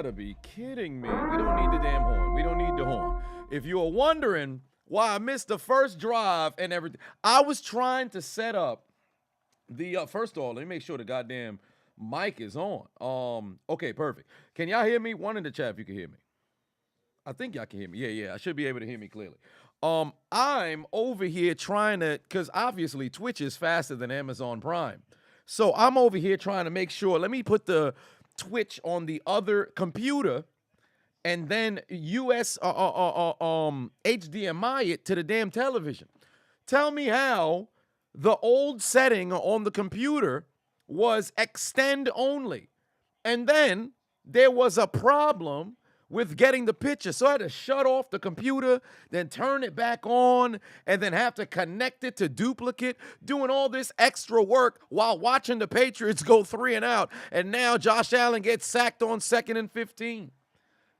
gotta be kidding me. We don't need the damn horn. We don't need the horn. If you are wondering why I missed the first drive and everything, I was trying to set up the first of all, let me make sure the goddamn mic is on. Okay, perfect. Can y'all hear me? One in the chat if you can hear me. I think y'all can hear me. Yeah. I should be able to hear me clearly. I'm over here trying to, because obviously Twitch is faster than Amazon Prime. So I'm over here trying to make sure. Let me put the Twitch on the other computer and then HDMI it to the damn television. Tell me how the old setting on the computer was extend only. And then there was a problem with getting the picture. So I had to shut off the computer, then turn it back on, and then have to connect it to duplicate, doing all this extra work while watching the Patriots go 3 and out. And now Josh Allen gets sacked on 2nd and 15.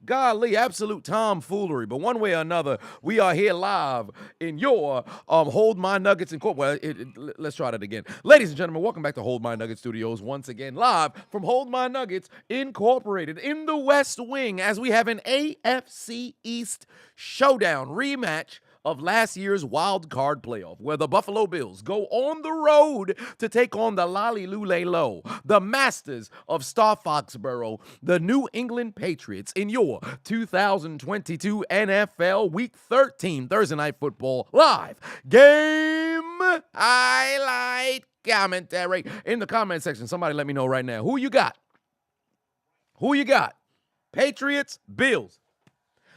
Golly, absolute tomfoolery. But one way or another, we are here live in your Hold My Nuggets Incorporated. Well, let's try that again. Ladies and gentlemen, welcome back to Hold My Nuggets Studios once again, live from Hold My Nuggets Incorporated in the West Wing as we have an AFC East showdown rematch of last year's wild card playoff, where the Buffalo Bills go on the road to take on the Low, the masters of Star Foxborough, the New England Patriots, in your 2022 NFL Week 13 Thursday Night Football live game highlight commentary. In the comment section, somebody let me know right now. Who you got? Who you got? Patriots, Bills.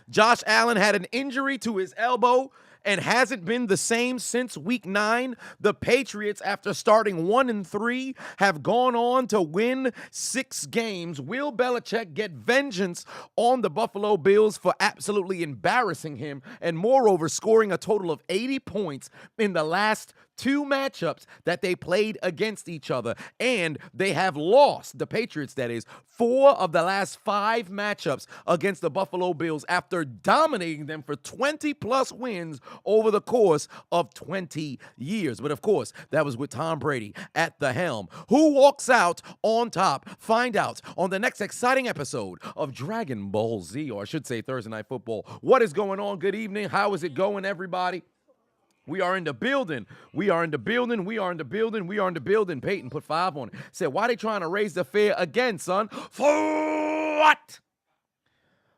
Josh Allen had an injury to his elbow and hasn't been the same since week 9. The Patriots, after starting 1-3, have gone on to win 6 games. Will Belichick get vengeance on the Buffalo Bills for absolutely embarrassing him and moreover scoring a total of 80 points in the last 2 matchups that they played against each other? And they have lost, the Patriots that is, 4 of the last 5 matchups against the Buffalo Bills after dominating them for 20-plus wins over the course of 20 years. But of course, that was with Tom Brady at the helm. Who walks out on top? Find out on the next exciting episode of Dragon Ball Z, or I should say Thursday Night Football. What is going on? Good evening. How is it going, everybody? We are in the building. We are in the building. We are in the building. We are in the building. Peyton put 5 on it. Said, why they trying to raise the fare again, son? For what?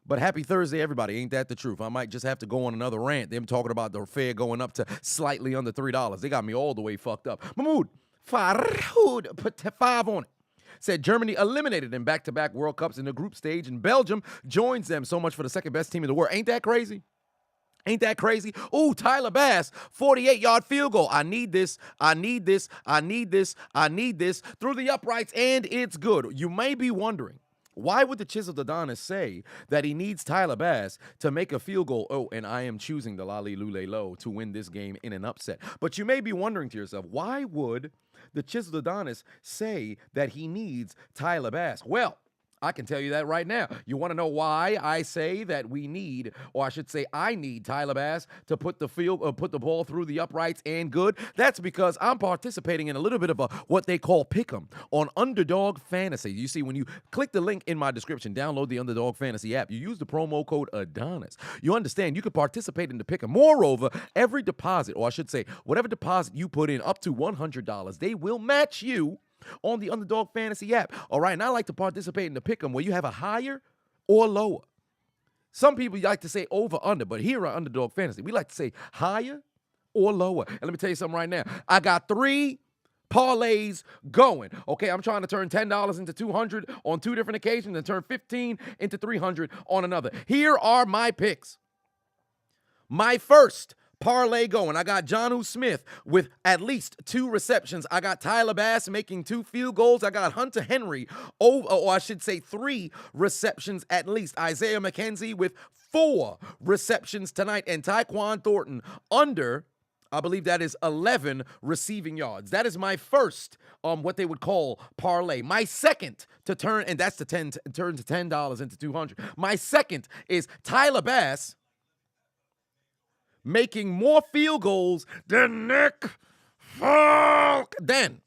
But happy Thursday, everybody. Ain't that the truth? I might just have to go on another rant. Them talking about the fare going up to slightly under $3. They got me all the way fucked up. Mahmoud, Farhood put 5 on it. Said Germany eliminated in back-to-back World Cups in the group stage, and Belgium joins them. So much for the second-best team in the world. Ain't that crazy? Ain't that crazy? Ooh, Tyler Bass, 48-yard field goal. I need this. I need this. I need this. I need this. Through the uprights, and it's good. You may be wondering, why would the Chiseled Adonis say that he needs Tyler Bass to make a field goal? Oh, and I am choosing the Low to win this game in an upset. But you may be wondering to yourself, why would the Chiseled Adonis say that he needs Tyler Bass? Well, I can tell you that right now. You want to know why I say that we need, or I should say I need Tyler Bass to put the ball through the uprights and good? That's because I'm participating in a little bit of what they call pick'em on Underdog Fantasy. You see, when you click the link in my description, download the Underdog Fantasy app, you use the promo code Adonis. You understand you can participate in the pick'em. Moreover, every deposit, or I should say, whatever deposit you put in up to $100, they will match you on the Underdog Fantasy app. All right, and I like to participate in the pick'em where you have a higher or lower. Some people like to say over, under, but here on Underdog Fantasy, we like to say higher or lower. And let me tell you something right now. I got 3 parlays going. Okay, I'm trying to turn $10 into $200 on 2 different occasions and turn $15 into $300 on another. Here are my picks. My first parlay going. I got Jonnu Smith with at least 2 receptions. I got Tyler Bass making 2 field goals. I got Hunter Henry, or I should say 3 receptions at least. Isaiah McKenzie with 4 receptions tonight. And Tyquan Thornton under, I believe that is 11 receiving yards. That is my first, what they would call parlay. My second to turn, and that's to turn to $10 into $200. My second is Tyler Bass making more field goals than Nick Folk. Then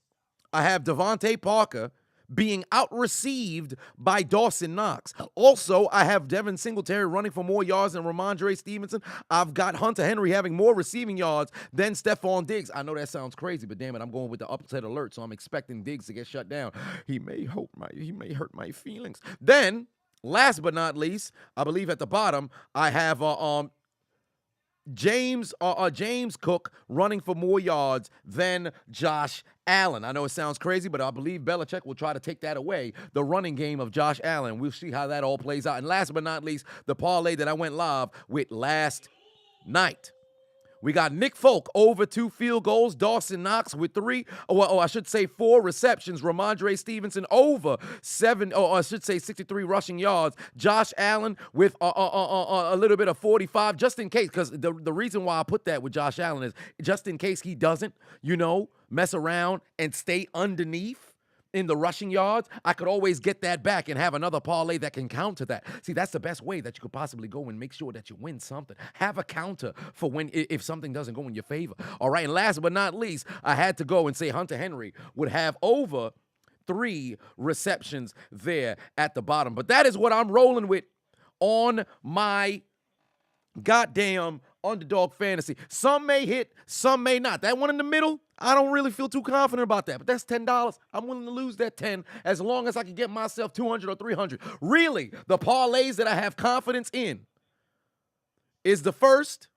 I have Devontae Parker being out-received by Dawson Knox. Also, I have Devin Singletary running for more yards than Ramondre Stevenson. I've got Hunter Henry having more receiving yards than Stephon Diggs. I know that sounds crazy, but damn it, I'm going with the upset alert, so I'm expecting Diggs to get shut down. He may hurt my feelings. Then, last but not least, I believe at the bottom, I have James Cook running for more yards than Josh Allen. I know it sounds crazy, but I believe Belichick will try to take that away, the running game of Josh Allen. We'll see how that all plays out. And last but not least, the parlay that I went live with last night. We got Nick Folk over 2 field goals. Dawson Knox with 4 receptions. Ramondre Stevenson over 63 rushing yards. Josh Allen with a little bit of 45, just in case, because the reason why I put that with Josh Allen is just in case he doesn't, mess around and stay underneath in the rushing yards, I could always get that back and have another parlay that can counter that. See, that's the best way that you could possibly go and make sure that you win something. Have a counter for if something doesn't go in your favor. All right, and last but not least, I had to go and say Hunter Henry would have over 3 receptions there at the bottom. But that is what I'm rolling with on my goddamn Underdog Fantasy. Some may hit, some may not. That one in the middle, I don't really feel too confident about that, but that's $10. I'm willing to lose that 10 as long as I can get myself 200 or 300. Really, the parlays that I have confidence in is the first.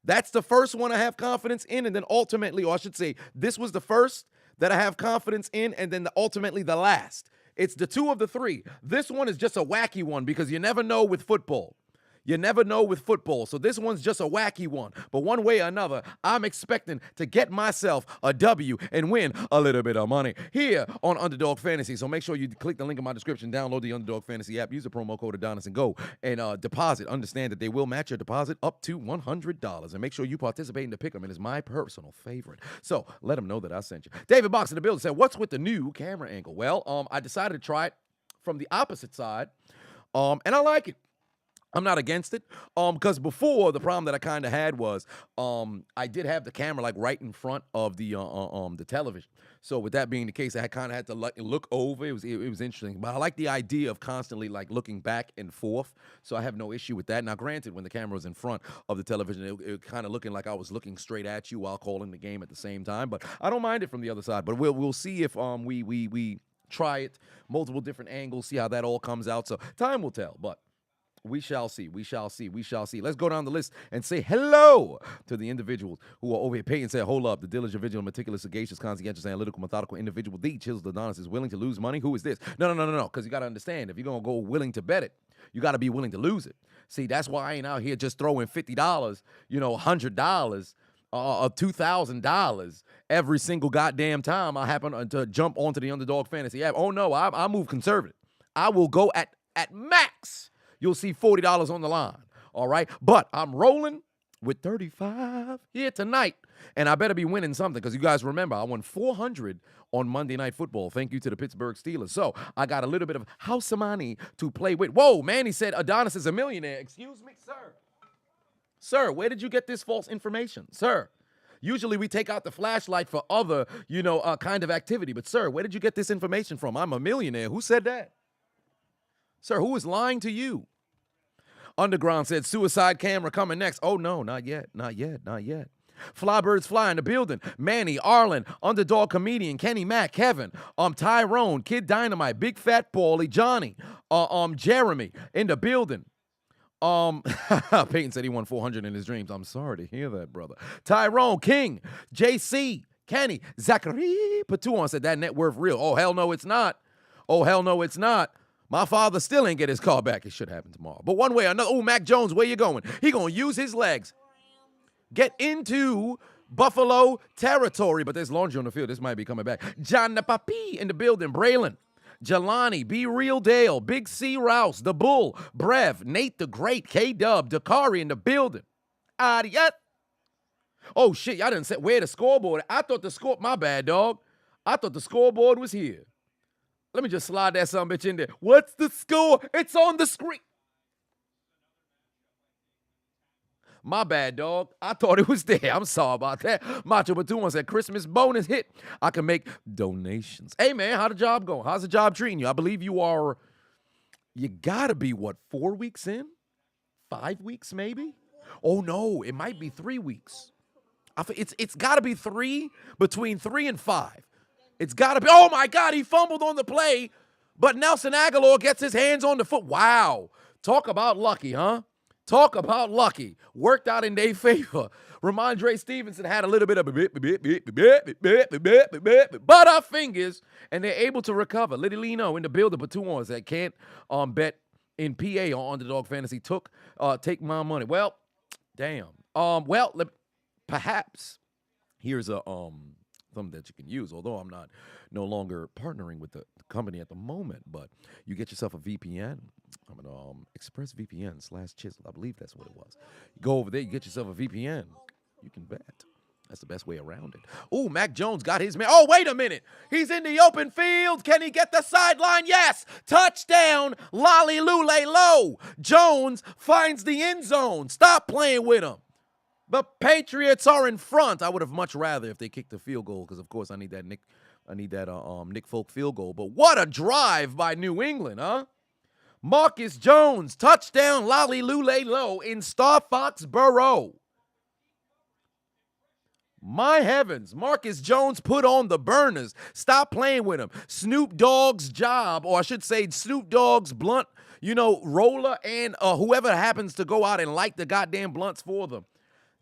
That's the first one I have confidence in, and then ultimately, or I should say, this was the first that I have confidence in, and then ultimately the last. It's the 2 of the 3. This one is just a wacky one because you never know with football. You never know with football. So this one's just a wacky one. But one way or another, I'm expecting to get myself a W and win a little bit of money here on Underdog Fantasy. So make sure you click the link in my description, download the Underdog Fantasy app, use the promo code Adonis, and go and deposit. Understand that they will match your deposit up to $100. And make sure you participate in the pick 'em. It is my personal favorite. So let them know that I sent you. David Box in the building said, what's with the new camera angle? Well, I decided to try it from the opposite side, and I like it. I'm not against it, because before, the problem that I kind of had was I did have the camera like right in front of the television. So with that being the case, I kind of had to look over. It was interesting, but I like the idea of constantly like looking back and forth. So I have no issue with that. Now, granted, when the camera was in front of the television, it kind of looking like I was looking straight at you while calling the game at the same time. But I don't mind it from the other side. But we'll see if we try it multiple different angles, see how that all comes out. So time will tell, but we shall see. We shall see. We shall see. Let's go down the list and say hello to the individuals who are over here paying and say, hold up, the diligent, vigilant, meticulous, sagacious, conscientious, analytical, methodical individual, the Chiseled Adonis is willing to lose money. Who is this? No. Because you got to understand, if you're going to go willing to bet it, you got to be willing to lose it. See, that's why I ain't out here just throwing $50, $100, $2,000 every single goddamn time I happen to jump onto the Underdog Fantasy app. Oh, no, I move conservative. I will go at max. You'll see $40 on the line, all right? But I'm rolling with 35 here tonight, and I better be winning something because you guys remember I won 400 on Monday Night Football. Thank you to the Pittsburgh Steelers. So I got a little bit of house money to play with. Whoa, man, he said Adonis is a millionaire. Excuse me, sir. Sir, where did you get this false information? Sir, usually we take out the flashlight for other, kind of activity. But, sir, where did you get this information from? I'm a millionaire. Who said that? Sir, who is lying to you? Underground said, suicide camera coming next. Oh, no, not yet. Flybirds Fly in the building. Manny, Arlen, Underdog Comedian, Kenny Mack, Kevin, Tyrone, Kid Dynamite, Big Fat Paulie, Johnny, Jeremy in the building. Peyton said he won 400 in his dreams. I'm sorry to hear that, brother. Tyrone, King, JC, Kenny, Zachary Patuan said that net worth real. Oh, hell no, it's not. My father still ain't get his car back. It should happen tomorrow. But one way or another, Mac Jones, where you going? He going to use his legs. Get into Buffalo territory. But there's laundry on the field. This might be coming back. John the Papi in the building. Braylon, Jelani, Be Real Dale, Big C Rouse, The Bull, Brev, Nate the Great, K-Dub, Dakari in the building. Adiot. Oh, shit, y'all didn't say where the scoreboard. My bad, dog. I thought the scoreboard was here. Let me just slide that son bitch in there. What's the score? It's on the screen. My bad, dog. I thought it was there. I'm sorry about that. Macho Batuan said, Christmas bonus hit. I can make donations. Hey, man, how the job going? How's the job treating you? I believe you got to be, 4 weeks in? 5 weeks, maybe? Oh, no, it might be 3 weeks. It's got to be between 3 and 5. It's got to be. Oh, my God, he fumbled on the play, but Nelson Aguilar gets his hands on the foot. Wow. Talk about lucky, huh? Talk about lucky. Worked out in their favor. Ramondre Stevenson had a little bit of butter fingers, and they're able to recover. Liddy-Lino in the building, but 2 ones that can't bet in PA on Underdog Fantasy take my money. Well, damn. Perhaps here's a something that you can use, although I'm no longer partnering with the company at the moment, but you get yourself a VPN. I'm an ExpressVPN/Chiseled. I believe that's what it was. You go over there, you get yourself a VPN. You can bet. That's the best way around it. Oh, Mac Jones got his man. Oh, wait a minute. He's in the open field. Can he get the sideline? Yes. Touchdown. Lolly Lule low. Jones finds the end zone. Stop playing with him. The Patriots are in front. I would have much rather if they kicked the field goal because, of course, I need that Nick Folk field goal. But what a drive by New England, huh? Marcus Jones, touchdown, Lolly Lule low in Star Foxborough. My heavens, Marcus Jones put on the burners. Stop playing with him. Snoop Dogg's job, or I should say Snoop Dogg's blunt, roller and whoever happens to go out and light the goddamn blunts for them.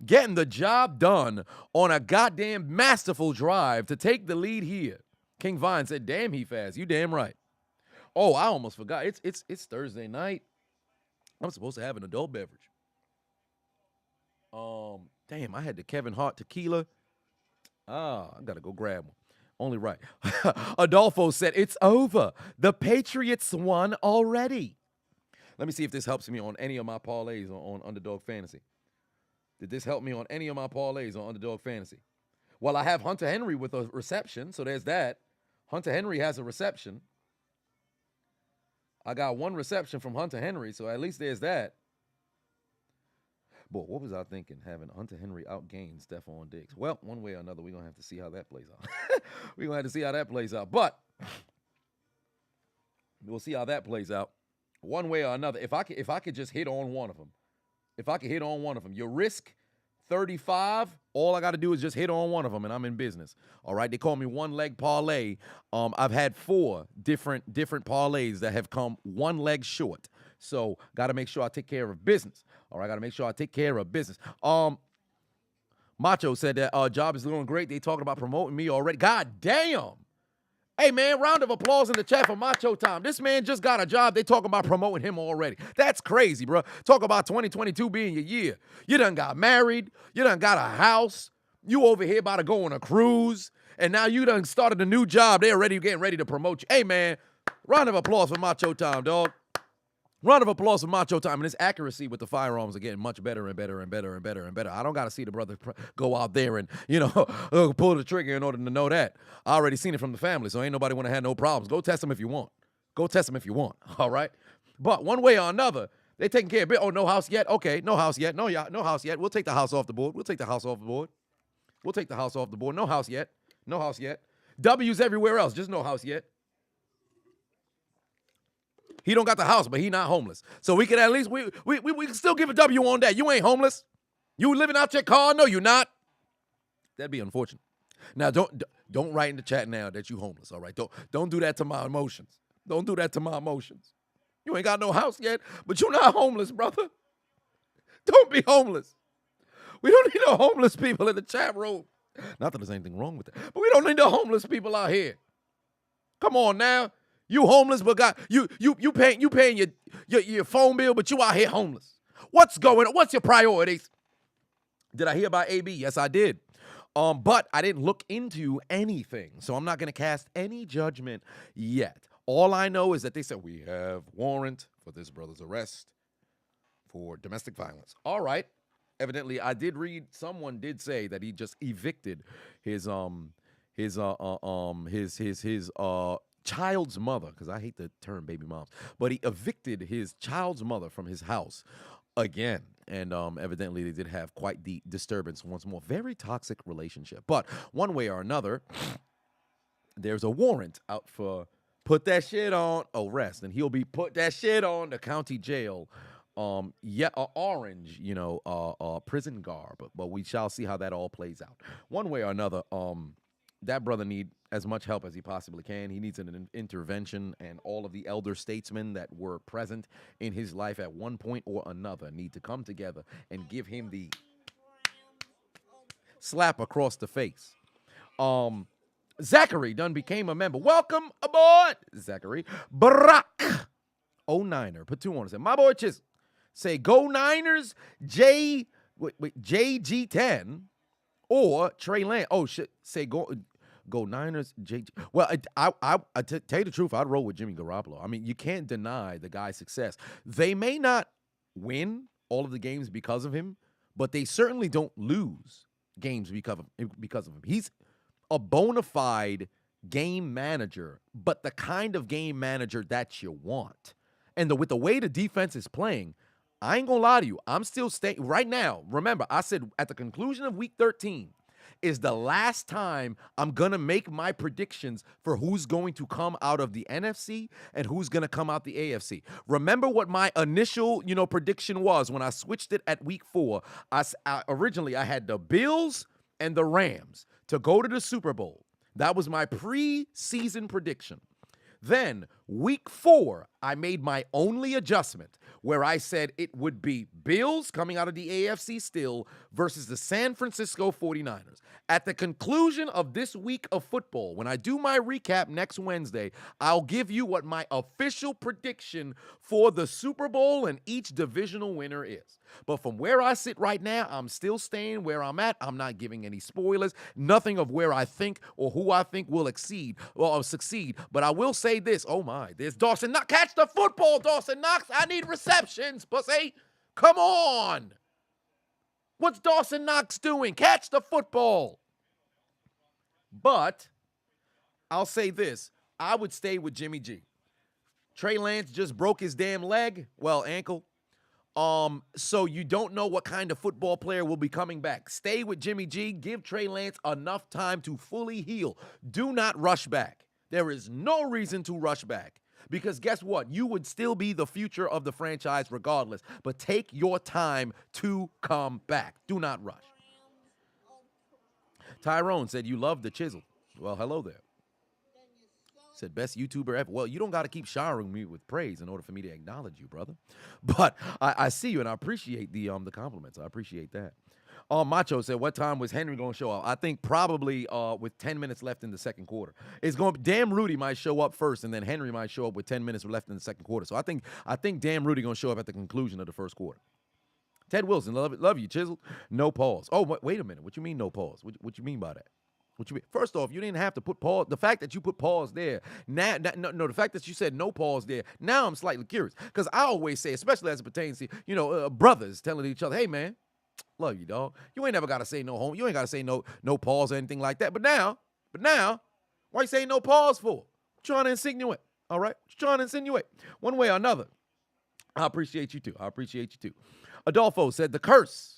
Getting the job done on a goddamn masterful drive to take the lead here. King Vine said, damn, he fast. You damn right. Oh, I almost forgot. It's Thursday night. I'm supposed to have an adult beverage. Damn, I had the Kevin Hart tequila. I got to go grab one. Only right. Adolfo said, it's over. The Patriots won already. Let me see if this helps me on any of my parlays on Underdog Fantasy. Did this help me on any of my parlays on Underdog Fantasy? Well, I have Hunter Henry with a reception, so there's that. Hunter Henry has a reception. I got 1 reception from Hunter Henry, so at least there's that. Boy, what was I thinking? Having Hunter Henry outgain Stephon Diggs. Well, one way or another, we're going to have to see how that plays out. We're going to have to see how that plays out. But we'll see how that plays out. One way or another. If I could just hit on one of them. If I could hit on one of them. You risk 35. All I got to do is just hit on one of them, and I'm in business. All right? They call me one-leg parlay. I've had 4 different parlays that have come 1 leg short. So got to make sure I take care of business. All right, got to make sure I take care of business. Macho said that job is doing great. They talking about promoting me already. God damn. Hey, man, round of applause in the chat for Macho Time. This man just got a job. They talking about promoting him already. That's crazy, bro. Talk about 2022 being your year. You done got married. You done got a house. You over here about to go on a cruise. And now you done started a new job. They're getting ready to promote you. Hey, man, round of applause for Macho Time, dog. Round of applause for Macho Time. And his accuracy with the firearms are getting much better and better and better and better and better. I don't got to see the brother go out there and, pull the trigger in order to know that. I already seen it from the family, so ain't nobody want to have no problems. Go test them if you want. Go test them if you want, all right? But one way or another, they taking care of it. Oh, no house yet? Okay, no house yet. No house yet. We'll take the house off the board. We'll take the house off the board. We'll take the house off the board. No house yet. No house yet. W's everywhere else. Just no house yet. He don't got the house, but he not homeless. So we can at least, we can still give a W on that. You ain't homeless. You living out your car? No, you not. That'd be unfortunate. Now, don't write in the chat now that you homeless, all right? Don't do that to my emotions. Don't do that to my emotions. You ain't got no house yet, but you're not homeless, brother. Don't be homeless. We don't need no homeless people in the chat room. Not that there's anything wrong with that, but we don't need no homeless people out here. Come on now. You homeless, but you paying your phone bill, but you out here homeless. What's going on? What's your priorities? Did I hear about AB? Yes, I did. But I didn't look into anything, so I'm not going to cast any judgment yet. All I know is that they said we have warrant for this brother's arrest for domestic violence. All right. Evidently, I did read. Someone did say that he just evicted his child's mother, because I hate the term baby moms, but he evicted his child's mother from his house again. And evidently they did have quite the disturbance once more. Very toxic relationship. But one way or another, there's a warrant out for put that shit on arrest, and he'll be put that shit on the county jail. Orange, prison garb. But we shall see how that all plays out. One way or another, that brother need as much help as he possibly can. He needs an intervention, and all of the elder statesmen that were present in his life at one point or another need to come together and give him the slap across the face. Zachary done became a member. Welcome aboard, Zachary. Barack 09er. Put 2 on it. My boy Chiseled. Say go Niners, JG10 or Trey Lance. Oh shit. Say go Niners, JG. Well, I tell you the truth, I'd roll with Jimmy Garoppolo. I mean, you can't deny the guy's success. They may not win all of the games because of him, but they certainly don't lose games because of him. He's a bona fide game manager, but the kind of game manager that you want. And with the way the defense is playing, I ain't gonna lie to you. I'm still staying right now. Remember, I said at the conclusion of week 13 is the last time I'm gonna make my predictions for who's going to come out of the NFC and who's gonna come out the AFC. Remember what my initial, prediction was when I switched it at week 4. Originally I had the Bills and the Rams to go to the Super Bowl. That was my preseason prediction. Then, week 4, I made my only adjustment where I said it would be Bills coming out of the AFC still versus the San Francisco 49ers. At the conclusion of this week of football, when I do my recap next Wednesday, I'll give you what my official prediction for the Super Bowl and each divisional winner is. But from where I sit right now, I'm still staying where I'm at. I'm not giving any spoilers, nothing of where I think or who I think will succeed. But I will say this, oh my, there's Dawson Knox. Catch the football, Dawson Knox. I need receptions, pussy. Come on. What's Dawson Knox doing? Catch the football. But I'll say this. I would stay with Jimmy G. Trey Lance just broke his damn leg. Well, ankle. So you don't know what kind of football player will be coming back. Stay with Jimmy G. Give Trey Lance enough time to fully heal. Do not rush back. There is no reason to rush back. Because guess what? You would still be the future of the franchise regardless. But take your time to come back. Do not rush. Tyrone said you love the Chiseled. Well, hello there. Said best YouTuber ever. Well, you don't got to keep showering me with praise in order for me to acknowledge you, brother. But I see you, and I appreciate the compliments. I appreciate that. Macho said, what time was Henry going to show up? I think probably with 10 minutes left in the second quarter. It's going to Damn Rudy might show up first, and then Henry might show up with 10 minutes left in the second quarter. So I think Damn Rudy going to show up at the conclusion of the first quarter. Ted Wilson, love you, Chiseled. No pause. Oh, wait a minute. What you mean no pause? What you mean by that? What you mean? First off, you didn't have to put pause. The fact that you put pause there, the fact that you said no pause there, now I'm slightly curious. Because I always say, especially as it pertains to, brothers telling each other, hey, man, love you, dog. You ain't never got to say no home. You ain't got to say no pause or anything like that. But now, why you saying no pause for? Trying to insinuate, all right? Trying to insinuate. One way or another. I appreciate you, too. Adolfo said the curse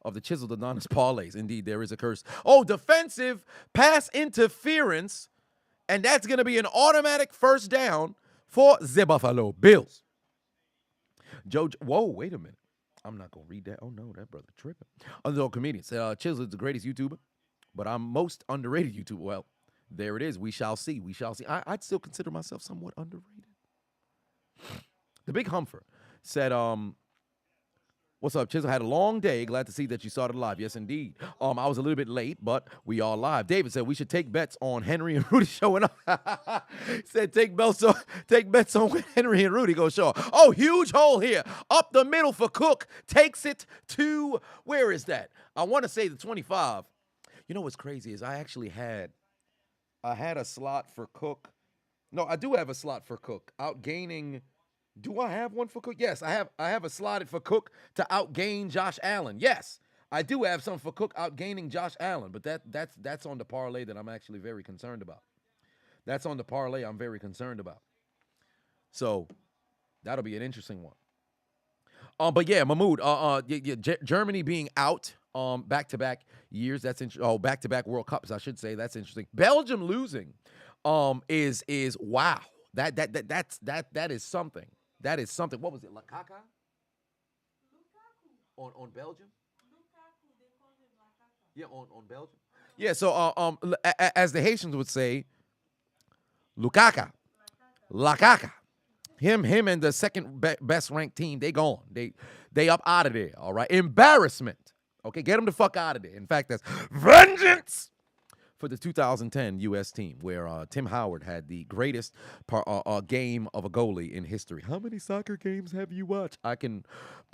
of the Chiseled Adonis parlays. Indeed, there is a curse. Oh, defensive pass interference, and that's going to be an automatic first down for the Buffalo Bills. Whoa, wait a minute. I'm not going to read that. Oh, no, that brother tripping. Underdog comedian said, Chiseled's the greatest YouTuber, but I'm most underrated YouTuber. Well, there it is. We shall see. I'd still consider myself somewhat underrated. The Big Humfer said, what's up, Chiseled? Had a long day. Glad to see that you started live. Yes, indeed. I was a little bit late, but we are live. David said we should take bets on Henry and Rudy showing up. Said take bets on when Henry and Rudy go show up. Oh, huge hole here. Up the middle for Cook. Takes it to, where is that? I want to say the 25. You know what's crazy is I had a slot for Cook. No, I do have a slot for Cook. Outgaining. Do I have one for Cook? Yes, I have a slotted for Cook to outgain Josh Allen. Yes, I do have some for Cook outgaining Josh Allen, but that's on the parlay that I'm actually very concerned about. That's on the parlay I'm very concerned about. So that'll be an interesting one. But yeah, Mahmoud. Germany being out. Back-to-back years. That's interesting. Oh, back-to-back World Cups, I should say. That's interesting. Belgium losing. Is wow. That is something. That is something. What was it? Lakaka on Belgium. Yeah, on Belgium. Yeah. So as the Haitians would say, Lukaka, Lakaka. Him and the second best ranked team, they gone. They up out of there. All right. Embarrassment. Okay, get them the fuck out of there. In fact, that's vengeance for the 2010 U.S. team, where Tim Howard had the greatest game of a goalie in history. How many soccer games have you watched?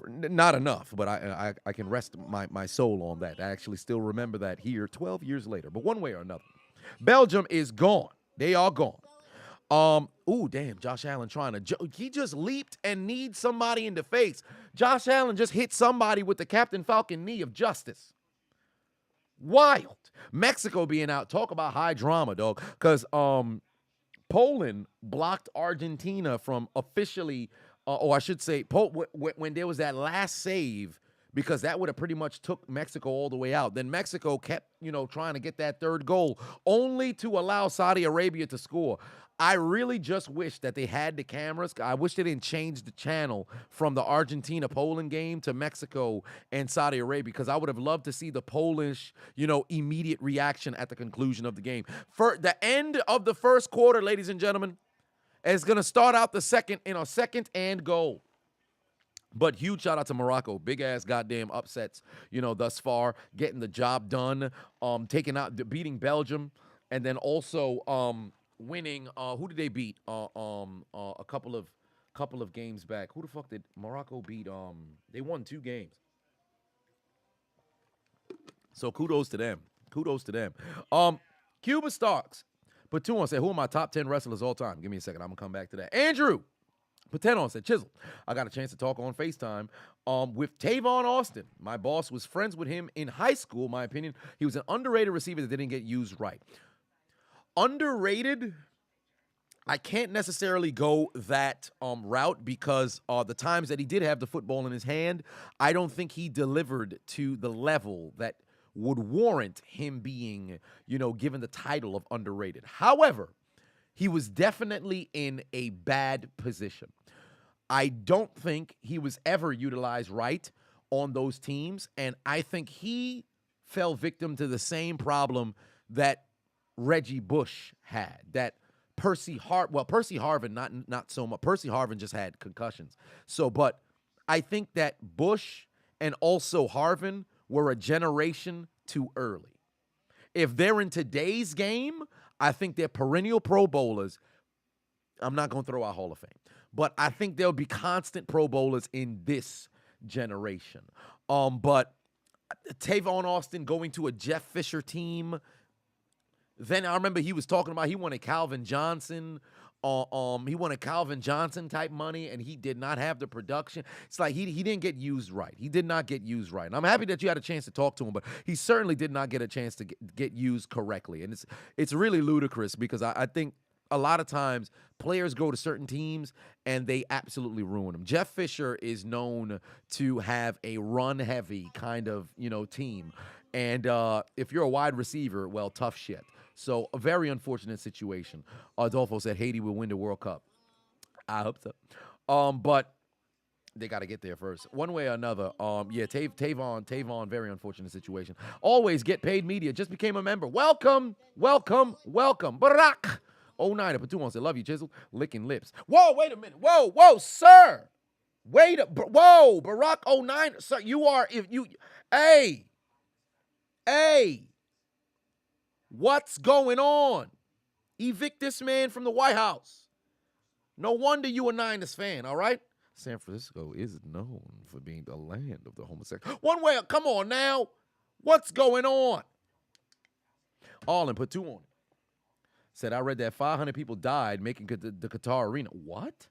Not enough, but I can rest my soul on that. I actually still remember that here 12 years later. But one way or another, Belgium is gone. They are gone. Ooh, damn, Josh Allen trying to he just leaped and kneed somebody in the face. Josh Allen just hit somebody with the Captain Falcon knee of justice. Wild. Mexico being out. Talk about high drama, dog. Because Poland blocked Argentina from officially, or I should say, when there was that last save, because that would have pretty much took Mexico all the way out. Then Mexico kept, trying to get that third goal, only to allow Saudi Arabia to score. I really just wish that they had the cameras. I wish they didn't change the channel from the Argentina-Poland game to Mexico and Saudi Arabia, because I would have loved to see the Polish, immediate reaction at the conclusion of the game. For the end of the first quarter, ladies and gentlemen, is going to start out the second and goal. But huge shout out to Morocco. Big ass goddamn upsets, thus far, getting the job done, beating Belgium, and then also winning. Who did they beat? A couple of games back. Who the fuck did Morocco beat? They won 2 games. So kudos to them. Cuba Starks. Patuan said, who are my top 10 wrestlers all time? Give me a second. I'm gonna come back to that. Andrew Patenon said, Chiseled, I got a chance to talk on FaceTime with Tavon Austin. My boss was friends with him in high school, my opinion. He was an underrated receiver that didn't get used right. Underrated, I can't necessarily go that route, because the times that he did have the football in his hand, I don't think he delivered to the level that would warrant him being, given the title of underrated. However, he was definitely in a bad position. I don't think he was ever utilized right on those teams, and I think he fell victim to the same problem that Reggie Bush had, that Percy Harvin, not so much. Percy Harvin just had concussions. But I think that Bush and also Harvin were a generation too early. If they're in today's game, I think they're perennial Pro Bowlers. I'm not going to throw out Hall of Fame, but I think there'll be constant Pro Bowlers in this generation. But Tavon Austin going to a Jeff Fisher team. Then I remember he was talking about he wanted Calvin Johnson. He wanted Calvin Johnson type money, and he did not have the production. It's like he didn't get used right. He did not get used right. And I'm happy that you had a chance to talk to him, but he certainly did not get a chance to get used correctly. And it's really ludicrous, because I think a lot of times players go to certain teams and they absolutely ruin them. Jeff Fisher is known to have a run-heavy kind of, team. And if you're a wide receiver, well, tough shit. So a very unfortunate situation. Adolfo said Haiti will win the World Cup. I hope so. But they got to get there first. One way or another. Tavon, very unfortunate situation. Always Get Paid Media just became a member. Welcome. Barack 09 up at 2 said, love you, Chiseled. Licking lips. Whoa, wait a minute. Whoa, sir. Barack 09. Sir, you are, hey. What's going on? Evict this man from the White House. No wonder you a Niners fan, all right? San Francisco is known for being the land of the homosexual. One way, come on now. What's going on? All put 2 on it. Said, I read that 500 people died making the Qatar Arena. What?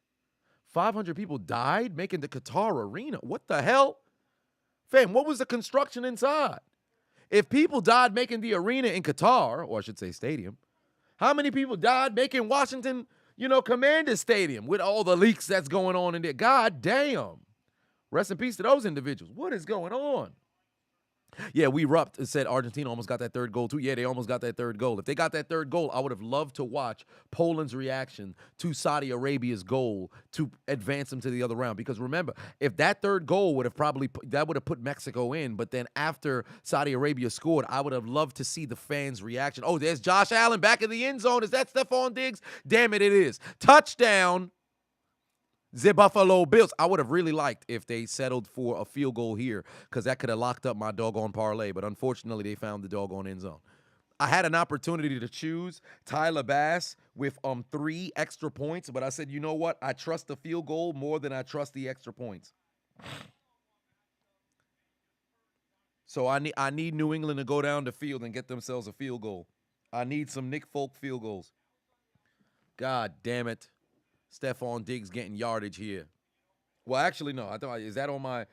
500 people died making the Qatar Arena? What the hell? Fam, what was the construction inside? If people died making the arena in Qatar, or I should say stadium, how many people died making Washington, Commanders Stadium with all the leaks that's going on in there? God damn. Rest in peace to those individuals. What is going on? Yeah, we rupped and said Argentina almost got that third goal too. Yeah, they almost got that third goal. If they got that third goal, I would have loved to watch Poland's reaction to Saudi Arabia's goal to advance them to the other round. Because remember, if that third goal would have put Mexico in, but then after Saudi Arabia scored, I would have loved to see the fans' reaction. Oh, there's Josh Allen back in the end zone. Is that Stephon Diggs? Damn it, it is. Touchdown. The Buffalo Bills. I would have really liked if they settled for a field goal here because that could have locked up my doggone parlay. But unfortunately, they found the doggone end zone. I had an opportunity to choose Tyler Bass with 3 extra points, but I said, you know what? I trust the field goal more than I trust the extra points. So I need New England to go down the field and get themselves a field goal. I need some Nick Folk field goals. God damn it. Stephon Diggs getting yardage here. Well, actually, no. I thought, is that on my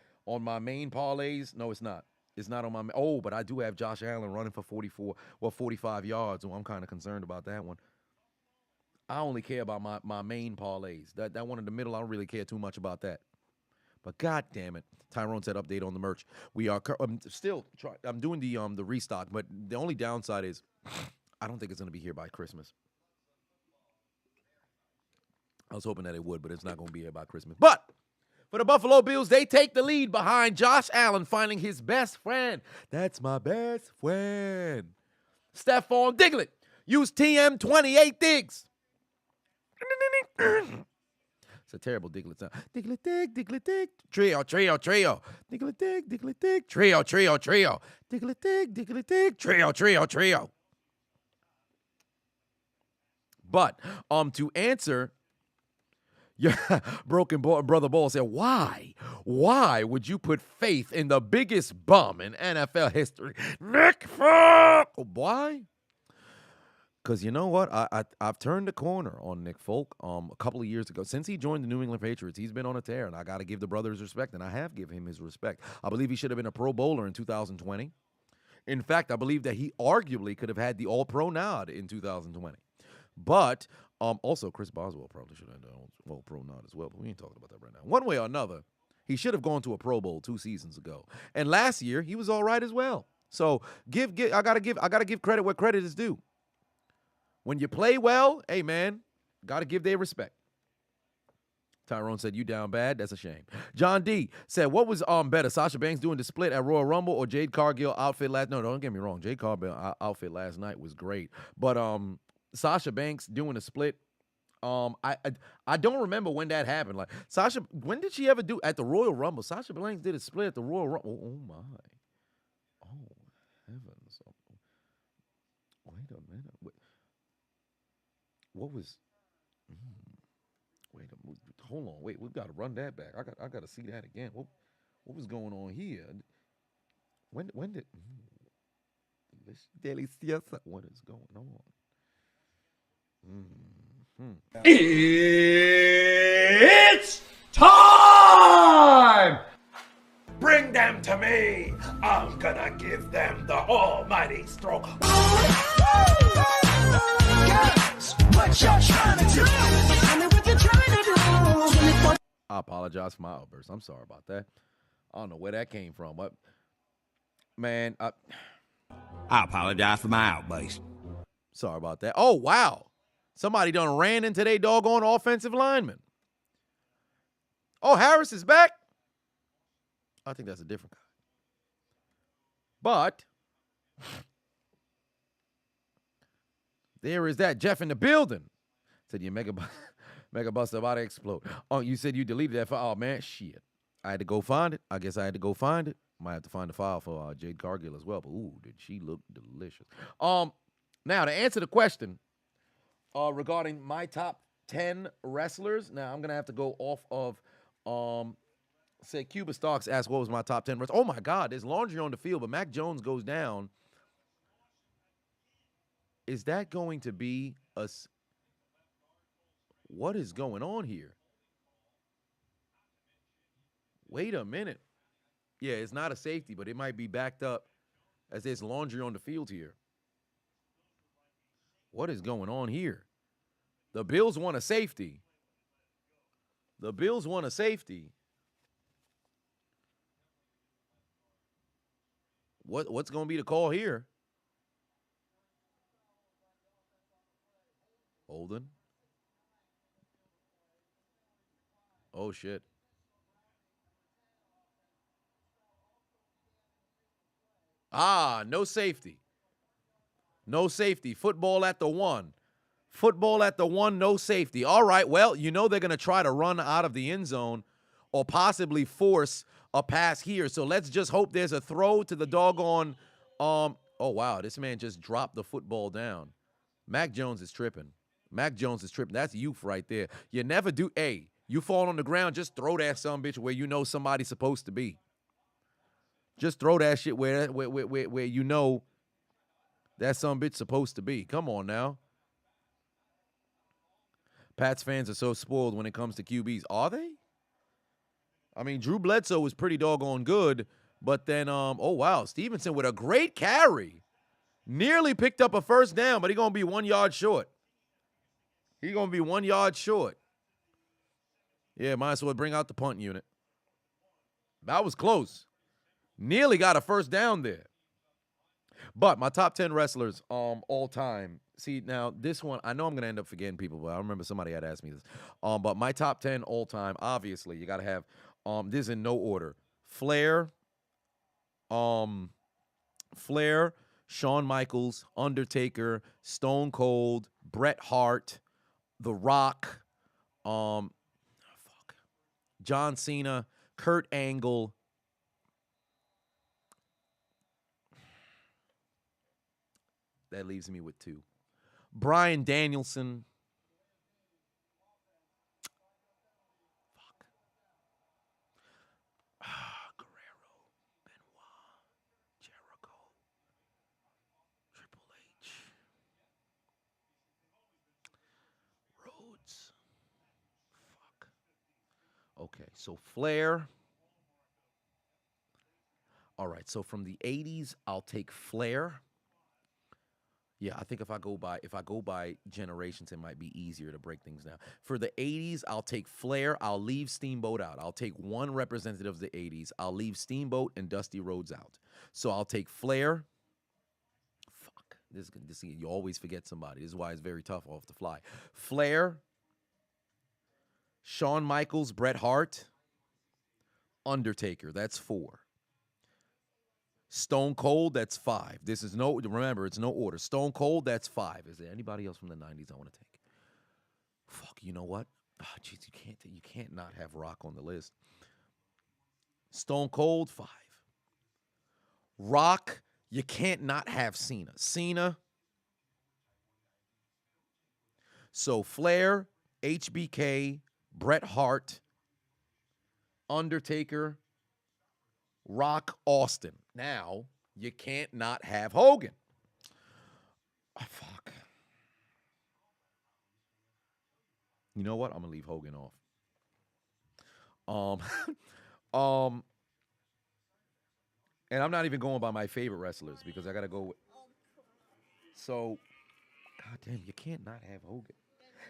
main parlays? No, it's not. It's not on my. Oh, but I do have Josh Allen running for 45 yards. So I'm kind of concerned about that one. I only care about my main parlays. That one in the middle, I don't really care too much about that. But God damn it, Tyrone said update on the merch. We are I'm doing the restock, but the only downside is I don't think it's gonna be here by Christmas. I was hoping that it would, but it's not going to be here by Christmas. But for the Buffalo Bills, they take the lead behind Josh Allen finding his best friend. That's my best friend. Stephon Diglett. Use TM28 Diggs. It's a terrible Diglett sound. Diglett dig, Diglett dig. Trio. Diglett dig, Diglett dig. Trio. Diglett dig, Diglett dig. Trio. But to answer... Yeah, Brother Ball said, why? Why would you put faith in the biggest bum in NFL history, Nick Folk? Why? Because you know what? I've turned the corner on Nick Folk a couple of years ago. Since he joined the New England Patriots, he's been on a tear, and I got to give the brother his respect, and I have given him his respect. I believe he should have been a Pro Bowler in 2020. In fact, I believe that he arguably could have had the All-Pro nod in 2020. But... also, Chris Boswell probably should have done All-Pro nod as well, but we ain't talking about that right now. One way or another, he should have gone to a Pro Bowl 2 seasons ago, and last year he was all right as well. So I gotta give credit where credit is due. When you play well, hey man, gotta give their respect. Tyrone said, you down bad? That's a shame. John D said, what was better, Sasha Banks doing the split at Royal Rumble or Jade Cargill outfit last? No, don't get me wrong. Jade Cargill outfit last night was great, but Sasha Banks doing a split. I don't remember when that happened. Like Sasha, when did she ever do at the Royal Rumble? Sasha Banks did a split at the Royal Rumble. Oh my! Oh heavens! Wait a minute. What was? Wait a minute. Hold on. Wait, we've got to run that back. I got to see that again. What was going on here? When did? What is going on? It's time! Bring them to me. I'm gonna give them the almighty stroke. Guys, what y'all trying to do? Tell me what you're trying to do. I apologize for my outburst. I'm sorry about that. I don't know where that came from, but man, I apologize for my outburst. Sorry about that. Oh, wow. Somebody done ran into their doggone offensive lineman. Oh, Harris is back? I think that's a different guy. But there is that. Jeff in the building. Said your mega buster about to explode. Oh, you said you deleted that file. Oh, man, shit. I had to go find it. I guess I had to go find it. Might have to find the file for Jade Cargill as well. But, ooh, did she look delicious. Now, to answer the question, regarding my top 10 wrestlers. Now, I'm going to have to go off of, say, Cuba Starks asked what was my top 10 wrestlers. Oh, my God, there's laundry on the field, but Mac Jones goes down. Is that going to be what is going on here? Wait a minute. Yeah, it's not a safety, but it might be backed up as there's laundry on the field here. What is going on here? The Bills want a safety. The Bills want a safety. What's going to be the call here? Holden. Oh, shit. No safety. No safety. Football at the 1. Football at the 1, no safety. All right, well, you know they're going to try to run out of the end zone or possibly force a pass here. So let's just hope there's a throw to the doggone oh wow, this man just dropped the football down. Mac Jones is tripping. Mac Jones is tripping. That's youth right there. You never do. Hey, you fall on the ground, just throw that sumbitch where you know somebody's supposed to be. Just throw that shit where you know that sumbitch supposed to be. Come on now. Pats fans are so spoiled when it comes to QBs. Are they? I mean, Drew Bledsoe was pretty doggone good, but then, oh, wow, Stevenson with a great carry. Nearly picked up a first down, but he's going to be 1 yard short. He's going to be 1 yard short. Yeah, might as well bring out the punt unit. That was close. Nearly got a first down there. But my top 10 wrestlers all time. See, now this one, I know I'm going to end up forgetting people, but I remember somebody had asked me this. But my top 10 all time, obviously, you got to have, this is in no order. Flair, Shawn Michaels, Undertaker, Stone Cold, Bret Hart, The Rock, John Cena, Kurt Angle, that leaves me with 2. Bryan Danielson. Guerrero, Benoit, Jericho, Triple H, Rhodes. Okay, so Flair. All right, so from the 80s, I'll take Flair. Yeah, I think if I go by generations, it might be easier to break things down. For the 80s, I'll take Flair. I'll leave Steamboat out. I'll take one representative of the 80s. I'll leave Steamboat and Dusty Rhodes out. So I'll take Flair. This you always forget somebody. This is why it's very tough off the fly. Flair, Shawn Michaels, Bret Hart, Undertaker. That's 4. Stone Cold, that's 5. Remember, it's no order. Stone Cold, that's 5. Is there anybody else from the 90s I want to take? You know what? Oh, jeez, you can't not have Rock on the list. Stone Cold, 5. Rock, you can't not have Cena. Cena. So Flair, HBK, Bret Hart, Undertaker, Rock, Austin. Now, you can't not have Hogan. Oh, fuck. You know what? I'm going to leave Hogan off. And I'm not even going by my favorite wrestlers because I got to go with. So, God damn, you can't not have Hogan.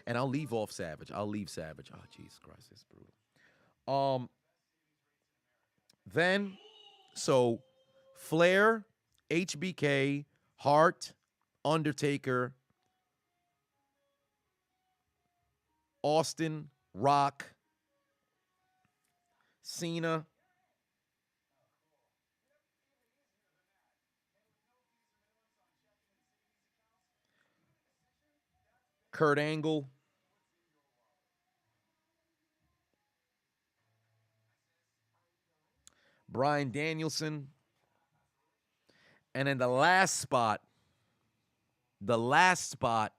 And I'll leave off Savage. Oh, Jesus Christ, it's brutal. Then, so Flair, HBK, Hart, Undertaker, Austin, Rock, Cena, Kurt Angle, Bryan Danielson, and then the last spot, fuck.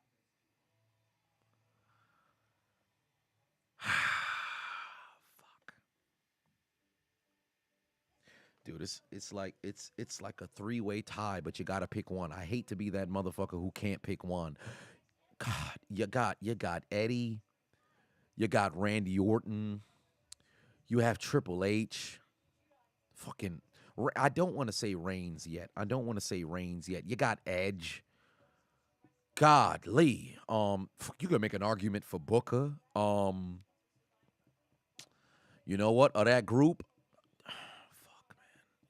Dude, it's like a 3-way tie, but you gotta pick one. I hate to be that motherfucker who can't pick one. God, you got Eddie, you got Randy Orton, you have Triple H. I don't want to say Reigns yet. You got Edge. Godly. You can make an argument for Booker. You know what? Of that group, man.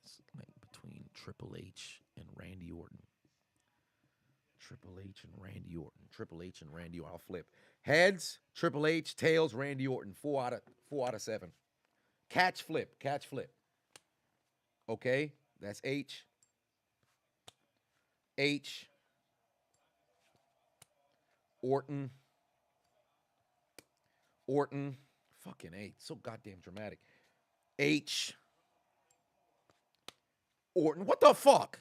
It's like between Triple H and Randy Orton. Triple H and Randy Orton. Triple H and Randy Orton. I'll flip. Heads, Triple H. Tails, Randy Orton. 4 out of 7. Catch flip. Catch flip. Okay, that's H. H. Orton. Orton. Fucking A. So goddamn dramatic. H. Orton. What the fuck?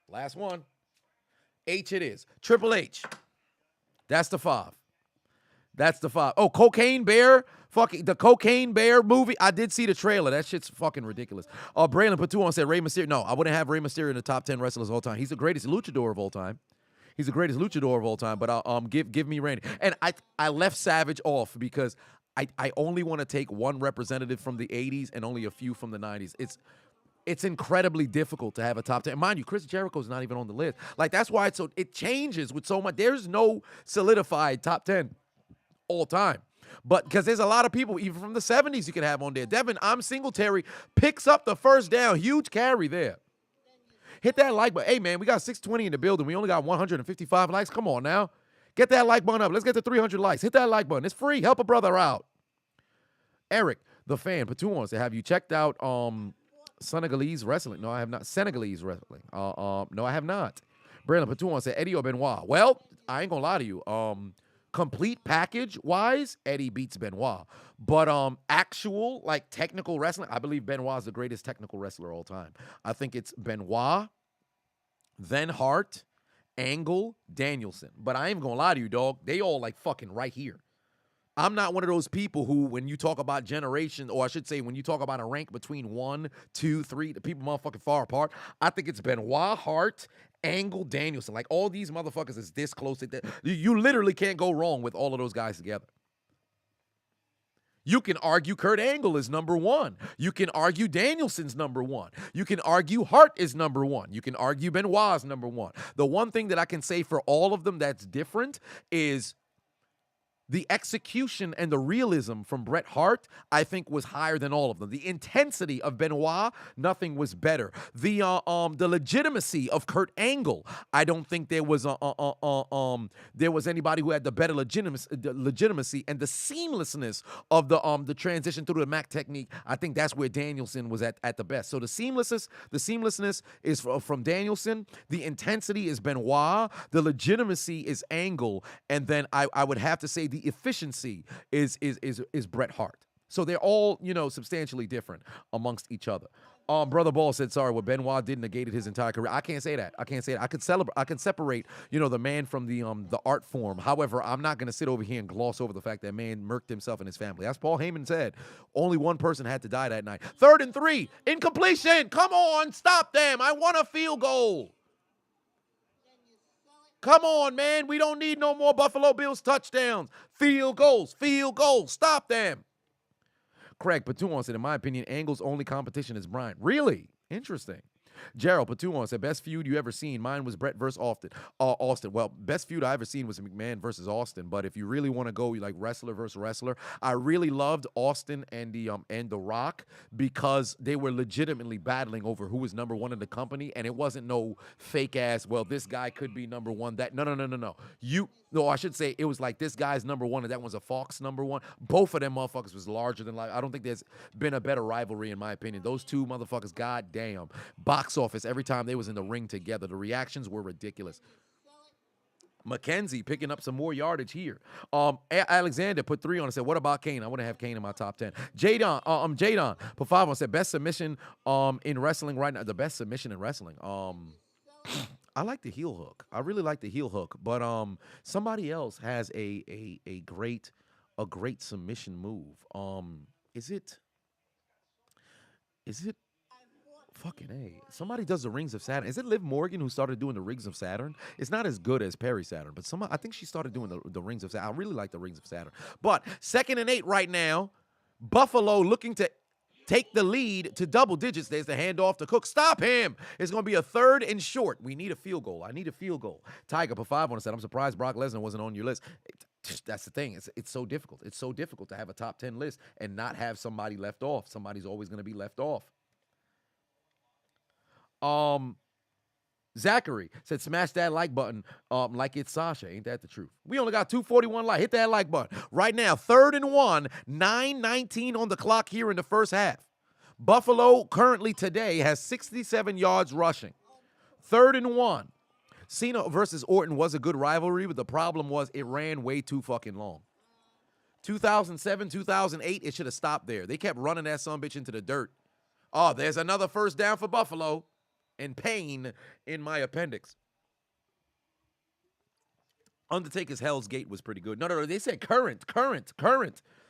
Last one. H it is. Triple H. That's the 5. That's the 5. Oh, Cocaine Bear. Fucking the Cocaine Bear movie. I did see the trailer. That shit's fucking ridiculous. Braylon Patuan said Rey Mysterio. No, I wouldn't have Rey Mysterio in the top 10 wrestlers of all time. He's the greatest luchador of all time. He's the greatest luchador of all time. But I'll give me Randy. And I left Savage off because I only want to take one representative from the 80s and only a few from the 90s. It's incredibly difficult to have a top 10. Mind you, Chris Jericho's not even on the list. Like, that's why it changes with so much. There's no solidified top 10 all time. But because there's a lot of people, even from the 70s, you could have on there. Devin, I'm Singletary, picks up the first down. Huge carry there. Hit that like button. Hey, man, we got 620 in the building. We only got 155 likes. Come on now. Get that like button up. Let's get to 300 likes. Hit that like button. It's free. Help a brother out. Eric, the fan, Patuan said, have you checked out Senegalese wrestling? No, I have not. Senegalese wrestling. No, I have not. Braylon Patuan said, Eddie or Benoit? Well, I ain't gonna lie to you. Complete package-wise, Eddie beats Benoit. But actual, like, technical wrestling, I believe Benoit is the greatest technical wrestler of all time. I think it's Benoit, then Hart, Angle, Danielson. But I ain't gonna lie to you, dog. They all, like, fucking right here. I'm not one of those people who, when you talk about generation, or I should say, when you talk about a rank between 1, 2, 3, the people motherfucking far apart, I think it's Benoit, Hart, Angle, Danielson. Like, all these motherfuckers is this close. You literally can't go wrong with all of those guys together. You can argue Kurt Angle is number 1. You can argue Danielson's number 1. You can argue Hart is number 1. You can argue Benoit's number 1. The one thing that I can say for all of them that's different is the execution and the realism from Bret Hart, I think, was higher than all of them. The intensity of Benoit, nothing was better. The legitimacy of Kurt Angle, I don't think there was anybody who had the better legitimacy, and the seamlessness of the transition through the Mac technique. I think that's where Danielson was at the best. So the seamlessness is from Danielson. The intensity is Benoit. The legitimacy is Angle, and then I would have to say the efficiency is Bret Hart. So they're all, substantially different amongst each other. Brother Ball said, sorry, what Benoit did negated his entire career. I can't say that. I can separate, the man from the art form. However, I'm not going to sit over here and gloss over the fact that man murked himself and his family. As Paul Heyman said, only one person had to die that night. 3rd and 3, incompletion. Come on, stop them. I want a field goal. Come on, man. We don't need no more Buffalo Bills touchdowns. Field goals. Stop them. Craig Patuan said, in my opinion, Angle's only competition is Bryan. Really? Interesting. Gerald Patuan said, best feud you ever seen. Mine was Brett versus Austin. Well, best feud I ever seen was McMahon versus Austin. But if you really want to go like wrestler versus wrestler, I really loved Austin and The Rock because they were legitimately battling over who was number 1 in the company, and it wasn't no fake ass. Well, this guy could be number 1. No, I should say it was like this guy's number 1 and that one's a Fox number 1. Both of them motherfuckers was larger than life. I don't think there's been a better rivalry in my opinion. Those two motherfuckers, goddamn, box office every time they was in the ring together. The reactions were ridiculous. Mackenzie picking up some more yardage here. Alexander put 3 on and said, what about Kane? I want to have Kane in my top 10. Jadon put 5 on, said, best submission in wrestling right now. The best submission in wrestling. I like the heel hook. I really like the heel hook. But somebody else has a great submission move. Is it fucking A? Somebody does the Rings of Saturn. Is it Liv Morgan who started doing the Rings of Saturn? It's not as good as Perry Saturn, but I think she started doing the Rings of Saturn. I really like the Rings of Saturn. But 2nd and 8 right now. Buffalo looking to take the lead to double digits. There's the handoff to Cook. Stop him. It's going to be a 3rd and short. We need a field goal. I need a field goal. Tiger put 5 on and said, I'm surprised Brock Lesnar wasn't on your list. That's the thing. It's so difficult. It's so difficult to have a top 10 list and not have somebody left off. Somebody's always going to be left off. Zachary said, smash that like button like it's Sasha. Ain't that the truth? We only got 241 likes. Hit that like button. Right now, 3rd and 1, 9:19 on the clock here in the first half. Buffalo currently today has 67 yards rushing. 3rd and 1. Cena versus Orton was a good rivalry, but the problem was it ran way too fucking long. 2007, 2008, it should have stopped there. They kept running that sumbitch into the dirt. Oh, there's another first down for Buffalo. And pain in my appendix. Undertaker's Hell's Gate was pretty good. No. They said current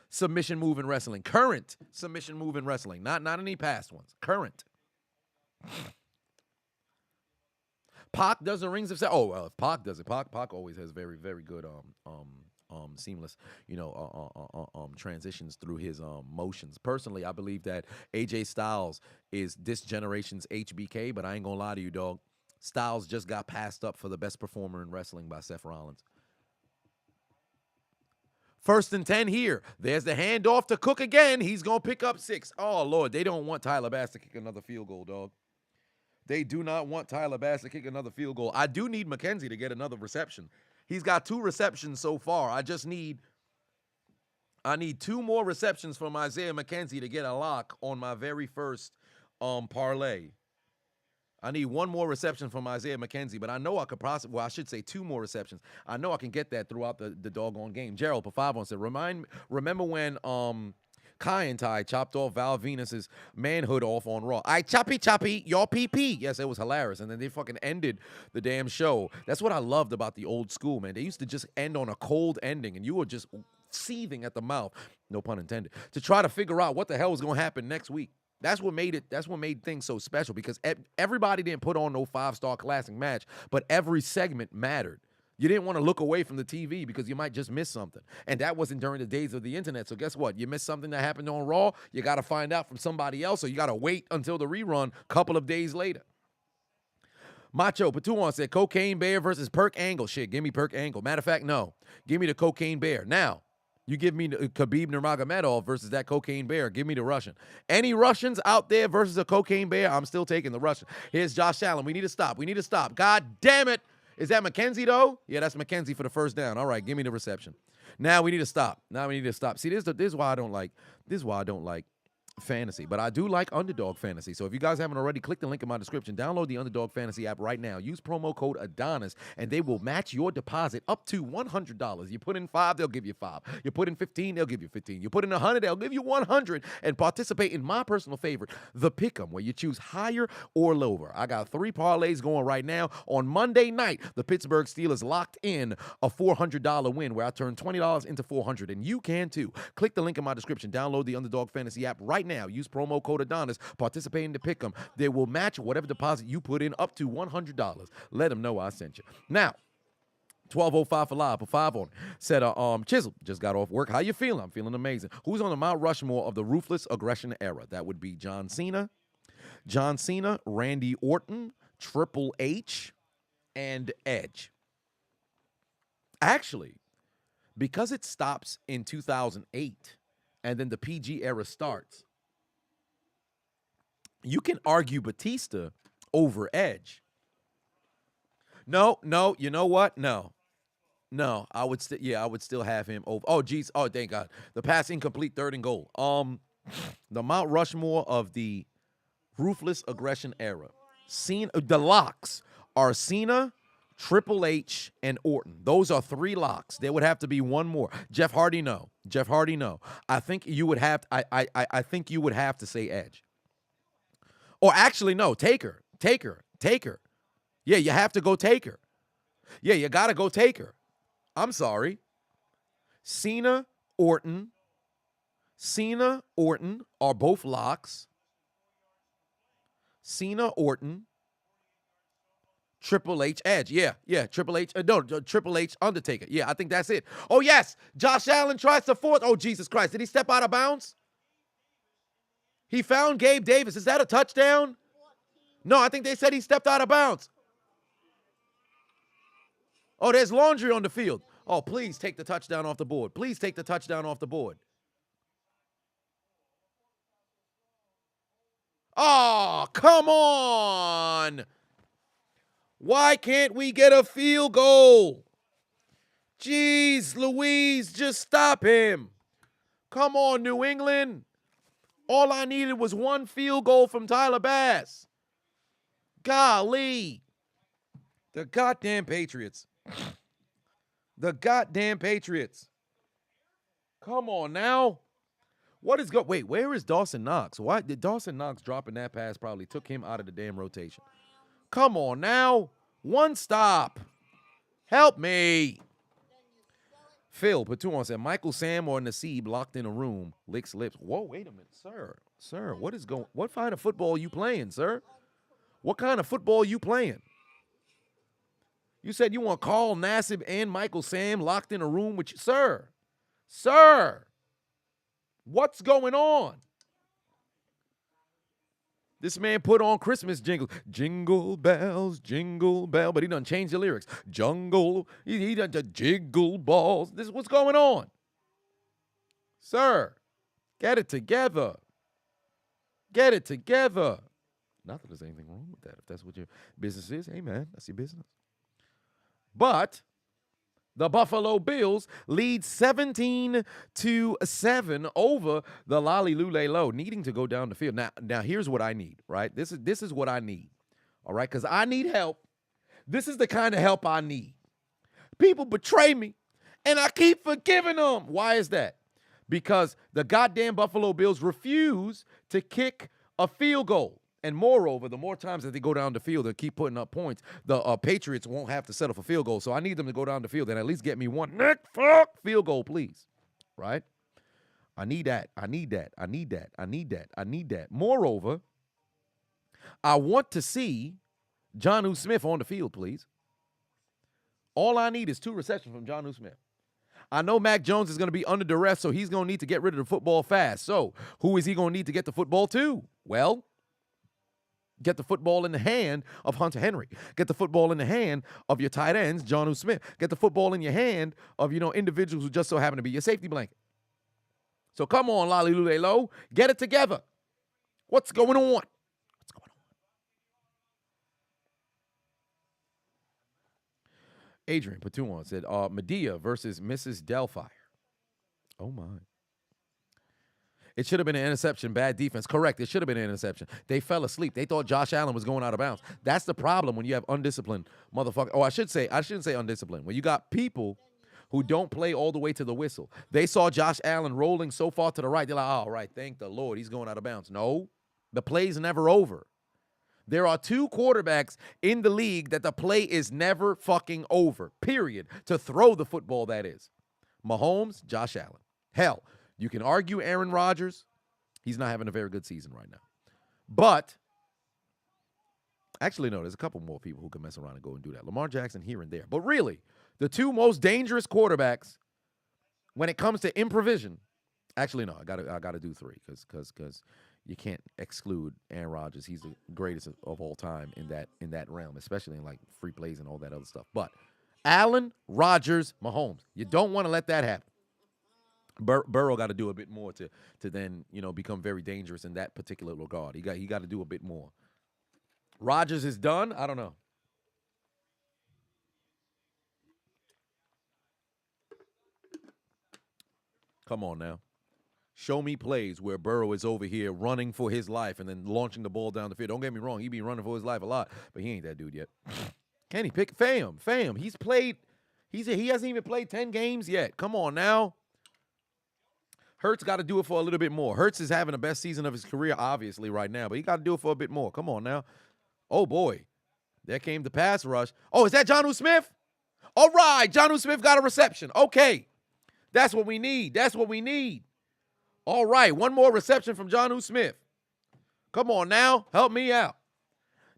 submission move in wrestling. Current submission move in wrestling. Not any past ones. Current. Pac does the rings of... Oh, well, if Pac does it, Pac always has very, very good seamless, transitions through his motions. Personally, I believe that AJ Styles is this generation's HBK, but I ain't gonna lie to you, dog. Styles just got passed up for the best performer in wrestling by Seth Rollins. 1st and 10 here. There's the handoff to Cook again. He's gonna pick up 6. Oh, Lord, they don't want Tyler Bass to kick another field goal, dog. They do not want Tyler Bass to kick another field goal. I do need McKenzie to get another reception. He's got 2 receptions so far. I need 2 more receptions from Isaiah McKenzie to get a lock on my very first parlay. I need 1 more reception from Isaiah McKenzie, but I know I could possibly, well, I should say 2 more receptions. I know I can get that throughout the doggone game. Gerald Pafavon said, remember when Kai and Ty chopped off Val Venus's manhood off on Raw. I choppy, y'all PP. Yes, it was hilarious. And then they fucking ended the damn show. That's what I loved about the old school, man. They used to just end on a cold ending, and you were just seething at the mouth, no pun intended, to try to figure out what the hell was going to happen next week. That's what made things so special, because everybody didn't put on no 5-star classic match, but every segment mattered. You didn't want to look away from the TV because you might just miss something. And that wasn't during the days of the internet. So guess what? You missed something that happened on Raw, you got to find out from somebody else, or you got to wait until the rerun a couple of days later. Macho Patuan said, Cocaine Bear versus Perk Angle. Shit, give me Perk Angle. Matter of fact, no. Give me the Cocaine Bear. Now, you give me Khabib Nurmagomedov versus that Cocaine Bear. Give me the Russian. Any Russians out there versus a Cocaine Bear? I'm still taking the Russian. Here's Josh Allen. We need to stop. God damn it. Is that McKenzie, though? Yeah, that's McKenzie for the first down. All right, give me the reception. Now we need to stop. See, this is why I don't like fantasy, but I do like Underdog Fantasy. So if you guys haven't already, click the link in my description. Download the Underdog Fantasy app right now. Use promo code Adonis, and they will match your deposit up to $100. You put in 5, they'll give you 5. You put in 15, they'll give you 15. You put in 100, they'll give you 100. And participate in my personal favorite, the Pick'em, where you choose higher or lower. I got 3 parlays going right now. On Monday night, the Pittsburgh Steelers locked in a $400 win, where I turned $20 into $400, and you can too. Click the link in my description. Download the Underdog Fantasy app right now. Use promo code Adonis. Participate in the Pick'em. They will match whatever deposit you put in up to $100. Let them know I sent you. Now, 12:05 for live. For 5 on. Said, Chiseled just got off work. How you feeling? I'm feeling amazing. Who's on the Mount Rushmore of the ruthless aggression era? That would be John Cena, Randy Orton, Triple H, and Edge. Actually, because it stops in 2008 and then the PG era starts, you can argue Batista over Edge. No, you know what? No, I would still have him over. Oh, geez. Oh, thank God. The pass incomplete, 3rd and goal. The Mount Rushmore of the ruthless aggression era. The locks are Cena, Triple H, and Orton. Those are 3 locks. There would have to be 1 more. Jeff Hardy, no. I think you would have. I think you would have to say Edge. Or actually, no, Taker. Yeah, you have to go Taker. Yeah, you got to go Taker. I'm sorry. Cena, Orton are both locks. Cena, Orton, Triple H, Edge. Yeah, Triple H. Triple H, Undertaker. Yeah, I think that's it. Oh, yes, Josh Allen tries to fourth. Oh, Jesus Christ. Did he step out of bounds? He found Gabe Davis. Is that a touchdown? No, I think they said he stepped out of bounds. Oh, there's laundry on the field. Oh, please take the touchdown off the board. Oh, come on. Why can't we get a field goal? Jeez, Louise, just stop him. Come on, New England. All I needed was one field goal from Tyler Bass. Golly. The goddamn Patriots. The goddamn Patriots. Come on now. What is wait, where is Dawson Knox? Why did Dawson Knox dropping that pass probably took him out of the damn rotation? Come on now. One stop. Help me. Phil Patuan said, Michael Sam or Naseeb locked in a room, licks lips. Whoa, wait a minute, sir. Sir, what kind of football you playing, sir? What kind of football you playing? You said you want Carl Nassib and Michael Sam locked in a room with you. Sir. Sir. What's going on? This man put on Christmas jingles. Jingle bells, but he done changed the lyrics. Jungle, he done the jiggle balls. This is what's going on. Sir, get it together. Get it together. Not that there's anything wrong with that. If that's what your business is, hey, man, that's your business. But the Buffalo Bills lead 17-7 over the Low, needing to go down the field. Now here's what I need, right? This is what I need, all right? Because I need help. This is the kind of help I need. People betray me, and I keep forgiving them. Why is that? Because the goddamn Buffalo Bills refuse to kick a field goal. And moreover, the more times that they go down the field and keep putting up points, the Patriots won't have to settle for field goals. So I need them to go down the field and at least get me one field goal, please. Right? I need that. I need that. I need that. I need that. I need that. Moreover, I want to see Jonnu Smith on the field, please. All I need is 2 receptions from Jonnu Smith. I know Mac Jones is going to be under duress, so he's going to need to get rid of the football fast. So who is he going to need to get the football to? Well, get the football in the hand of Hunter Henry. Get the football in the hand of your tight ends, Jonnu Smith. Get the football in your hand of, individuals who just so happen to be your safety blanket. So come on, Low. Get it together. What's going on? What's going on? Adrian Patuan said, Medea versus Mrs. Delphire. Oh, my. It should have been an interception, bad defense. Correct, it should have been an interception. They fell asleep. They thought Josh Allen was going out of bounds. That's the problem when you have undisciplined motherfuckers. Oh, I shouldn't say undisciplined. When you got people who don't play all the way to the whistle. They saw Josh Allen rolling so far to the right. They're like, all right, thank the Lord, he's going out of bounds. No, the play's never over. There are 2 quarterbacks in the league that the play is never fucking over, period. To throw the football, that is. Mahomes, Josh Allen. Hell, you can argue Aaron Rodgers. He's not having a very good season right now. But, actually, no, there's a couple more people who can mess around and go and do that. Lamar Jackson here and there. But really, the 2 most dangerous quarterbacks when it comes to improvisation, actually, no, I gotta do 3 because you can't exclude Aaron Rodgers. He's the greatest of all time in that realm, especially in like free plays and all that other stuff. But Allen, Rodgers, Mahomes, you don't want to let that happen. Burrow got to do a bit more to then become very dangerous in that particular regard. He got to do a bit more. Rodgers is done. I don't know. Come on now. Show me plays where Burrow is over here running for his life and then launching the ball down the field. Don't get me wrong, he be running for his life a lot, but he ain't that dude yet. Can he pick fam? He's played. He hasn't even played 10 games yet. Come on now. Hurts got to do it for a little bit more. Hurts is having the best season of his career, obviously, right now, but he got to do it for a bit more. Come on now. Oh, boy. There came the pass rush. Oh, is that Jonnu Smith? All right, Jonnu Smith got a reception. Okay. That's what we need. That's what we need. All right, one more reception from Jonnu Smith. Come on now. Help me out.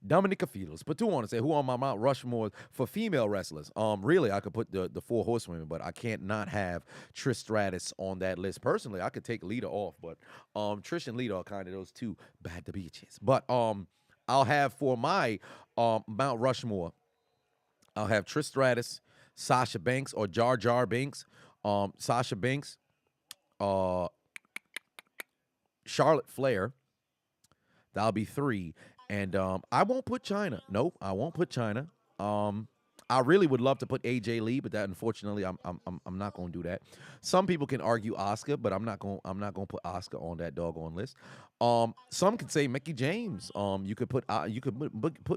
Dominica Fields. But do want to say who on my Mount Rushmore for female wrestlers? Really, I could put the 4 horsewomen, but I can't not have Trish Stratus on that list. Personally, I could take Lita off, but Trish and Lita are kind of those 2 bad bitches. But I'll have for my Mount Rushmore, I'll have Trish Stratus, Sasha Banks or Jar Jar Banks, Sasha Banks, Charlotte Flair. That'll be 3. And I won't put China. Nope, I won't put China. I really would love to put AJ Lee, but that unfortunately I'm not going to do that. Some people can argue Oscar, but I'm not going to put Oscar on that doggone list. Some could say Mickey James. You could put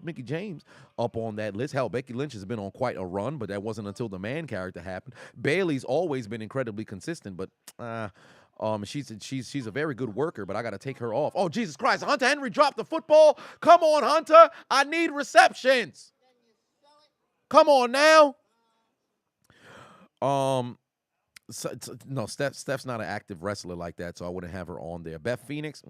Mickey James up on that list. Hell, Becky Lynch has been on quite a run, but that wasn't until the man character happened. Bailey's always been incredibly consistent, but she's a very good worker, but I got to take her off. Oh, Jesus Christ. Hunter Henry dropped the football. Come on, Hunter. I need receptions. Come on now. No, Steph's not an active wrestler like that, so I wouldn't have her on there. Beth Phoenix.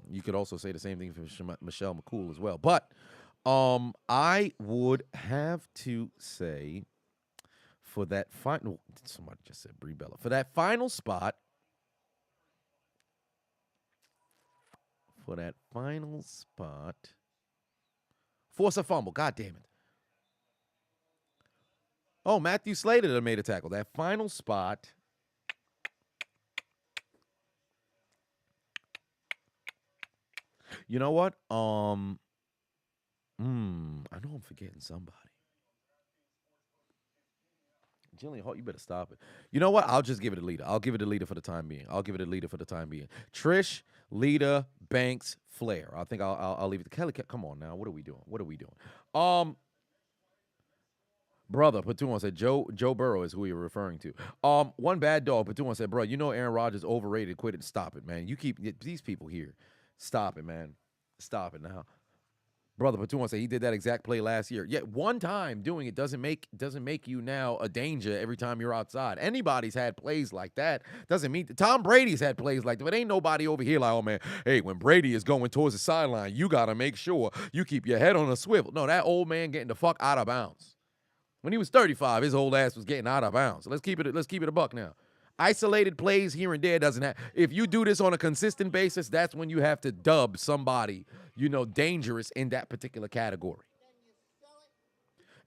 You could also say the same thing for Michelle McCool as well. But I would have to say for that final, somebody just said Brie Bella. For that final spot, force a fumble. God damn it. Oh, Matthew Slater that made a tackle. That final spot. You know what? I know I'm forgetting somebody. Jillian Hart, you better stop it. You know what? I'll just give it a leader. I'll give it a leader for the time being. Trish, Lita, Banks, Flair. I think I'll leave it to Kelly. Come on now. What are we doing? Brother, Patuan said Joe Burrow is who you're referring to. One bad dog, Patuan said, bro, you know Aaron Rodgers overrated. Quit it. Stop it, man. You keep these people here. Stop it, man. Stop it now. Brother Patuan said he did that exact play last year. Yet one time doing it doesn't make you now a danger every time you're outside. Anybody's had plays like that. Doesn't mean Tom Brady's had plays like that. But ain't nobody over here like, oh man, hey, when Brady is going towards the sideline, you gotta make sure you keep your head on a swivel. No, that old man getting the fuck out of bounds. When he was 35, his old ass was getting out of bounds. So let's keep it a buck now. Isolated plays here and there doesn't have. If you do this on a consistent basis, that's when you have to dub somebody, dangerous in that particular category.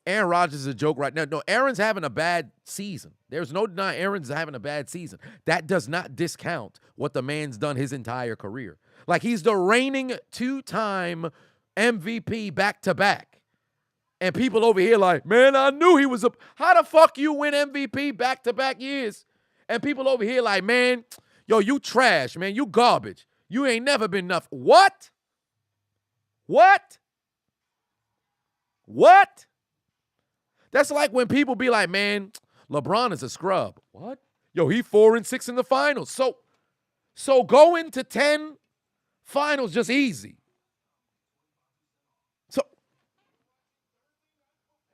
Aaron Rodgers is a joke right now. No, Aaron's having a bad season. There's no denying Aaron's having a bad season. That does not discount what the man's done his entire career. Like, he's the reigning 2-time MVP back-to-back. And people over here like, man, I knew he was how the fuck you win MVP back-to-back years? And people over here like, man, yo, you trash, man. You garbage. You ain't never been enough. What? That's like when people be like, man, LeBron is a scrub. What? Yo, he 4-6 in the finals. So going to 10 finals just easy. So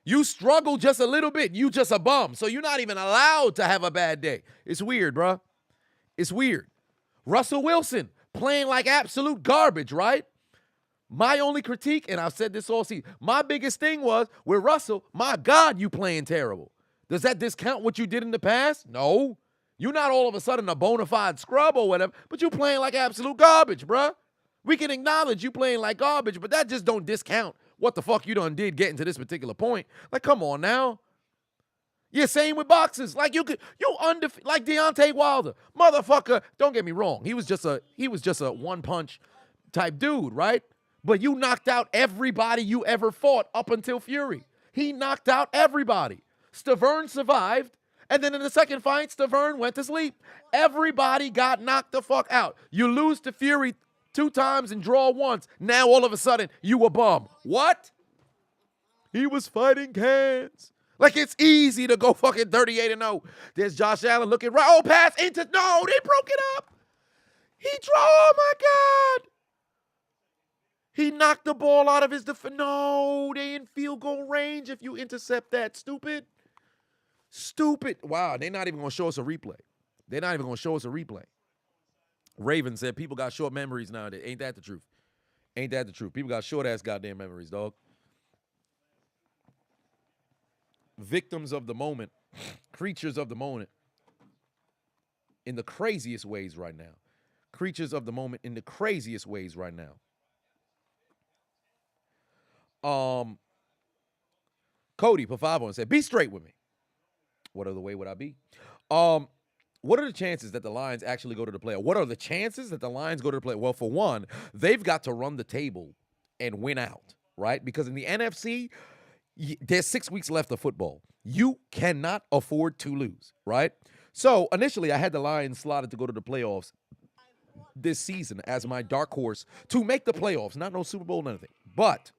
you struggle just a little bit. You just a bum. So you're not even allowed to have a bad day. It's weird, bro. It's weird. Russell Wilson playing like absolute garbage, right? My only critique, and I've said this all season, my biggest thing was with Russell, my God, you playing terrible. Does that discount what you did in the past? No. You're not all of a sudden a bona fide scrub or whatever, but you playing like absolute garbage, bruh. We can acknowledge you playing like garbage, but that just don't discount what the fuck you done did getting to this particular point. Like, come on now. Yeah, same with boxers. Like like Deontay Wilder. Motherfucker, don't get me wrong. He was just a one-punch type dude, right? But you knocked out everybody you ever fought up until Fury. He knocked out everybody. Stavern survived, and then in the second fight, Stavern went to sleep. Everybody got knocked the fuck out. You lose to Fury 2 times and draw once. Now all of a sudden, you a bum. What? He was fighting cans. Like, it's easy to go fucking 38-0. There's Josh Allen looking right. Oh, pass into. No, they broke it up. Oh my God. He knocked the ball out of his defense. No, they in field goal range if you intercept that. Stupid. Wow, they're not even going to show us a replay. Raven said people got short memories nowadays. Ain't that the truth? People got short-ass goddamn memories, dog. Victims of the moment. Creatures of the moment. In the craziest ways right now. Cody put 5 on and said, be straight with me. What other way would I be? what are the chances that the Lions actually go to the playoff? What are the chances that the Lions go to the playoff? Well, for one, they've got to run the table and win out, right? Because in the NFC, there's 6 weeks left of football. You cannot afford to lose, right? So initially, I had the Lions slotted to go to the playoffs this season as my dark horse to make the playoffs. Not no Super Bowl, nothing. But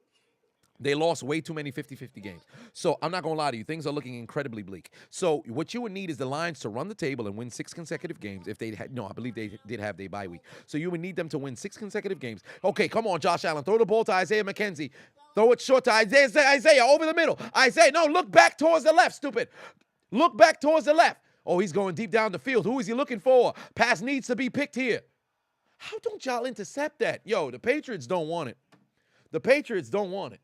they lost way too many 50-50 games. So I'm not going to lie to you. Things are looking incredibly bleak. So what you would need is the Lions to run the table and win 6 consecutive games. If they had, no, I believe they did have their bye week. So you would need them to win 6 consecutive games. Okay, come on, Josh Allen. Throw the ball to Isaiah McKenzie. Throw it short to Isaiah over the middle. Isaiah, no, look back towards the left, stupid. Look back towards the left. Oh, he's going deep down the field. Who is he looking for? Pass needs to be picked here. How don't y'all intercept that? Yo, the Patriots don't want it. The Patriots don't want it.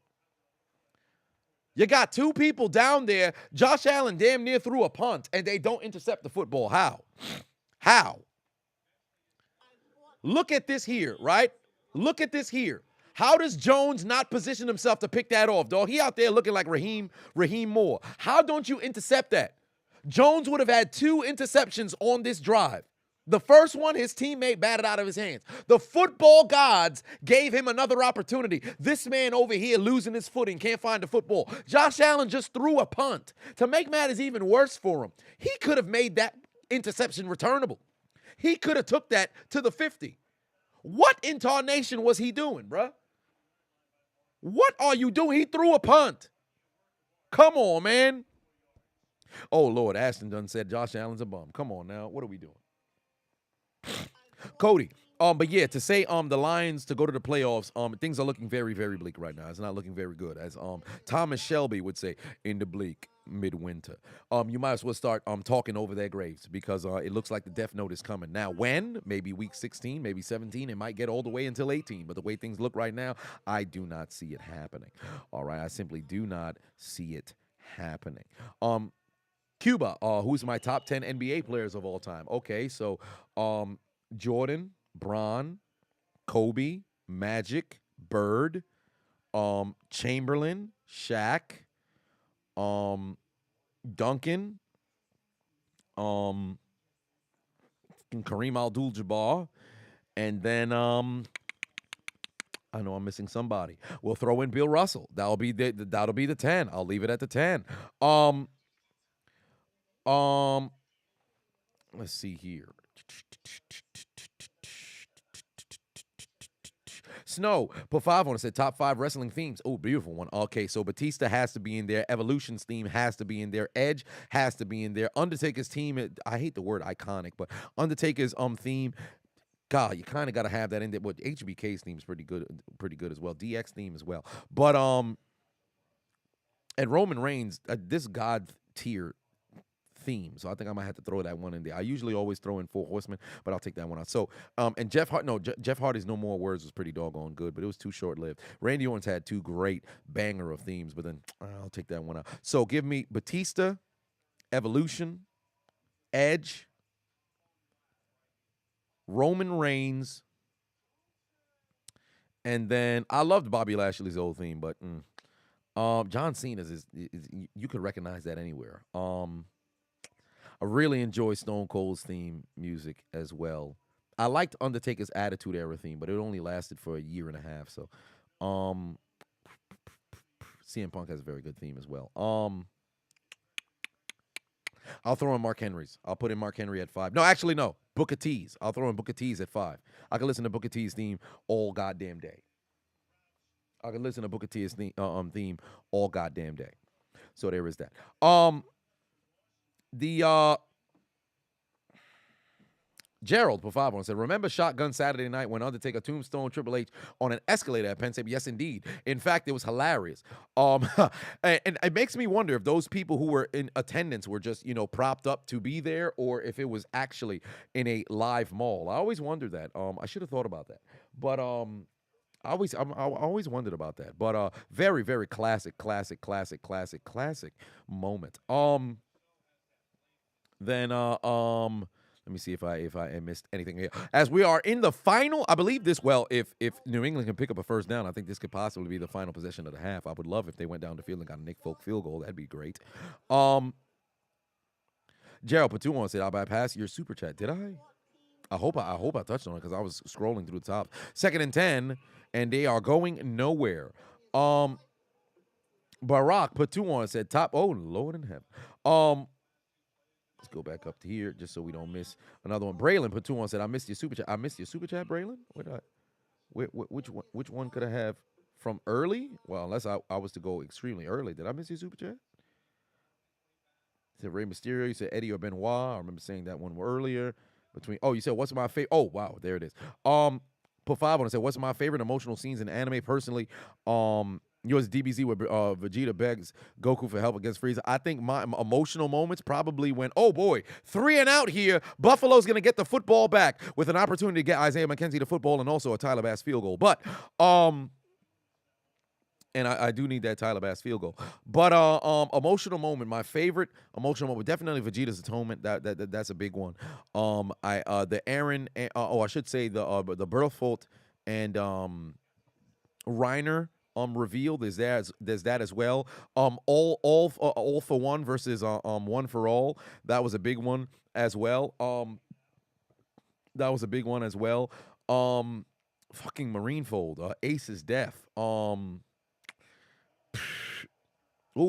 You got 2 people down there. Josh Allen damn near threw a punt, and they don't intercept the football. How? How? Look at this here, right? Look at this here. How does Jones not position himself to pick that off, dog? He out there looking like Raheem Moore. How don't you intercept that? Jones would have had 2 interceptions on this drive. The first one, his teammate batted out of his hands. The football gods gave him another opportunity. This man over here losing his footing, can't find the football. Josh Allen just threw a punt. To make matters even worse for him, he could have made that interception returnable. He could have took that to the 50. What in tarnation was he doing, bruh? What are you doing? He threw a punt. Come on, man. Oh, Lord, Ashton done said Josh Allen's a bum. Come on now. What are we doing? Cody, but yeah, to say the Lions to go to the playoffs, things are looking very, very bleak right now. It's not looking very good, as Thomas Shelby would say, in the bleak midwinter. You might as well start talking over their graves, because it looks like the death note is coming. Now, when? Maybe week 16, maybe 17. It might get all the way until 18. But the way things look right now, I do not see it happening. All right, I simply do not see it happening. Cuba, who's my top 10 NBA players of all time? Okay, so Jordan, Bron, Kobe, Magic, Bird, Chamberlain, Shaq, Duncan, Kareem Abdul-Jabbar, and then I know I'm missing somebody. We'll throw in Bill Russell. That'll be the 10. I'll leave it at the 10. Let's see here. Snow, put 5 on it, said top 5 wrestling themes. Oh, beautiful one. Okay, so Batista has to be in there. Evolution's theme has to be in there. Edge has to be in there. Undertaker's team, I hate the word iconic, but Undertaker's theme, God, you kind of got to have that in there. But HBK's theme is pretty good as well. DX theme as well. But and Roman Reigns, this God tier theme. So I think I might have to throw that one in there. I usually always throw in 4 Horsemen, but I'll take that one out. So, and Jeff Hardy's No More Words was pretty doggone good, but it was too short-lived. Randy Orton's had 2 great banger of themes, but then I'll take that one out. So give me Batista, Evolution, Edge, Roman Reigns, and then I loved Bobby Lashley's old theme, but John Cena's is you could recognize that anywhere. I really enjoy Stone Cold's theme music as well. I liked Undertaker's Attitude Era theme, but it only lasted for a year and a half. So, CM Punk has a very good theme as well. I'll throw in Mark Henry's. I'll put in Mark Henry at 5. No, actually, no. Booker T's. I'll throw in Booker T's at 5. I can listen to Booker T's theme all goddamn day. I can listen to Booker T's theme all goddamn day. So there is that. Gerald Pavavon said, remember Shotgun Saturday night when Undertaker tombstone Triple H on an escalator at Penn State? Yes, indeed. In fact, it was hilarious. And it makes me wonder if those people who were in attendance were just, propped up to be there, or if it was actually in a live mall. I always wondered that. I should have thought about that. But I always wondered about that. But very, very classic moment. Then let me see if I missed anything here. As we are in the final, I believe this. Well, if New England can pick up a first down, I think this could possibly be the final possession of the half. I would love if they went down the field and got a Nick Folk field goal. That'd be great. Gerald Patuan said, "I bypassed your super chat. Did I? I hope I touched on it because I was scrolling through the top. 2nd and 10, and they are going nowhere. Barack Patuan said, "Top." Oh Lord in heaven. Let's go back up to here just so we don't miss another one. Braylon Patuan said, "I missed your super chat. I missed your super chat, Braylon. Which one could I have from early? Well, unless I was to go extremely early. Did I miss your super chat?" Said Rey Mysterio. You said Eddie or Benoit. I remember saying that one earlier. You said what's my favorite? Oh wow, there it is. Put 5 on it. Said what's my favorite emotional scenes in anime? Personally, yours DBZ where Vegeta begs Goku for help against Frieza. I think my emotional moments probably when, oh boy, 3 and out here. Buffalo's gonna get the football back with an opportunity to get Isaiah McKenzie the football and also a Tyler Bass field goal. But and I do need that Tyler Bass field goal. But emotional moment, my favorite emotional moment, definitely Vegeta's atonement. That's a big one. The Aaron, I should say the Berthold and Reiner reveal. There's that as well. All for one versus one for all. That was a big one as well. Fucking Marinefold. Ace's death.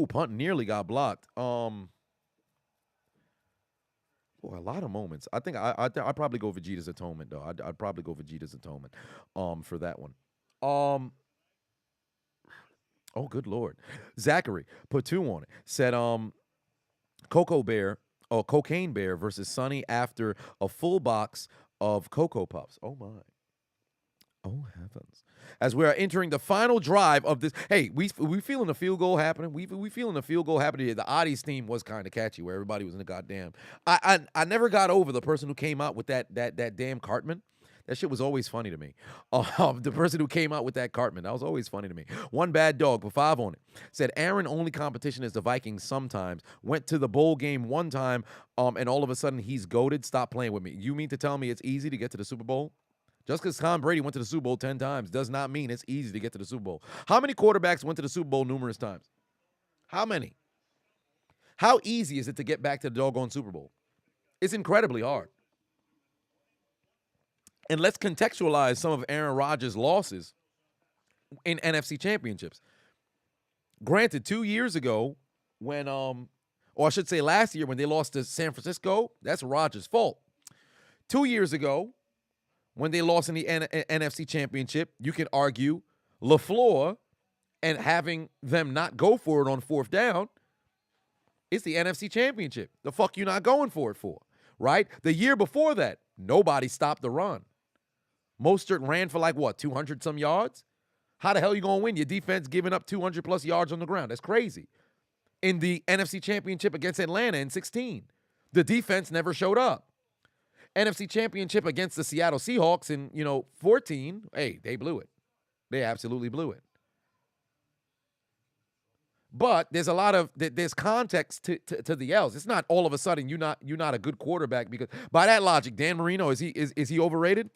Punt nearly got blocked. Boy, a lot of moments. I think I'd probably go Vegeta's atonement though. I'd probably go Vegeta's atonement for that one. Oh, good Lord. Zachary put 2 on it. Said Cocaine Bear versus Sonny after a full box of Cocoa Puffs. Oh my. Oh heavens. As we are entering the final drive of this. Hey, we feeling a field goal happening. We feeling a field goal happening here. The Oddies theme was kind of catchy where everybody was in the goddamn. I never got over the person who came out with that damn Cartman. That shit was always funny to me. The person who came out with that Cartman, that was always funny to me. One bad dog, put 5 on it. Said Aaron only competition is the Vikings sometimes. Went to the bowl game one time, and all of a sudden he's goated. Stop playing with me. You mean to tell me it's easy to get to the Super Bowl? Just because Tom Brady went to the Super Bowl 10 times does not mean it's easy to get to the Super Bowl. How many quarterbacks went to the Super Bowl numerous times? How many? How easy is it to get back to the doggone Super Bowl? It's incredibly hard. And let's contextualize some of Aaron Rodgers' losses in NFC championships. Granted, 2 years ago when, or I should say last year when they lost to San Francisco, that's Rodgers' fault. 2 years ago, when they lost in the NFC Championship, you can argue LaFleur and having them not go for it on 4th down, it's the NFC Championship. The fuck you not going for it for, right? The year before that, nobody stopped the run. Mostert ran for 200-some yards? How the hell you going to win? Your defense giving up 200-plus yards on the ground. That's crazy. In the NFC Championship against Atlanta in 16, the defense never showed up. NFC Championship against the Seattle Seahawks in, 14, hey, they blew it. They absolutely blew it. But there's there's context to the L's. It's not all of a sudden you're not a good quarterback because by that logic, Dan Marino, is he overrated?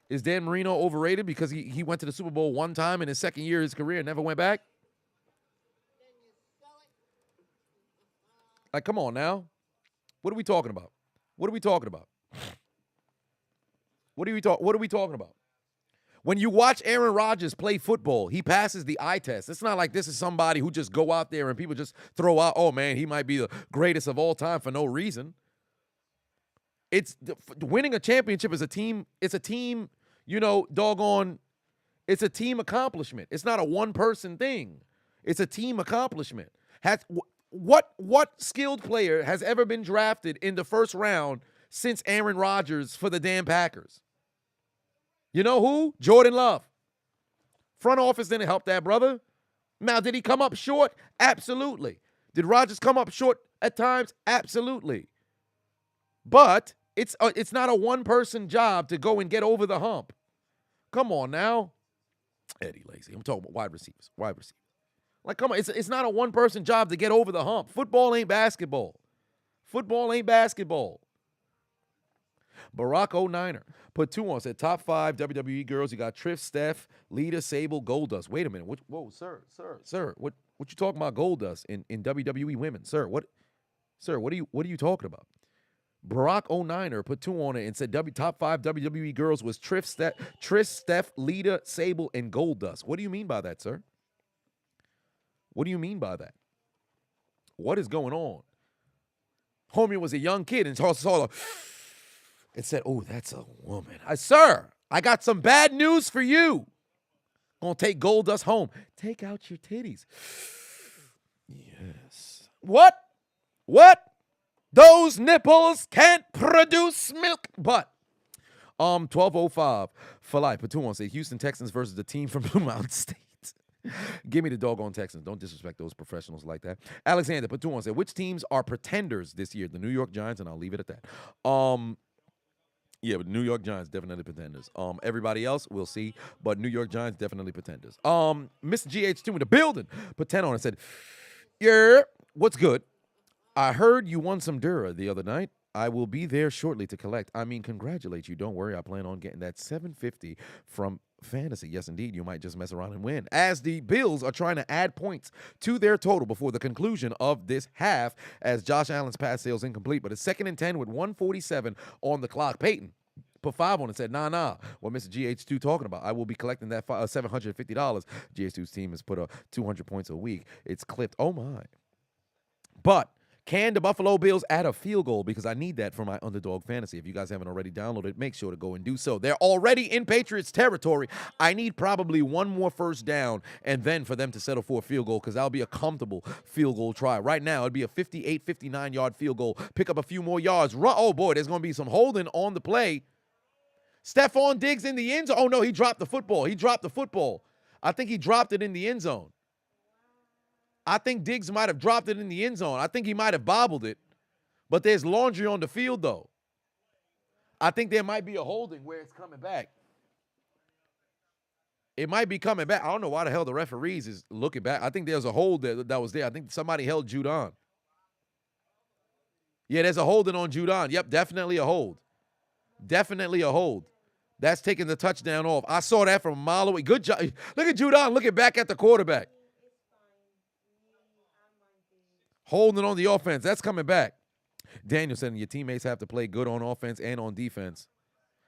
Is Dan Marino overrated because he went to the Super Bowl one time in his second year of his career and never went back? Come on now. What are we talking about? What are we talking about? What are we talking about? When you watch Aaron Rodgers play football, he passes the eye test. It's not like this is somebody who just go out there and people just throw out, oh man, he might be the greatest of all time for no reason. Winning a championship is a team. It's a team, it's a team accomplishment. It's not a one-person thing. It's a team accomplishment. What skilled player has ever been drafted in the first round since Aaron Rodgers for the damn Packers? You know who? Jordan Love. Front office didn't help that, brother. Now, did he come up short? Absolutely. Did Rodgers come up short at times? Absolutely. But it's not a one-person job to go and get over the hump. Come on now. Eddie Lacy. I'm talking about wide receivers. Come on. It's not a one-person job to get over the hump. Football ain't basketball. Barack 09er put 2 on. Said top 5 WWE girls. You got Triff, Steph, Lita, Sable, Goldust. Wait a minute. Whoa, sir. What you talking about Goldust in WWE women, sir? What are you talking about? Barack 09er put 2 on it and said top 5 WWE girls was Trish, Steph, Lita, Sable, and Goldust. What do you mean by that, sir? What do you mean by that? What is going on? Homie was a young kid and saw and said, oh, that's a woman. Sir, I got some bad news for you. Gonna take Goldust home. Take out your titties. Yes. What? Those nipples can't produce milk. But 1205 for life. Put 2 on. Say Houston Texans versus the team from Blue Mountain State. Give me the doggone Texans. Don't disrespect those professionals like that. Alexander put 2 on. Say which teams are pretenders this year? The New York Giants, and I'll leave it at that. Yeah, but New York Giants definitely pretenders. Everybody else we'll see, but New York Giants definitely pretenders. Mr. GH2 in the building put 10 on and said, yeah, what's good? I heard you won some Dura the other night. I will be there shortly to collect. I mean, congratulate you. Don't worry. I plan on getting that $750 from Fantasy. Yes, indeed. You might just mess around and win. As the Bills are trying to add points to their total before the conclusion of this half, as Josh Allen's pass sales incomplete, but it's 2nd and 10 with 1:47 on the clock. Peyton put 5 on and said, nah. What Mr. GH2 talking about? I will be collecting that $750. GH2's team has put 200 points a week. It's clipped. Oh, my. But can the Buffalo Bills add a field goal? Because I need that for my Underdog fantasy. If you guys haven't already downloaded, make sure to go and do so. They're already in Patriots territory. I need probably one more first down and then for them to settle for a field goal because that'll be a comfortable field goal try. Right now, it'd be a 58, 59-yard field goal. Pick up a few more yards. Oh, boy, there's going to be some holding on the play. Stephon Diggs in the end zone. Oh, no, he dropped the football. I think he dropped it in the end zone. I think Diggs might have dropped it in the end zone. I think he might have bobbled it. But there's laundry on the field, though. I think there might be a holding where it's coming back. It might be coming back. I don't know why the hell the referees is looking back. I think there's a hold that was there. I think somebody held Judon. Yeah, there's a holding on Judon. Yep, definitely a hold. Definitely a hold. That's taking the touchdown off. I saw that from a mile away. Good job. Look at Judon looking back at the quarterback. Holding on the offense. That's coming back. Daniel said your teammates have to play good on offense and on defense.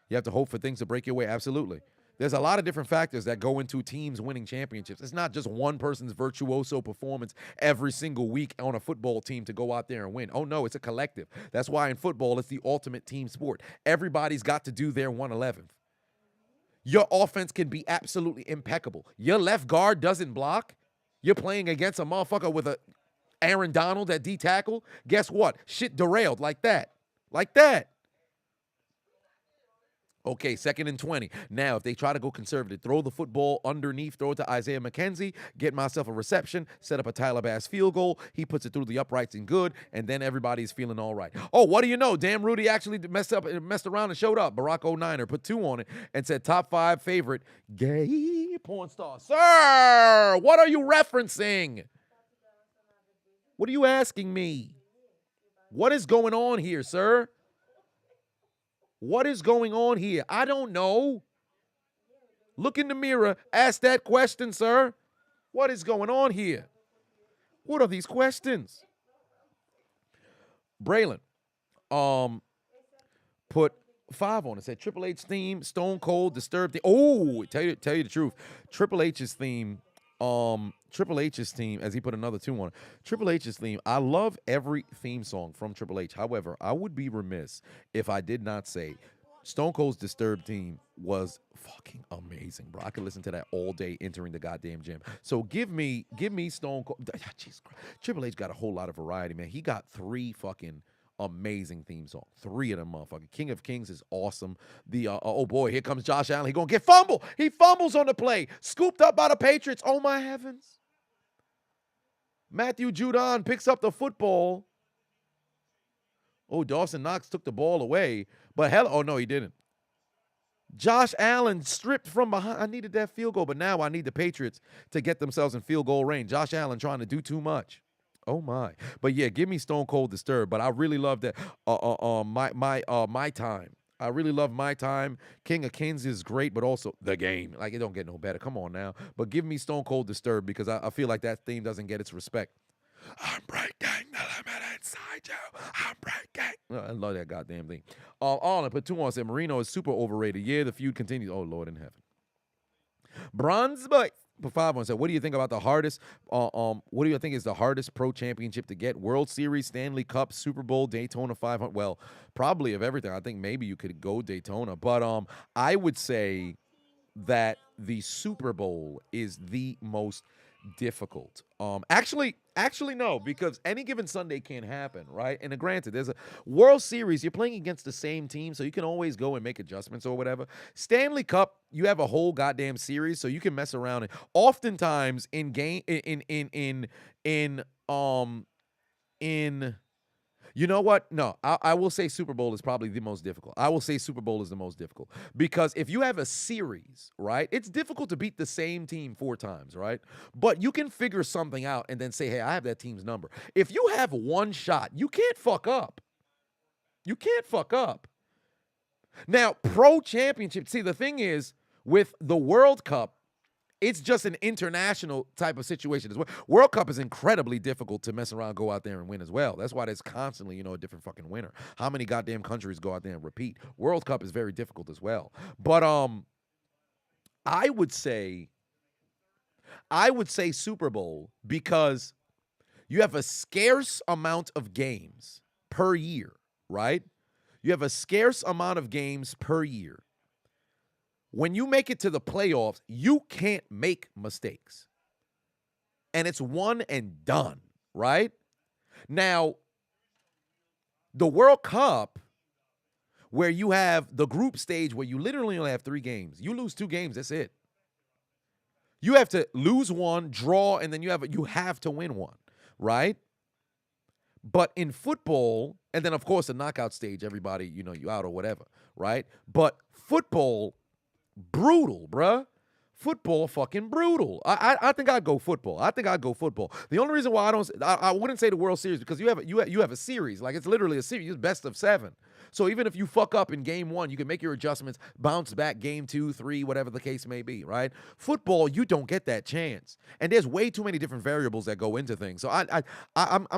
You have to hope for things to break your way. Absolutely. There's a lot of different factors that go into teams winning championships. It's not just one person's virtuoso performance every single week on a football team to go out there and win. Oh, no, it's a collective. That's why in football, it's the ultimate team sport. Everybody's got to do their 1/11th. Your offense can be absolutely impeccable. Your left guard doesn't block. You're playing against a motherfucker with a Aaron Donald at D tackle. Guess what? Shit derailed like that. Like that. Okay, 2nd and 20. Now, if they try to go conservative, throw the football underneath, throw it to Isaiah McKenzie, get myself a reception, set up a Tyler Bass field goal. He puts it through the uprights and good, and then everybody's feeling all right. Oh, what do you know? Damn, Rudy actually messed around and showed up. Barack 09er put 2 on it and said top 5 favorite gay porn star. Sir, what are you referencing? What are you asking me? What is going on here, sir? What is going on here? I don't know. Look in the mirror. Ask that question, sir. What is going on here? What are these questions? Braylon put 5 on it. Said Triple H theme, Stone Cold, Disturbed. Oh, tell you the truth. Triple H's theme, as he put another 2 on it. Triple H's theme, I love every theme song from Triple H. However, I would be remiss if I did not say Stone Cold's Disturbed theme was fucking amazing, bro. I could listen to that all day entering the goddamn gym. So give me Stone Cold. Jesus Christ. Triple H got a whole lot of variety, man. He got 3 fucking amazing theme songs. 3 of them motherfuckers. King of Kings is awesome. The oh boy, here comes Josh Allen. He gonna get fumble. He fumbles on the play. Scooped up by the Patriots. Oh my heavens. Matthew Judon picks up the football. Oh, Dawson Knox took the ball away. But hell, oh no, he didn't. Josh Allen stripped from behind. I needed that field goal, but now I need the Patriots to get themselves in field goal range. Josh Allen trying to do too much. Oh my. But yeah, give me Stone Cold Disturbed. But I really love that My Time. I really love My Time. King of Kings is great, but also The Game. Like, it don't get no better. Come on now. But give me Stone Cold Disturbed because I feel like that theme doesn't get its respect. I'm breaking the limit inside you. I'm breaking. Oh, I love that goddamn thing. I put 2 on, said Marino is super overrated. Yeah, the feud continues. Oh, Lord in heaven. Bronze Boy for 5 on, said, what do you think about the hardest, what do you think is the hardest pro championship to get? World Series, Stanley Cup, Super Bowl, Daytona 500? Well, probably of everything. I think maybe you could go Daytona. But I would say that the Super Bowl is the most difficult. Actually no, because any given Sunday can happen, right? And granted, there's a World Series, you're playing against the same team, so you can always go and make adjustments or whatever. Stanley Cup, you have a whole goddamn series, so you can mess around. And oftentimes in game in you know what? No, I will say Super Bowl is probably the most difficult. I will say Super Bowl is the most difficult because if you have a series, right, it's difficult to beat the same team 4 times, right? But you can figure something out and then say, hey, I have that team's number. If you have one shot, you can't fuck up. You can't fuck up. Now, pro championship, see, the thing is with the World Cup, it's just an international type of situation as well. World Cup is incredibly difficult to mess around, go out there and win as well. That's why there's constantly, a different fucking winner. How many goddamn countries go out there and repeat? World Cup is very difficult as well. But I would say Super Bowl because you have a scarce amount of games per year, right? You have a scarce amount of games per year. When you make it to the playoffs, you can't make mistakes. And it's one and done, right? Now, the World Cup, where you have the group stage where you literally only have 3 games. You lose 2 games, that's it. You have to lose 1, draw, and then you have to win 1, right? But in football, and then of course the knockout stage, everybody, you out or whatever, right? But football, brutal, bruh. Football, fucking brutal. I think I'd go football. The only reason why I wouldn't say the World Series because you have a series. Like it's literally a series, it's best of 7. So even if you fuck up in game 1, you can make your adjustments, bounce back game 2, 3, whatever the case may be, right? Football, you don't get that chance, and there's way too many different variables that go into things. So I'm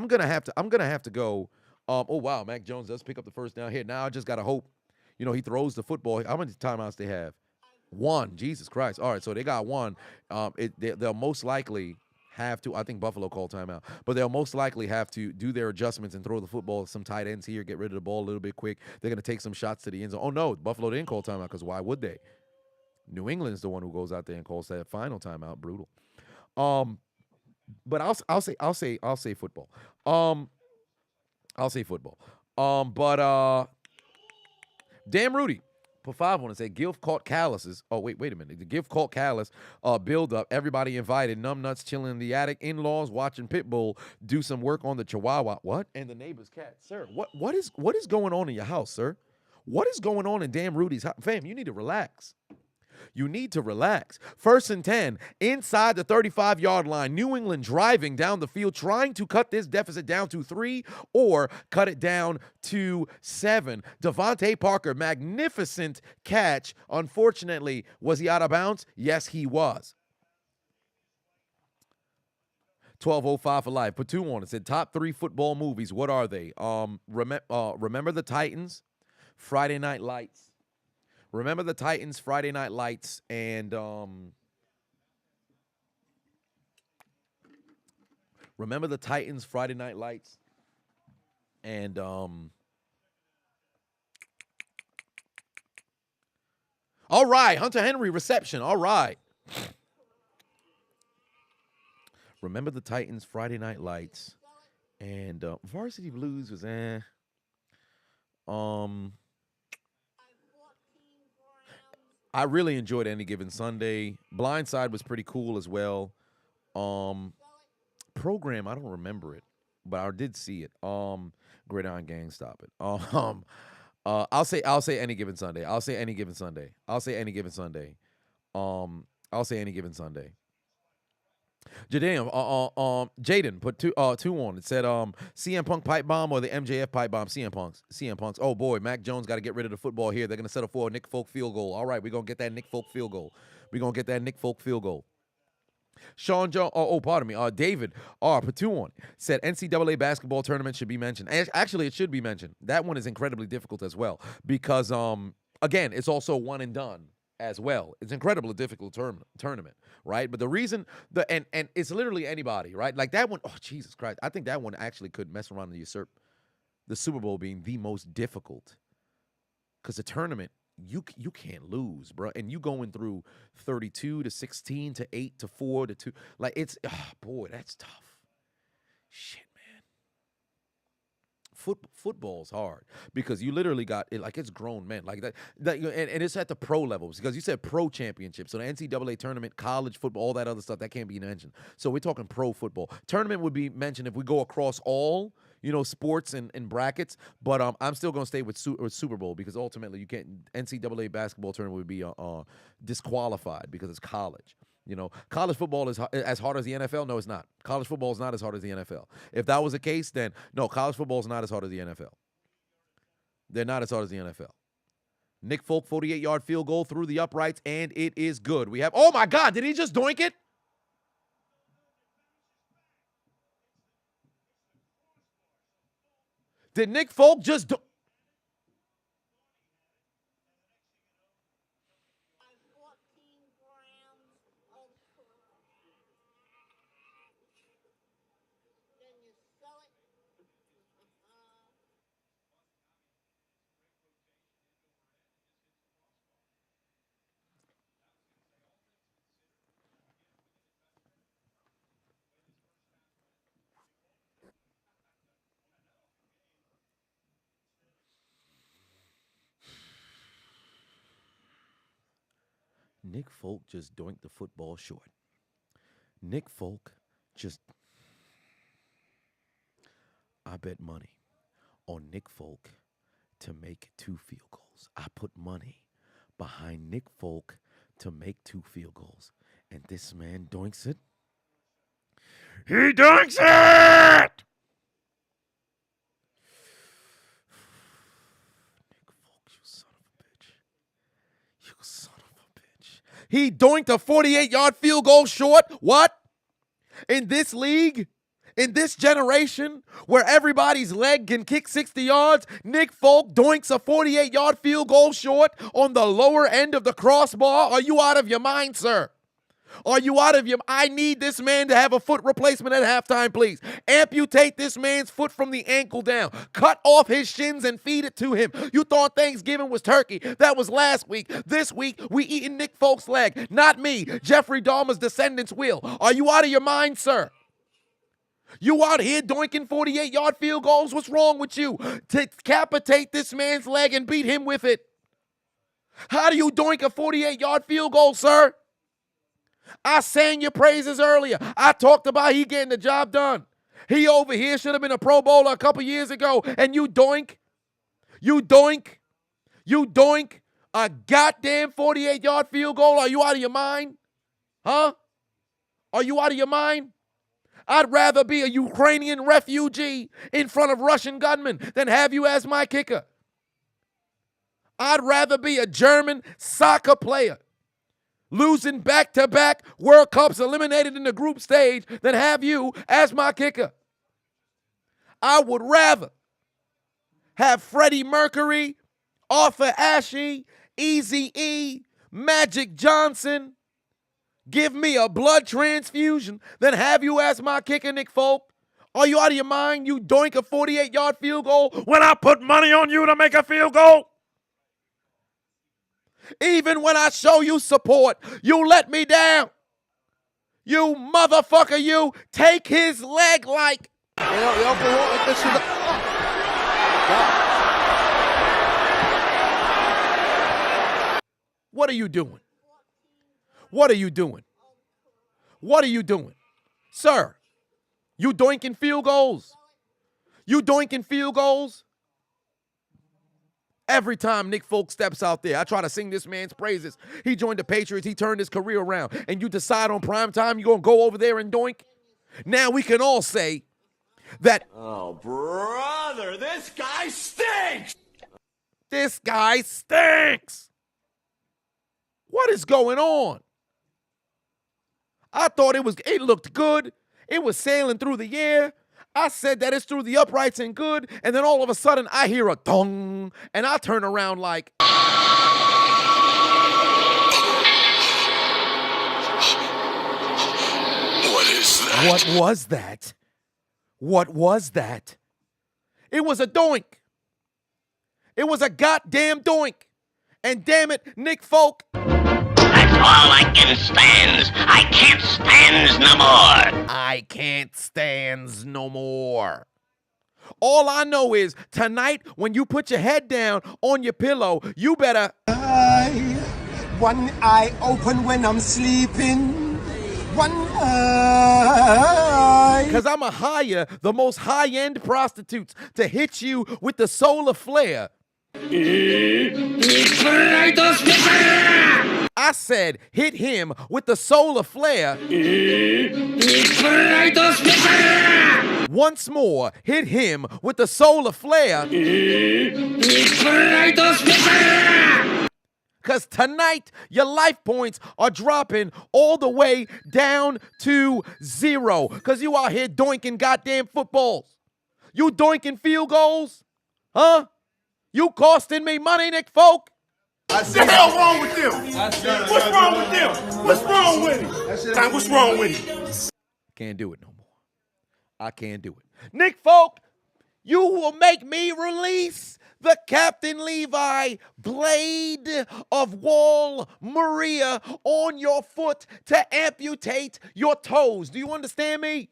gonna have to go. Oh wow, Mac Jones does pick up the first down here. Now I just gotta hope, he throws the football. How many timeouts they have? 1. Jesus Christ. All right, so they got 1. They'll most likely have to, I think Buffalo called timeout, but they'll most likely have to do their adjustments and throw the football, some tight ends here, get rid of the ball a little bit quick. They're going to take some shots to the end zone. Oh, no, Buffalo didn't call timeout because why would they? New England's the one who goes out there and calls that final timeout. Brutal. But I'll say football. I'll say football. But damn Rudy. Put 5 on it. Say Gilf caught calluses. Oh, wait a minute. The Gilf caught callus build up. Everybody invited. Numbnuts chilling in the attic. In-laws watching Pitbull do some work on the Chihuahua. What? And the neighbor's cat. Sir, what is going on in your house, sir? What is going on in damn Rudy's house? Fam, you need to relax. You need to relax. 1st and 10, inside the 35-yard line. New England driving down the field, trying to cut this deficit down to 3 or cut it down to 7. Devontae Parker, magnificent catch. Unfortunately, was he out of bounds? Yes, he was. 12:05 for life. Put 2 on it. Said top 3 football movies. What are they? Remember the Titans, Friday Night Lights. Remember the Titans, Friday Night Lights, and Remember the Titans, Friday Night Lights, and all right, Hunter Henry reception. All right. Remember the Titans, Friday Night Lights, and Varsity Blues was I really enjoyed Any Given Sunday. Blindside was pretty cool as well. Program, I don't remember it, but I did see it. Gridiron Gang, stop it. I'll say Any Given Sunday. I'll say Any Given Sunday. Jaden put two on. It said CM Punk pipe bomb or the MJF pipe bomb. CM Punk's. Oh boy, Mac Jones got to get rid of the football here. They're gonna settle for a Nick Folk field goal. All right, we're gonna get that Nick Folk field goal. Sean Jones, pardon me. David R. Patuon said NCAA basketball tournament should be mentioned. Actually, it should be mentioned. That one is incredibly difficult as well because, again, it's also one and done as well. It's incredibly difficult tournament, right? But the reason and it's literally anybody, right? Like that one, oh Jesus Christ, I think that one actually could mess around and usurp the Super Bowl being the most difficult because the tournament. You can't lose, bro. And you going through 32 to 16 to 8 to 4 to 2. Like, it's, boy, that's tough. Shit, man. Football's hard because you literally got, it's grown men. Like that and it's at the pro levels because you said pro championship. So the NCAA tournament, college football, all that other stuff, that can't be mentioned. So we're talking pro football. Tournament would be mentioned if we go across all sports and brackets, but I'm still going to stay with Super Bowl because ultimately you can't. NCAA basketball tournament would be disqualified because it's college. College football is as hard as the NFL. No, it's not. College football is not as hard as the NFL. If that was the case, then no, college football is not as hard as the NFL. They're not as hard as the NFL. Nick Folk, 48-yard field goal through the uprights, and it is good. We have, oh my God, did he just doink it? Did Nick Folk just do? Nick Folk just doinked the football short. Nick Folk just, I bet money on Nick Folk to make 2 field goals. I put money behind Nick Folk to make 2 field goals. And this man doinks it. He doinks it! Nick Folk, you son of a bitch. You son of a bitch. He doinked a 48-yard field goal short. What? In this league? In this generation where everybody's leg can kick 60 yards, Nick Folk doinks a 48-yard field goal short on the lower end of the crossbar? Are you out of your mind, sir? Are you out of your... I need this man to have a foot replacement at halftime, please. Amputate this man's foot from the ankle down. Cut off his shins and feed it to him. You thought Thanksgiving was turkey. That was last week. This week, we eating Nick Folk's leg. Not me. Jeffrey Dahmer's descendants will. Are you out of your mind, sir? You out here doinking 48-yard field goals? What's wrong with you? To decapitate this man's leg and beat him with it. How do you doink a 48-yard field goal, sir? I sang your praises earlier. I talked about he getting the job done. He over here should have been a Pro Bowler a couple years ago, and you doink a goddamn 48-yard field goal. Are you out of your mind? Huh? Are you out of your mind? I'd rather be a Ukrainian refugee in front of Russian gunmen than have you as my kicker. I'd rather be a German soccer player losing back-to-back World Cups eliminated in the group stage than have you as my kicker. I would rather have Freddie Mercury, Arthur Ashe, Eazy-E, Magic Johnson give me a blood transfusion than have you as my kicker, Nick Folk. Are you out of your mind? You doink a 48-yard field goal when I put money on you to make a field goal? Even when I show you support, you let me down. You motherfucker, you take his leg like. What are you doing? What are you doing? What are you doing? Sir, you doinking field goals? You doinking field goals? Every time Nick Folk steps out there, I try to sing this man's praises. He joined the Patriots. He turned his career around. And you decide on prime time you're going to go over there and doink? Now we can all say that, oh, brother, this guy stinks! This guy stinks! What is going on? I thought it looked good. It was sailing through the air. I said that it's through the uprights and good, and then all of a sudden I hear a dong, and I turn around like, What is that? what was that? What was that? It was a doink. It was a goddamn doink. And damn it, Nick Folk. That's all I can stand. I can't stand no more. I can't stands no more. All I know is tonight when you put your head down on your pillow, you better. One eye open when I'm sleeping. One eye. Because I'm a hire the most high-end prostitutes to hit you with the solar flare. I said hit him with the solar flare. Once more, hit him with the solar flare. Because tonight, your life points are dropping all the way down to 0. Because you out here doinking goddamn footballs. You doinking field goals? Huh? You costing me money, Nick Folk? What the hell wrong with them? What's wrong with them? What's wrong with him? What's wrong with him? Can't do it no more. I can't do it. Nick Folk, you will make me release the Captain Levi blade of Wall Maria on your foot to amputate your toes. Do you understand me?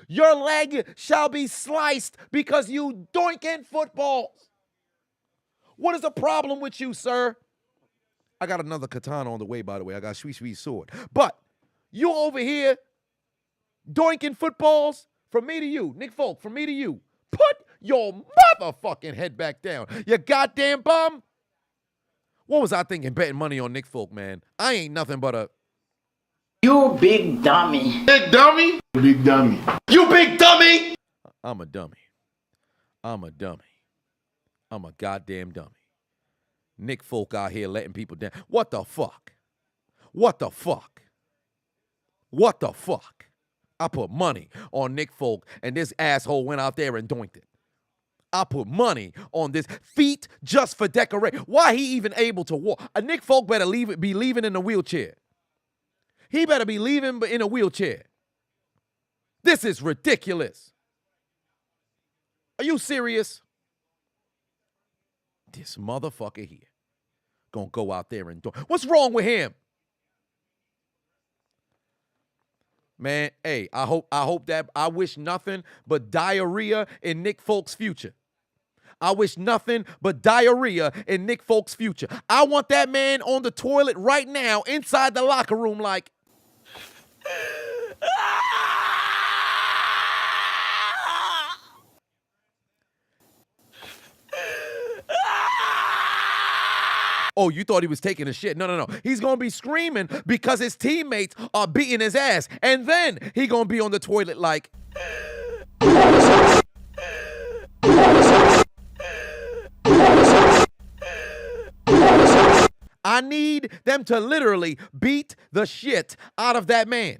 Your leg shall be sliced because you doinking footballs. What is the problem with you, sir? I got another katana on the way, by the way. I got a sweet sword. But you over here doinking footballs, from me to you, Nick Folk, from me to you. Put your motherfucking head back down, you goddamn bum. What was I thinking betting money on Nick Folk, man? I ain't nothing but a... You big dummy. Big dummy? Big dummy. You big dummy? I'm a dummy. I'm a dummy. I'm a goddamn dummy. Nick Folk out here letting people down. What the fuck? What the fuck? What the fuck? I put money on Nick Folk, and this asshole went out there and doinked it. I put money on this. Feet just for decoration. Why he even able to walk? Nick Folk better be leaving in a wheelchair. He better be leaving in a wheelchair. This is ridiculous. Are you serious? This motherfucker here gonna go out there and do. What's wrong with him? Man, hey, I hope that I wish nothing but diarrhea in Nick Folk's future. I wish nothing but diarrhea in Nick Folk's future. I want that man on the toilet right now inside the locker room like oh, you thought he was taking a shit. No. He's going to be screaming because his teammates are beating his ass. And then he going to be on the toilet like... I need them to literally beat the shit out of that man.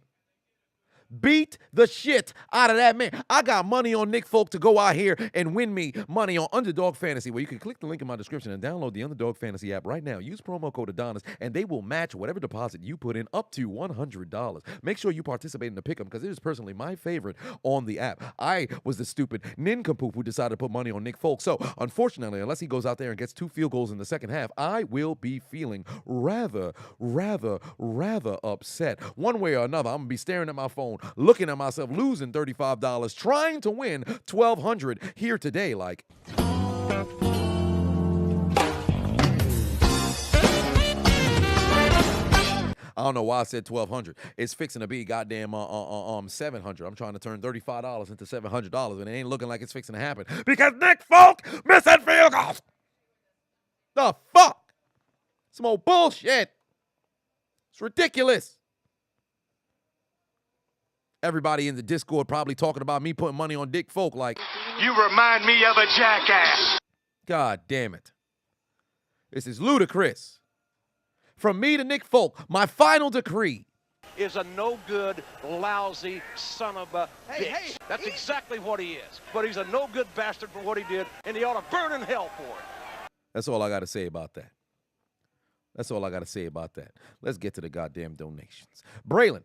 Beat the shit out of that man. I got money on Nick Folk to go out here and win me money on Underdog Fantasy, where you can click the link in my description and download the Underdog Fantasy app right now. Use promo code Adonis, and they will match whatever deposit you put in up to $100. Make sure you participate in the pick'em because it is personally my favorite on the app. I was the stupid nincompoop who decided to put money on Nick Folk. So, unfortunately, unless he goes out there and gets 2 field goals in the second half, I will be feeling rather upset. One way or another, I'm going to be staring at my phone, looking at myself losing $35, trying to win $1,200 here today. Like, I don't know why I said $1,200. It's fixing to be goddamn $700. I'm trying to turn $35 into $700, and it ain't looking like it's fixing to happen because Nick Folk missing field goals. The fuck? Some old bullshit. It's ridiculous. Everybody in the Discord probably talking about me putting money on Dick Folk like, You remind me of a jackass. God damn it. This is ludicrous. From me to Nick Folk, my final decree. is a no-good, lousy son of a bitch. That's exactly what he is. But he's a no-good bastard for what he did, and he ought to burn in hell for it. That's all I got to say about that. That's all I got to say about that. Let's get to the goddamn donations. Braylon,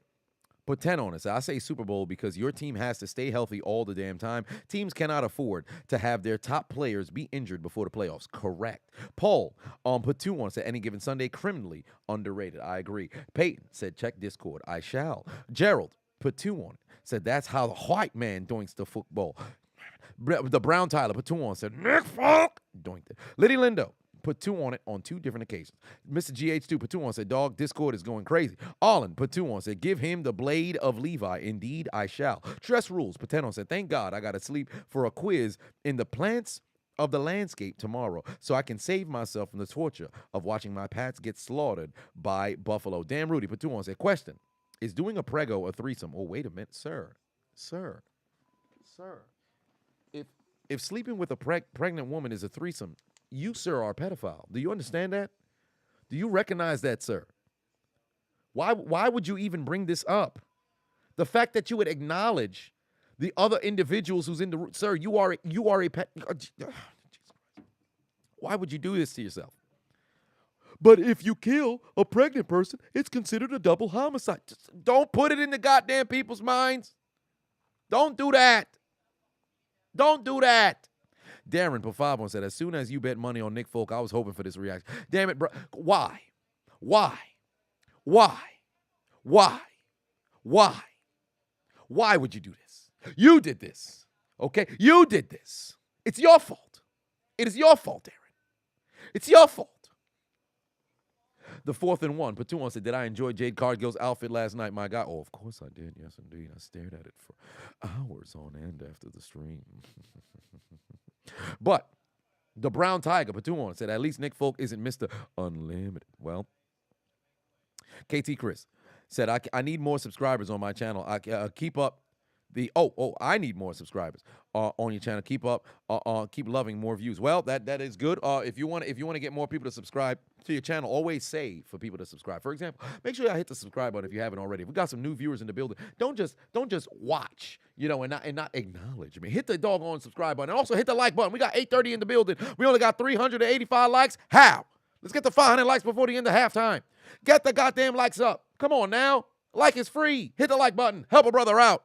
put 10 on us. I say Super Bowl because your team has to stay healthy all the damn time. Teams cannot afford to have their top players be injured before the playoffs. Correct. Paul, put 2 on us. At any given Sunday, criminally underrated. I agree. Peyton said, check Discord. I shall. Gerald, put 2 on it. Said, that's how the white man doinks the football. The Brown Tyler, put 2 on. Said, Nick Folk, doinked it. Liddy Lindo, put 2 on it on 2 different occasions. Mr. GH2 put 2 on, said, dog, Discord is going crazy. Arlen put 2 on, said, give him the blade of Levi. Indeed, I shall. Tress Rules put 10 on, said, thank God I got to sleep for a quiz in the plants of the landscape tomorrow so I can save myself from the torture of watching my Pats get slaughtered by Buffalo. Damn Rudy put 2 on, said, question, is doing a prego a threesome? Oh, wait a minute, sir. If sleeping with a pregnant woman is a threesome, you, sir, are a pedophile. Do you understand that? Do you recognize that, sir? Why would you even bring this up? The fact that you would acknowledge the other individuals who's in the room, sir, you are a pet. Why would you do this to yourself? But if you kill a pregnant person, it's considered a double homicide. Just don't put it in the goddamn people's minds. Don't do that. Don't do that. Darren Pafavo said, as soon as you bet money on Nick Folk, I was hoping for this reaction. Damn it, bro. Why? Why would you do this? You did this. Okay? You did this. It's your fault. It is your fault, Darren. It's your fault. The 4th and 1. Patuan said, did I enjoy Jade Cargill's outfit last night? My God. Oh, of course I did. Yes, indeed. I stared at it for hours on end after the stream. But the Brown Tiger, Patuan, said, at least Nick Folk isn't Mr. Unlimited. Well, KT Chris said, I need more subscribers on my channel. I keep up the I need more subscribers on your channel. Keep up, keep loving more views. Well, that is good. If you want to get more people to subscribe to your channel, always say for people to subscribe. For example, make sure y'all hit the subscribe button if you haven't already. If we got some new viewers in the building, don't just watch, and not acknowledge me. Hit the doggone subscribe button and also hit the like button. We got 830 in the building. We only got 385 likes. How? Let's get to 500 likes before the end of halftime. Get the goddamn likes up. Come on now. Like is free. Hit the like button. Help a brother out.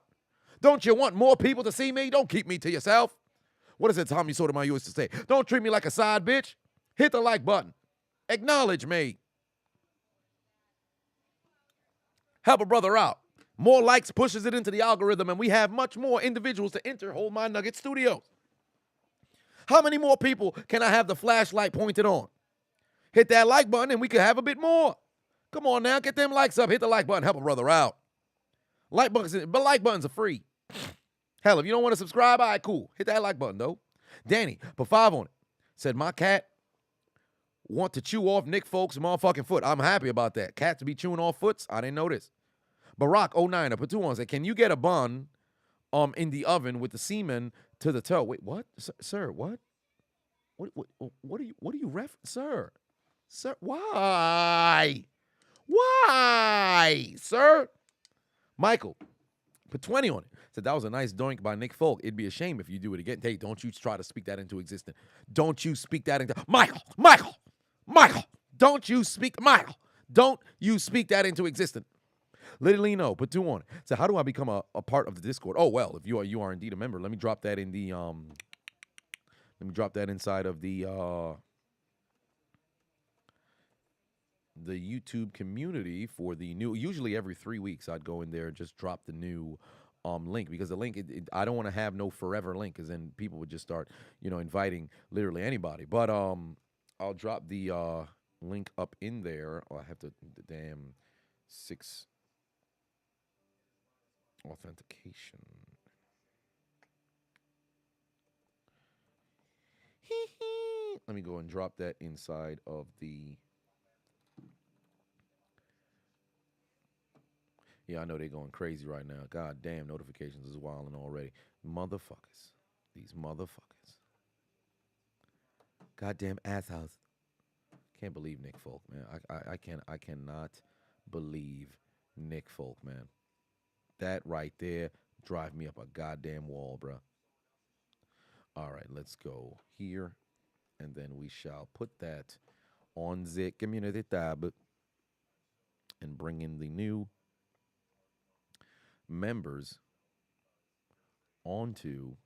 Don't you want more people to see me? Don't keep me to yourself. What is it Tommy Sotomayor used to say? Don't treat me like a side bitch. Hit the like button. Acknowledge me. Help a brother out. More likes pushes it into the algorithm, and we have much more individuals to enter Hold My Nugget Studios. How many more people can I have the flashlight pointed on? Hit that like button, and we can have a bit more. Come on now, get them likes up. Hit the like button. Help a brother out. Like buttons are free. Hell, if you don't want to subscribe, all right, cool. Hit that like button, though. Danny, put 5 on it. Said, my cat want to chew off Nick Folk's motherfucking foot. I'm happy about that. Cats be chewing off foots? I didn't know this. Barack 09, put 2 on. Said, can you get a bun in the oven with the semen to the toe? Wait, what? Sir, what? What are you sir? Sir, why? Why, sir? Michael, put 20 on it. Said that was a nice doink by Nick Folk. It'd be a shame if you do it again. Hey, don't you try to speak that into existence. Don't you speak that into Michael. Don't you speak that into existence. Literally no. Put 2 on it. So how do I become a part of the Discord? Oh well, if you are indeed a member, let me drop that in the inside of the YouTube community for the new. Usually every 3 weeks I'd go in there and just drop the new link, because the link I don't want to have no forever link, because then people would just start inviting literally anybody. But I'll drop the link up in there. Oh, I have to the damn 6 authentication. Let me go and drop that inside of the. Yeah, I know they're going crazy right now. God damn, notifications is wilding already. Motherfuckers. These motherfuckers. Goddamn assholes. Can't believe Nick Folk, man. I cannot believe Nick Folk, man. That right there drive me up a goddamn wall, bro. All right, let's go here. And then we shall put that on the community tab and bring in the new members onto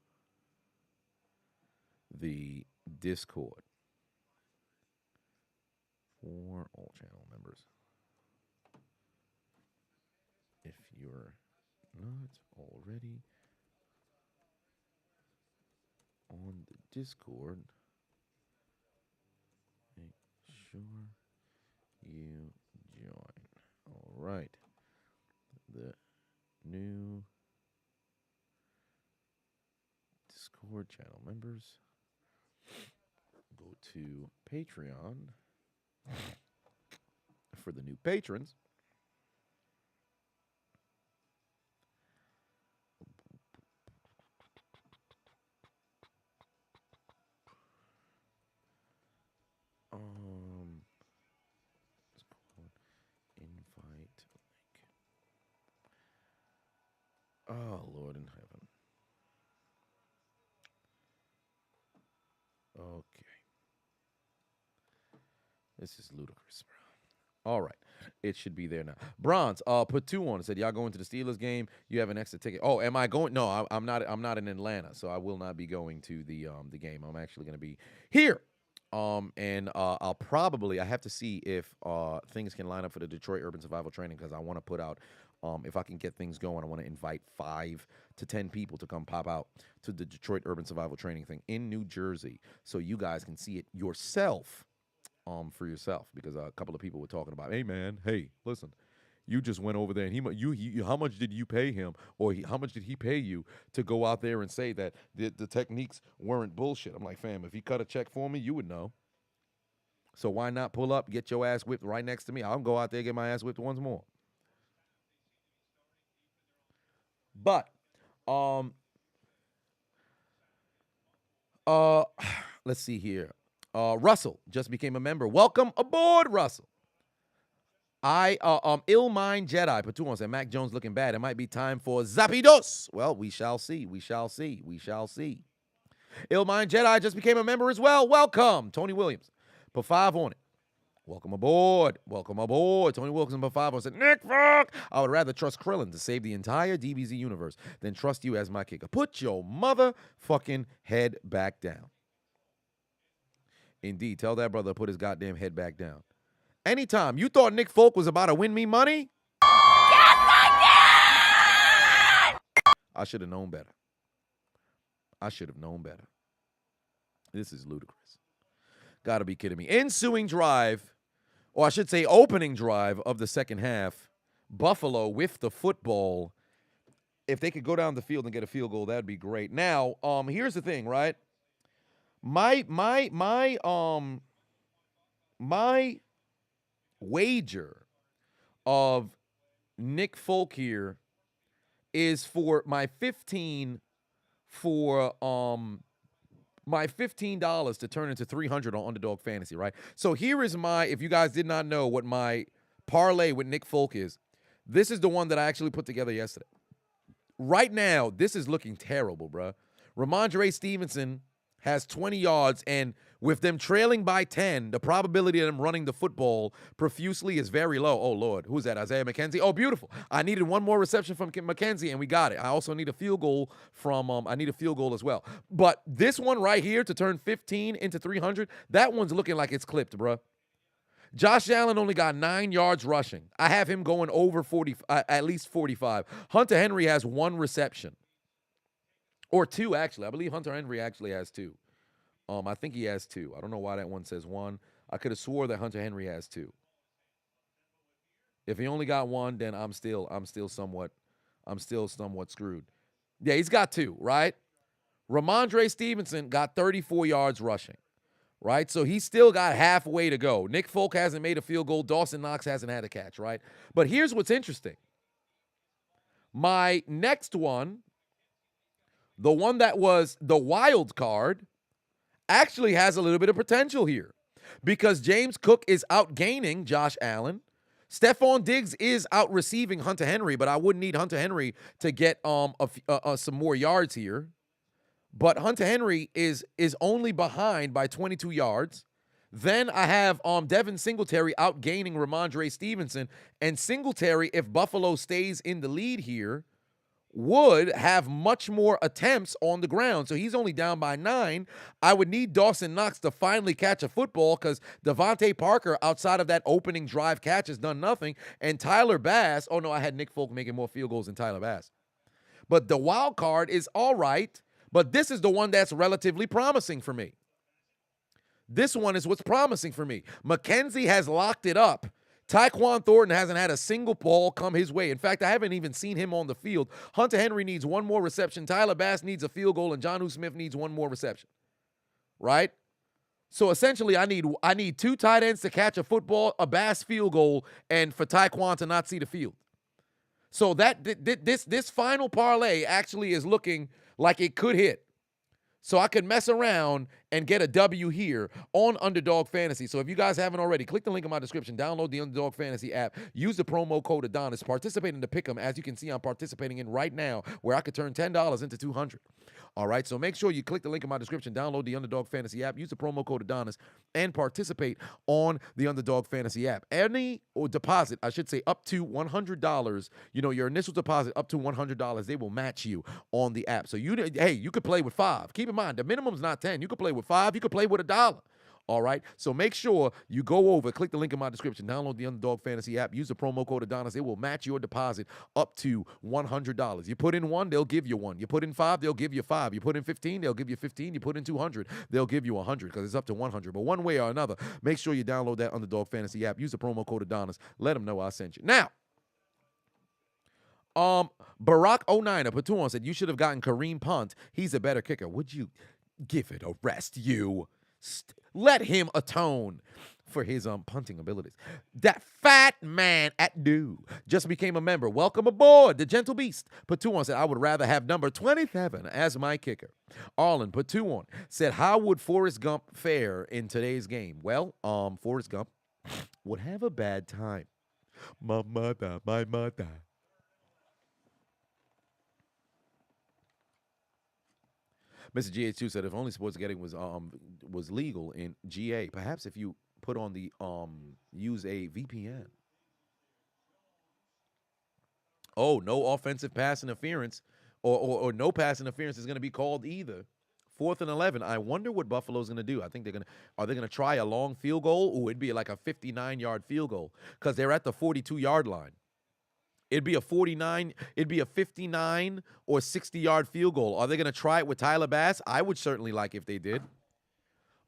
the Discord for all channel members. If you're not already on the Discord, make sure you join. All right. The new Discord channel members. Go to Patreon for the new patrons. Invite link. Oh, Lord in heaven. Okay. This is ludicrous, bro. All right. It should be there now. Bronze, put 2 on. It said, y'all going to the Steelers game? You have an extra ticket. Oh, am I going? No, I'm not. I'm not in Atlanta, so I will not be going to the game. I'm actually going to be here. And I'll probably, I have to see if things can line up for the Detroit Urban Survival Training, because I want to put out, if I can get things going, I want to invite 5 to 10 people to come pop out to the Detroit Urban Survival Training thing in New Jersey, so you guys can see it yourself, for yourself, because a couple of people were talking about, hey man, hey, listen, you just went over there and he how much did you pay him, or how much did he pay you to go out there and say that the techniques weren't bullshit? I'm like, fam, if he cut a check for me, you would know. So why not pull up, get your ass whipped right next to me? I'll go out there and get my ass whipped once more. But let's see here. Russell just became a member. Welcome aboard, Russell. Ill Mind Jedi put 2 on, said Mac Jones looking bad. It might be time for Zapidos. Well, we shall see. We shall see. We shall see. Ill Mind Jedi just became a member as well. Welcome. Tony Williams put 5 on it. Welcome aboard. Welcome aboard. Tony Wilkinson put 5 on, said Nick fuck. I would rather trust Krillin to save the entire DBZ universe than trust you as my kicker. Put your motherfucking head back down. Indeed. Tell that brother to put his goddamn head back down. Anytime you thought Nick Folk was about to win me money, yes, I did! I should have known better. I should have known better. This is ludicrous. Gotta be kidding me. Ensuing drive, or I should say opening drive of the second half, Buffalo with the football. If they could go down the field and get a field goal, that'd be great. Now, here's the thing, right? My wager of Nick Folk here is for my $15 to turn into $300 on Underdog Fantasy, right? So here is my, if you guys did not know what my parlay with Nick Folk is, this is the one that I actually put together yesterday. Right now, this is looking terrible, bro. Ramondre Stevenson has 20 yards, and with them trailing by 10, the probability of them running the football profusely is very low. Oh, Lord. Who's that? Isaiah McKenzie? Oh, beautiful. I needed one more reception from McKenzie, and we got it. I also need a field goal from, I need a field goal as well. But this one right here to turn 15 into 300, that one's looking like it's clipped, bro. Josh Allen only got 9 yards rushing. I have him going over 40, at least 45. Hunter Henry has 1 reception. Or 2, actually. I believe Hunter Henry actually has 2. I think he has 2. I don't know why that one says 1. I could have swore that Hunter Henry has 2. If he only got 1, then I'm still somewhat screwed. Yeah, he's got 2, right? Ramondre Stevenson got 34 yards rushing, right? So he's still got halfway to go. Nick Folk hasn't made a field goal. Dawson Knox hasn't had a catch, right? But here's what's interesting. My next one, the one that was the wild card, actually has a little bit of potential here because James Cook is outgaining Josh Allen. Stephon Diggs is out receiving Hunter Henry, but I wouldn't need Hunter Henry to get some more yards here. But Hunter Henry is only behind by 22 yards. Then I have Devin Singletary outgaining Ramondre Stevenson. And Singletary, if Buffalo stays in the lead here, would have much more attempts on the ground. So he's only down by 9. I would need Dawson Knox to finally catch a football because Devontae Parker, outside of that opening drive catch, has done nothing. And Tyler Bass, oh no, I had Nick Folk making more field goals than Tyler Bass. But the wild card is all right, but this is the one that's relatively promising for me. This one is what's promising for me. McKenzie has locked it up. Tyquan Thornton hasn't had a single ball come his way. In fact, I haven't even seen him on the field. Hunter Henry needs one more reception. Tyler Bass needs a field goal, and Jonnu Smith needs one more reception. Right? So essentially, I need 2 tight ends to catch a football, a Bass field goal, and for Tyquan to not see the field. So that this final parlay actually is looking like it could hit. So I could mess around and get a W here on Underdog Fantasy. So if you guys haven't already, click the link in my description, download the Underdog Fantasy app, use the promo code Adonis, participate in the pick'em. As you can see, I'm participating in right now, where I could turn $10 into $200. All right, so make sure you click the link in my description, download the Underdog Fantasy app, use the promo code Adonis, and participate on the Underdog Fantasy app. Any deposit, I should say, up to $100, your initial deposit up to $100, they will match you on the app. So you could play with 5. Keep in mind, the minimum's not 10. You could play with 5. You could play with $1. All right, so make sure you go over, click the link in my description, download the Underdog Fantasy app, use the promo code Adonis. It will match your deposit up to $100. You put in 1, they'll give you 1. You put in 5, they'll give you 5. You put in 15, they'll give you 15. You put in 200, they'll give you 100 because it's up to 100. But one way or another, make sure you download that Underdog Fantasy app, use the promo code Adonis. Let them know I sent you. Now, Barack09 Patuan said you should have gotten Kareem Punt. He's a better kicker. Would you give it a rest, you? Let him atone for his punting abilities. That fat man at Dew just became a member. Welcome aboard, the gentle beast. Patuan said, I would rather have number 27 as my kicker. Arlen Patuan said, how would Forrest Gump fare in today's game? Well, Forrest Gump would have a bad time. My mother. Mr. GH2 said if only sports betting was legal in GA, perhaps if you put on the use a VPN. Oh, no offensive pass interference or no pass interference is going to be called either. 4th and 11. I wonder what Buffalo's going to do. I think are they going to try a long field goal? Ooh, it'd be like a 59-yard field goal because they're at the 42-yard line. It'd be a 59 or 60-yard field goal. Are they going to try it with Tyler Bass? I would certainly like if they did.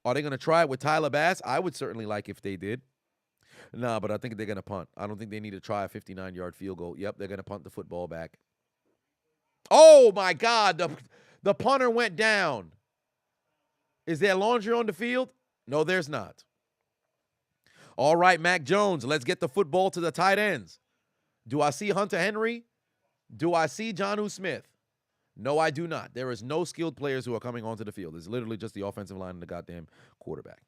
Are they going to try it with Tyler Bass? I would certainly like if they did. Nah, but I think they're going to punt. I don't think they need to try a 59-yard field goal. Yep, they're going to punt the football back. Oh, my God. The punter went down. Is there laundry on the field? No, there's not. All right, Mac Jones, let's get the football to the tight ends. Do I see Hunter Henry? Do I see Jonnu Smith? No, I do not. There is no skilled players who are coming onto the field. It's literally just the offensive line and the goddamn quarterback.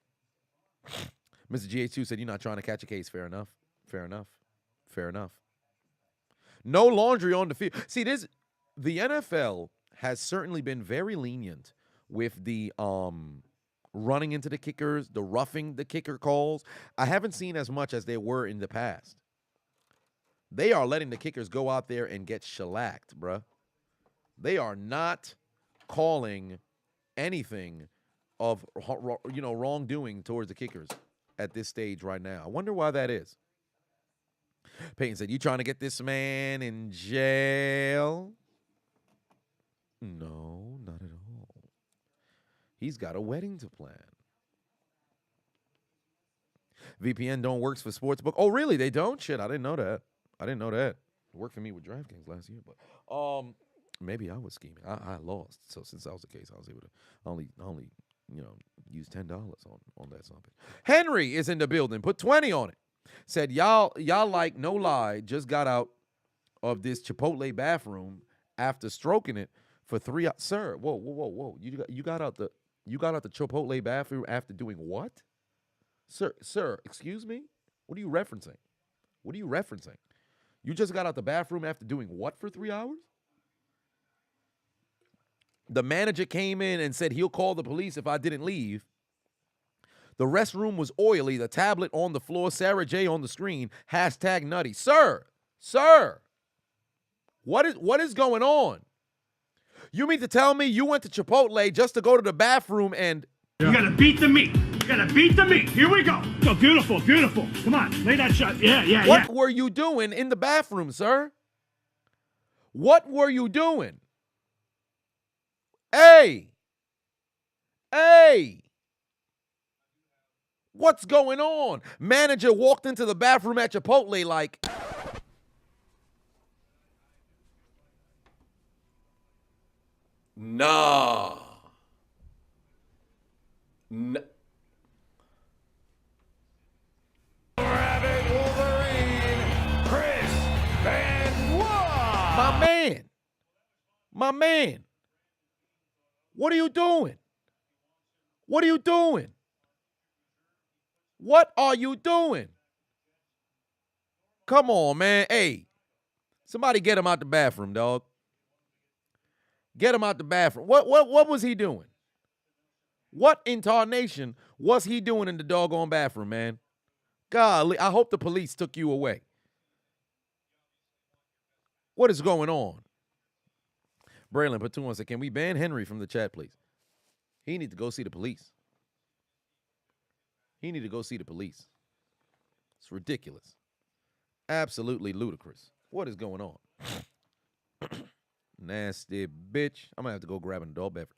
Mr. GH2 said, you're not trying to catch a case. Fair enough. Fair enough. Fair enough. No laundry on the field. See, the NFL has certainly been very lenient with the running into the kickers, the roughing the kicker calls. I haven't seen as much as they were in the past. They are letting the kickers go out there and get shellacked, bruh. They are not calling anything of wrongdoing towards the kickers at this stage right now. I wonder why that is. Peyton said, you trying to get this man in jail? No, not at all. He's got a wedding to plan. VPN don't works for sportsbook. Oh, really? They don't? Shit, I didn't know that. It worked for me with DraftKings last year, but maybe I was scheming. I lost. So since that was the case, I was able to only use $10 on that something. Henry is in the building. Put 20 on it. Said y'all like no lie just got out of this Chipotle bathroom after stroking it for 3 hours. Sir, whoa. You got out the Chipotle bathroom after doing what? Sir, excuse me? What are you referencing? What are you referencing? You just got out the bathroom after doing what for 3 hours? The manager came in and said he'll call the police if I didn't leave. The restroom was oily. The tablet on the floor. Sarah J on the screen. Hashtag nutty. Sir, what is going on? You mean to tell me you went to Chipotle just to go to the bathroom and... You gotta beat the meat. You gotta beat the meat. Here we go. Go, beautiful, beautiful. Come on, lay that shot. Yeah. What were you doing in the bathroom, sir? What were you doing? Hey! What's going on? Manager walked into the bathroom at Chipotle like... Nah. My man. What are you doing? What are you doing? Come on, man. Hey, somebody get him out the bathroom, dog. Get him out the bathroom. What was he doing? What in tarnation was he doing in the doggone bathroom, man? Golly, I hope the police took you away. What is going on? Braylon put 2 on said, can we ban Henry from the chat, please? He need to go see the police. It's ridiculous. Absolutely ludicrous. What is going on? Nasty bitch. I'm going to have to go grab an adult beverage.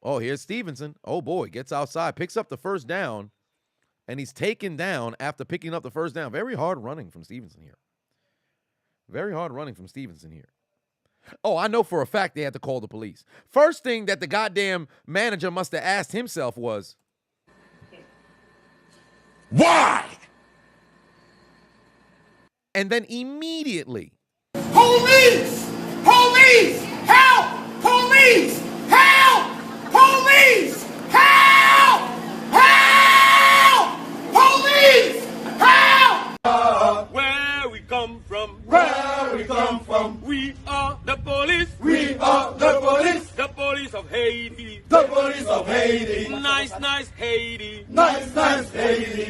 Oh, here's Stevenson. Oh, boy. Gets outside. Picks up the first down. And he's taken down after picking up the first down. Very hard running from Stevenson here. Oh, I know for a fact they had to call the police. First thing that the goddamn manager must have asked himself was, Why? And then immediately, Police! Police! Help! Police! Help! Police! Help! Help! Police! Help! Where we come from? We are the police. The police of Haiti. Nice Haiti.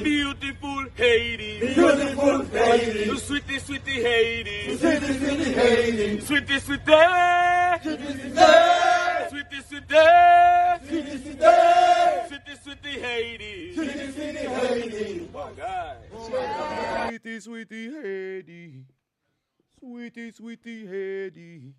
Beautiful Haiti. Sweetie Haiti. Sweetie Haiti. My God. Sweetie Haiti. Sweetie Haiti.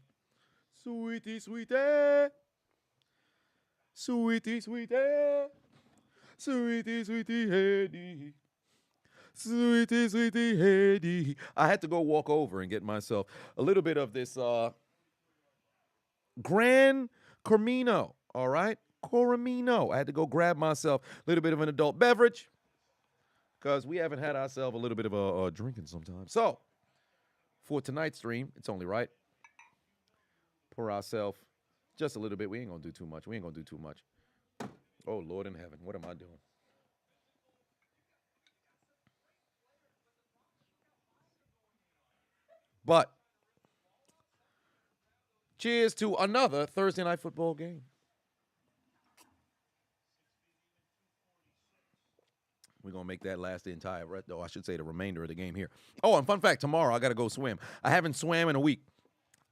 Sweetie Haiti. I had to go walk over and get myself a little bit of this Gran Cormino, all right? Coromino. I had to go grab myself a little bit of an adult beverage because we haven't had ourselves a little bit of a drinking sometimes. So, for tonight's stream, it's only right. Pour ourselves just a little bit. We ain't going to do too much. Oh, Lord in heaven. What am I doing? But cheers to another Thursday night football game. We're going to make that last the entire, I should say the remainder of the game here. Oh, and fun fact, tomorrow I got to go swim. I haven't swam in a week.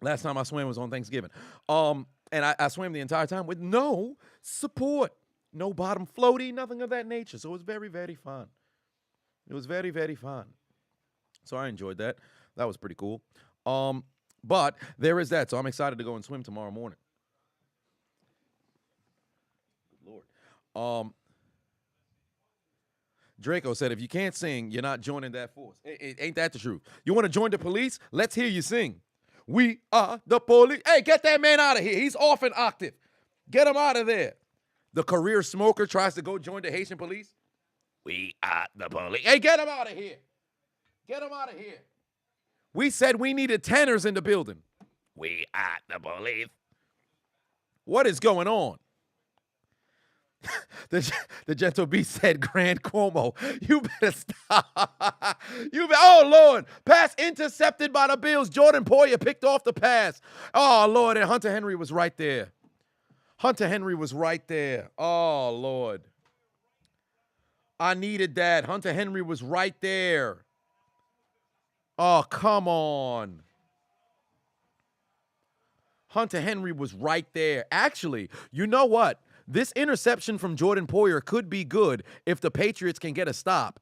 Last time I swam was on Thanksgiving. And I swam the entire time with no support, no bottom floaty, nothing of that nature. So it was very, very fun. So I enjoyed that. That was pretty cool. But there is that. So I'm excited to go and swim tomorrow morning. Good Lord. Draco said, if you can't sing, you're not joining that force. Ain't that the truth? You want to join the police? Let's hear you sing. We are the police. Hey, get that man out of here. He's off an octave. Get him out of there. The career smoker tries to go join the Haitian police. We are the police. Hey, get him out of here. We said we needed tenors in the building. We are the police. What is going on? The gentle beast said, Grand Cuomo, you better stop. Oh, Lord. Pass intercepted by the Bills. Jordan Poyer picked off the pass. Oh, Lord. And Hunter Henry was right there. Hunter Henry was right there. Oh, Lord. I needed that. Hunter Henry was right there. Oh, come on. Hunter Henry was right there. Actually, you know what? This interception from Jordan Poyer could be good if the Patriots can get a stop.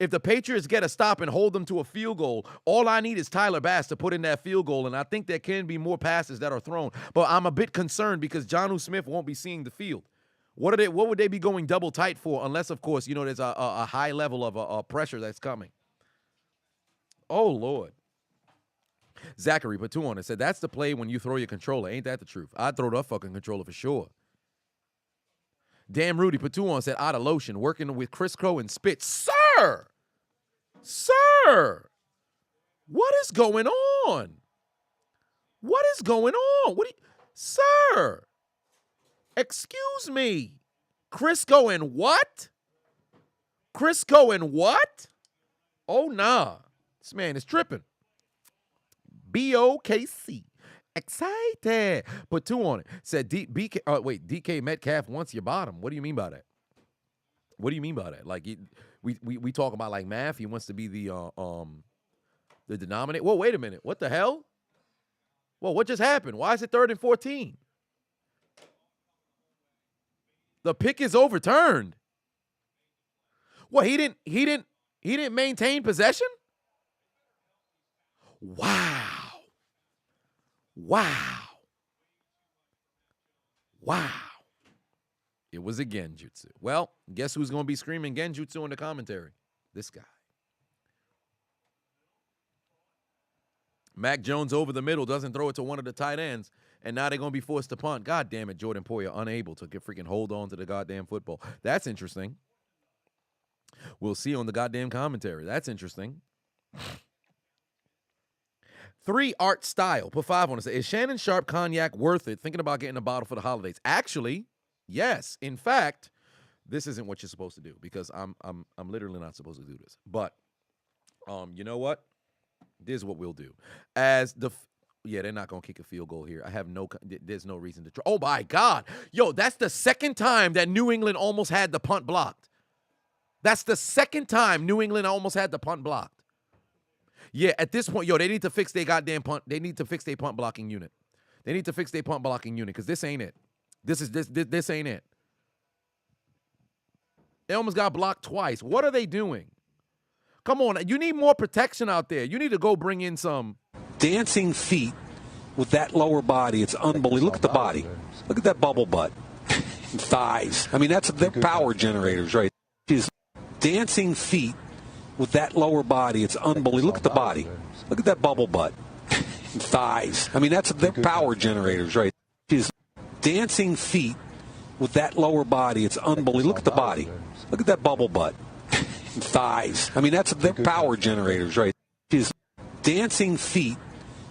If the Patriots get a stop and hold them to a field goal, all I need is Tyler Bass to put in that field goal, and I think there can be more passes that are thrown. But I'm a bit concerned because Jonnu Smith won't be seeing the field. What would they be going double tight for? Unless, of course, you know, there's a high level of pressure that's coming. Oh, Lord. Zachary put 2 on it. Said, that's the play when you throw your controller. Ain't that the truth? I'd throw the fucking controller for sure. Damn Rudy put 2 on. Said, out of lotion. Working with Chris Crow and Spit. Sir! Sir! What is going on? What is going on? Sir! Excuse me. Crisco and what? Crisco and what? Oh, nah. This man is tripping. BOKC. Excited. Put 2 on it. Said DK Metcalf wants your bottom. What do you mean by that? What do you mean by that? Like we talk about like math. He wants to be the denominator. Whoa, wait a minute. What the hell? Whoa, what just happened? Why is it 3rd and 14? The pick is overturned. What, he didn't maintain possession? Wow. Wow. Wow. It was a genjutsu. Well, guess who's going to be screaming genjutsu in the commentary? This guy. Mac Jones over the middle, doesn't throw it to one of the tight ends, and now they're going to be forced to punt. God damn it, Jordan Poyer unable to freaking hold on to the goddamn football. That's interesting. We'll see on the goddamn commentary. That's interesting. 3 Art Style. Put 5 on it. Is Shannon Sharp cognac worth it? Thinking about getting a bottle for the holidays. Actually, yes. In fact, this isn't what you're supposed to do because I'm literally not supposed to do this. But you know what? This is what we'll do. They're not going to kick a field goal here. There's no reason to try. Oh, my God. Yo, that's the second time that New England almost had the punt blocked. That's the second time New England almost had the punt blocked. Yeah, at this point, they need to fix their goddamn punt. They need to fix their punt blocking unit. They need to fix their punt blocking unit because this ain't it. This ain't it. They almost got blocked twice. What are they doing? Come on, you need more protection out there. You need to go bring in some dancing feet with that lower body. It's unbelievable. Look at the body. Look at that bubble butt. Thighs. I mean, they're power generators, right? His dancing feet with that lower body. It's unbelievable. Look at the body. Look at that bubble butt. Thighs. I mean, they're power generators, right? His dancing feet with that lower body. It's unbelievable. Look at the body. Look at that bubble butt. Thighs. I mean, they're power generators, right? His dancing feet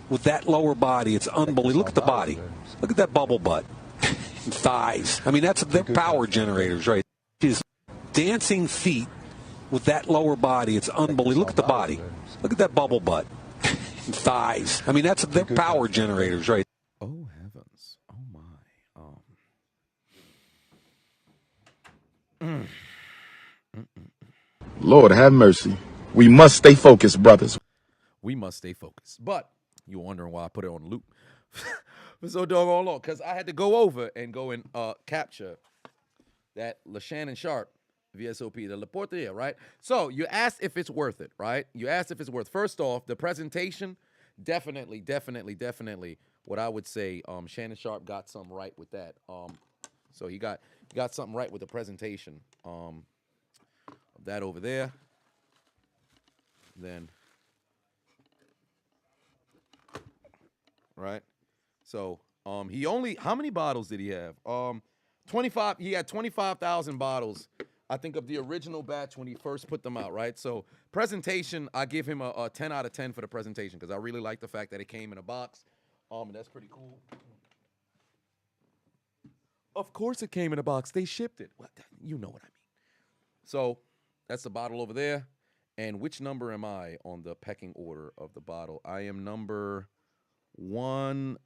with that lower body. It's unbelievable. Look at the body. Look at that bubble butt. Thighs. I mean, they're power generators, right? His dancing feet with that lower body. It's unbelievable. Look at the body. Look at that bubble butt. Thighs. I mean, they're power generators, right? Oh, heavens. Oh, my. Lord have mercy. We must stay focused, brothers. We must stay focused. But you're wondering why I put it on loop. So doggone long, because I had to go over and go and capture that LaShannon Sharp VSOP, the Laporte there, right? So you asked if it's worth it, right? You asked if it's worth. First off, the presentation, definitely. What I would say, Shannon Sharp got something right with that. So he got something right with the presentation. That over there. Then, right? So, how many bottles did he have? 25. He had 25,000 bottles, I think, of the original batch when he first put them out, right? So, presentation, I give him a 10 out of 10 for the presentation because I really like the fact that it came in a box. And that's pretty cool. Of course it came in a box. They shipped it. What? You know what I mean. So that's the bottle over there. And which number am I on the pecking order of the bottle? I am number I'm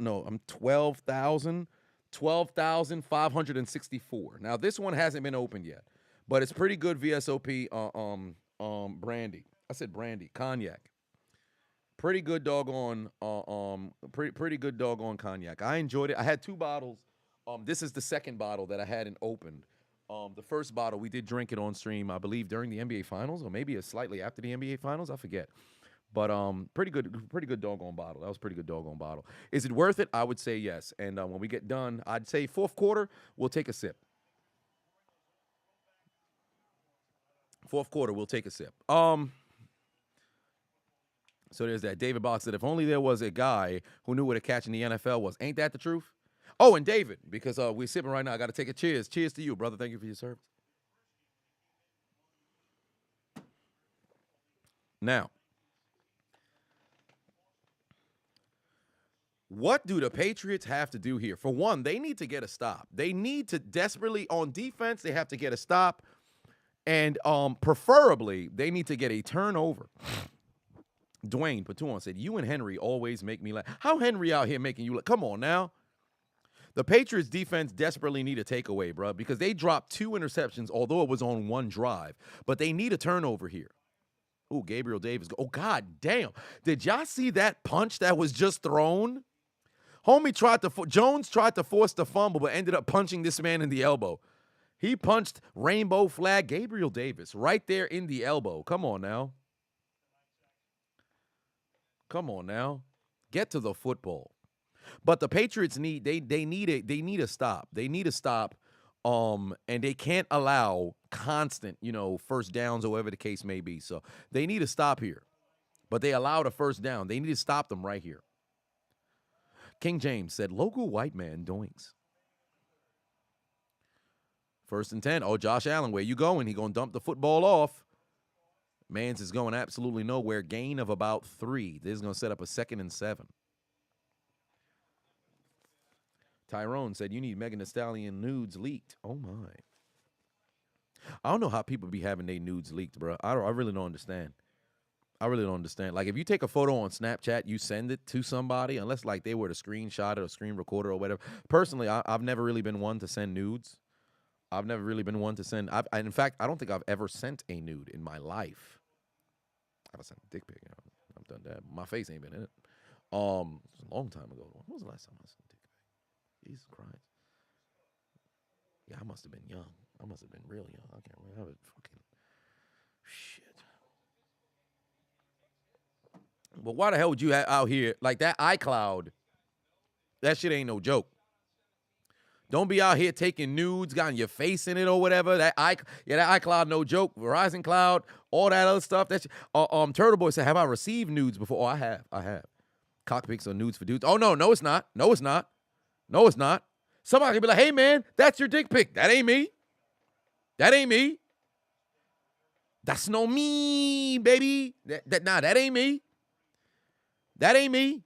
12,564. Now, this one hasn't been opened yet, but it's pretty good VSOP brandy. I said brandy, cognac. Pretty good doggone pretty good doggone cognac. I enjoyed it. I had 2 bottles. This is the second bottle that I hadn't opened. The first bottle, we did drink it on stream, I believe, during the NBA Finals, or maybe slightly after the NBA Finals. I forget. But pretty good doggone bottle. That was a pretty good doggone bottle. Is it worth it? I would say yes. And when we get done, I'd say fourth quarter, we'll take a sip. Fourth quarter, we'll take a sip. So there's that. David Box said, if only there was a guy who knew what a catch in the NFL was. Ain't that the truth? Oh, and David, because we're sipping right now, I got to take a cheers. Cheers to you, brother. Thank you for your service. Now, what do the Patriots have to do here? For one, they need to get a stop. They need to desperately, on defense, they have to get a stop. And preferably, they need to get a turnover. Dwayne Patuan said, you and Henry always make me laugh. How Henry out here making you laugh? Come on now. The Patriots defense desperately need a takeaway, bro, because they dropped 2 interceptions, although it was on 1 drive. But they need a turnover here. Oh, Gabriel Davis. Oh, God damn. Did y'all see that punch that was just thrown? Jones tried to force the fumble, but ended up punching this man in the elbow. He punched rainbow flag Gabriel Davis right there in the elbow. Come on now. Come on now. Get to the football. But the Patriots need a stop. They need a stop. And they can't allow constant, first downs or whatever the case may be. So they need to stop here. But they allowed a first down. They need to stop them right here. King James said, local white man doinks. 1st and 10. Oh, Josh Allen, where you going? He going to dump the football off. Mans is going absolutely nowhere. Gain of about 3. This is going to set up a 2nd and 7. Tyrone said, you need Megan Thee Stallion nudes leaked. Oh, my. I don't know how people be having their nudes leaked, bro. I really don't understand. I really don't understand. Like, if you take a photo on Snapchat, you send it to somebody, unless, like, they were to screenshot it or screen recorder or whatever. Personally, I've never really been one to send nudes. I've never really been one to send. In fact, I don't think I've ever sent a nude in my life. I've sent a dick pic. I've done that. My face ain't been in it. It was a long time ago. When was the last time I sent a dick pic? Jesus Christ. Yeah, I must have been young. I must have been real young. I can't remember. Fucking shit. But why the hell would you have out here like that iCloud? That shit ain't no joke. Don't be out here taking nudes, got your face in it or whatever. That iCloud, no joke. Verizon Cloud, all that other stuff. Turtle Boy said, have I received nudes before? Oh, I have. Cockpicks or nudes for dudes. Oh, no, it's not. No, it's not. Somebody can be like, hey, man, that's your dick pic. That ain't me. That ain't me. That's no me, baby. That ain't me. That ain't me.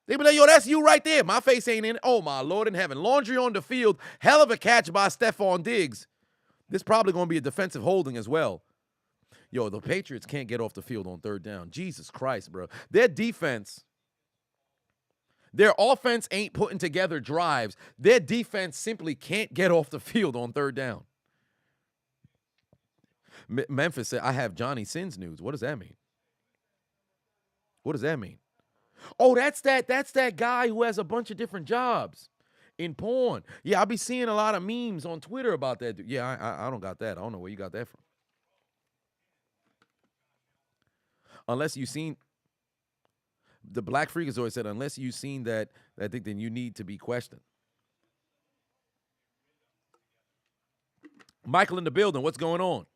They be like, yo, that's you right there. My face ain't in it. Oh, my Lord in heaven. Laundry on the field. Hell of a catch by Stephon Diggs. This probably going to be a defensive holding as well. Yo, the Patriots can't get off the field on 3rd down. Jesus Christ, bro. Their offense ain't putting together drives. Their defense simply can't get off the field on 3rd down. Memphis said, I have Johnny Sins news. What does that mean? What does that mean? Oh, that's that guy who has a bunch of different jobs in porn. Yeah, I'll be seeing a lot of memes on Twitter about that. Yeah, I don't got that. I don't know where you got that from. Unless you've seen, the Black Freakazoid said, unless you've seen that then you need to be questioned. Michael in the building, what's going on?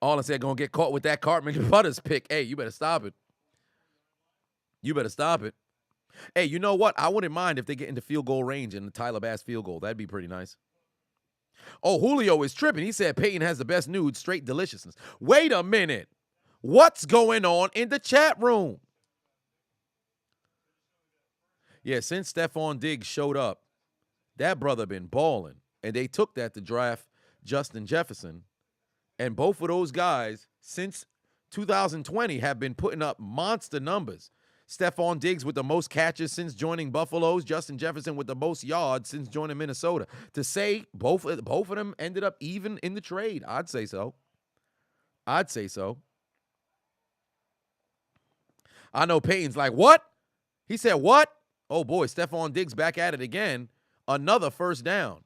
All I said, gonna get caught with that Cartman Butters pick. Hey, you better stop it. You better stop it. Hey, you know what? I wouldn't mind if they get into field goal range in the Tyler Bass field goal. That'd be pretty nice. Oh, Julio is tripping. He said Peyton has the best nude, straight deliciousness. Wait a minute. What's going on in the chat room? Yeah, since Stephon Diggs showed up, That brother been balling. And they took that to draft Justin Jefferson. And both of those guys, since 2020, have been putting up monster numbers. Stephon Diggs with the most catches since joining Buffalo's. Justin Jefferson with the most yards since joining Minnesota. To say both of them ended up even in the trade, I'd say so. I'd say so. I know Peyton's like, what? He said, what? Oh, boy, Stephon Diggs back at it again. Another first down.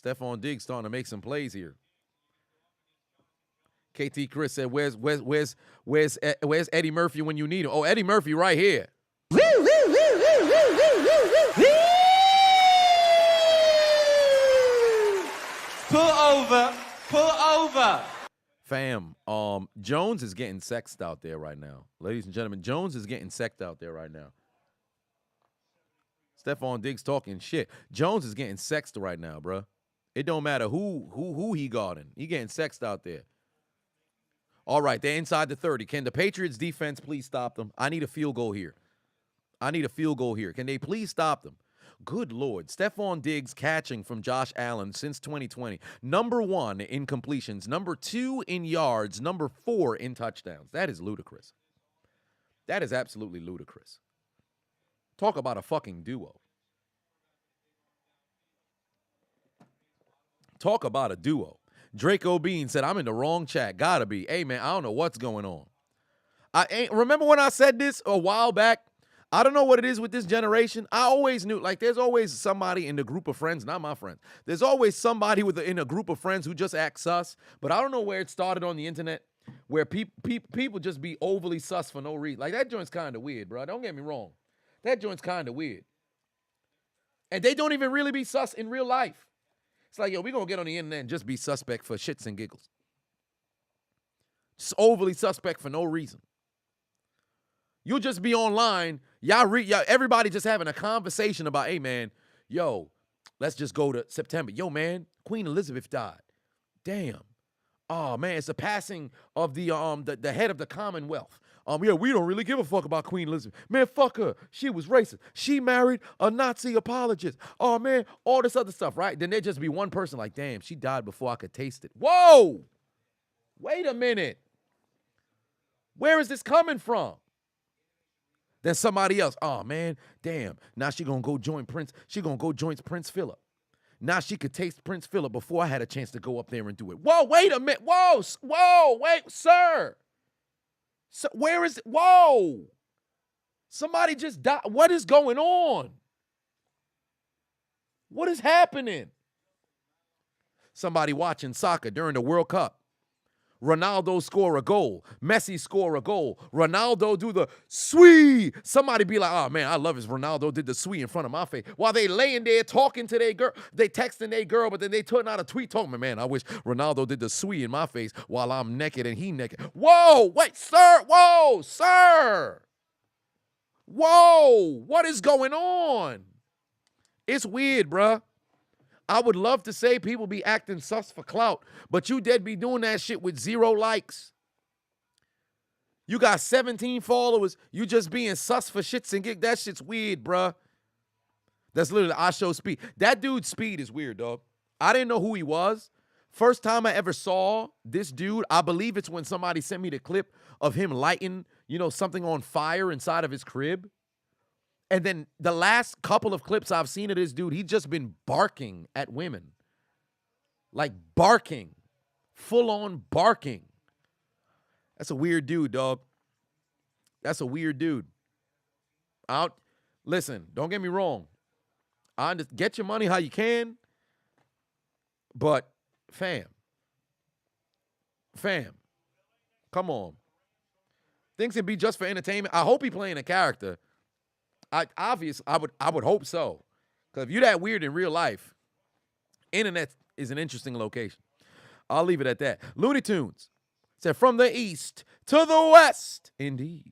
Stephon Diggs starting to make some plays here. KT Chris said, where's Eddie Murphy when you need him? Oh, Eddie Murphy right here. Pull over. Fam, Jones is getting sexed out there right now. Ladies and gentlemen, Jones is getting sexed out there right now. Stephon Diggs talking shit. Jones is getting sexed right now, bruh. It don't matter who he guarding. He getting sexed out there. All right, they're inside the 30. Can the Patriots defense please stop them? I need a field goal here. Can they please stop them? Good Lord. Stephon Diggs catching from Josh Allen since 2020. Number 1 in completions. Number 2 in yards. Number 4 in touchdowns. That is ludicrous. That is absolutely ludicrous. Talk about a fucking duo. Talk about a duo. Draco Bean said, I'm in the wrong chat. Gotta be. Hey, man, I don't know what's going on. Remember when I said this a while back? I don't know what it is with this generation. I always knew, like, there's always somebody in the group of friends, not my friends. There's always somebody in a group of friends who just act sus. But I don't know where it started on the internet, where people just be overly sus for no reason. Like, that joint's kind of weird, bro. Don't get me wrong. That joint's kind of weird. And they don't even really be sus in real life. It's like, yo, we going to get on the internet and just be suspect for shits and giggles. Just overly suspect for no reason. You'll just be online. Everybody just having a conversation about, hey, man, yo, let's just go to September. Yo, man, Queen Elizabeth died. Damn. Oh, man, it's the passing of the head of the Commonwealth. Yeah, we don't really give a fuck about Queen Elizabeth. Man, fuck her. She was racist. She married a Nazi apologist. Oh, man, all this other stuff, right? Then there'd just be one person like, damn, she died before I could taste it. Whoa! Wait a minute. Where is this coming from? Then somebody else, oh, man, damn. Now she going to go join Prince. She going to go join Prince Philip. Now she could taste Prince Philip before I had a chance to go up there and do it. Whoa, wait a minute. Whoa, wait, sir. So where is it? Whoa. Somebody just died. What is going on? What is happening? Somebody watching soccer during the World Cup. Ronaldo score a goal. Messi score a goal. Ronaldo do the sweet. Somebody be like, oh, man, I love his Ronaldo did the sweet in front of my face. While they laying there talking to their girl. They texting their girl, but then they putting out a tweet talking, man, I wish Ronaldo did the sweet in my face while I'm naked and he naked. Whoa, wait, sir. Whoa, sir. Whoa, what is going on? It's weird, bruh. I would love to say people be acting sus for clout, but you dead be doing that shit with 0 likes. You got 17 followers. You just being sus for shits and gigs. That shit's weird, bruh. That's literally, I show speed. That dude's speed is weird, dog. I didn't know who he was. First time I ever saw this dude, I believe it's when somebody sent me the clip of him lighting, something on fire inside of his crib. And then the last couple of clips I've seen of this dude, he's just been barking at women. Like barking. Full-on barking. That's a weird dude, dog. That's a weird dude. Listen, don't get me wrong. Get your money how you can. But, fam. Come on. Things can be just for entertainment. I hope he playing a character. I would hope so. Because if you're that weird in real life, internet is an interesting location. I'll leave it at that. Looney Tunes said, from the east to the west. Indeed.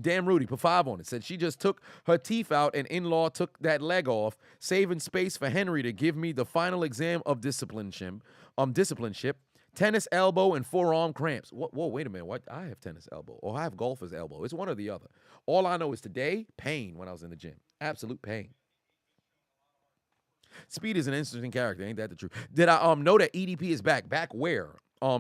Damn Rudy, put 5 on it. Said she just took her teeth out and in-law took that leg off, saving space for Henry to give me the final exam of discipleship. Tennis elbow and forearm cramps. Whoa, wait a minute. What? I have tennis elbow or I have golfer's elbow. It's one or the other. All I know is today, pain when I was in the gym. Absolute pain. Speed is an interesting character. Ain't that the truth? Did I know that EDP is back? Back where?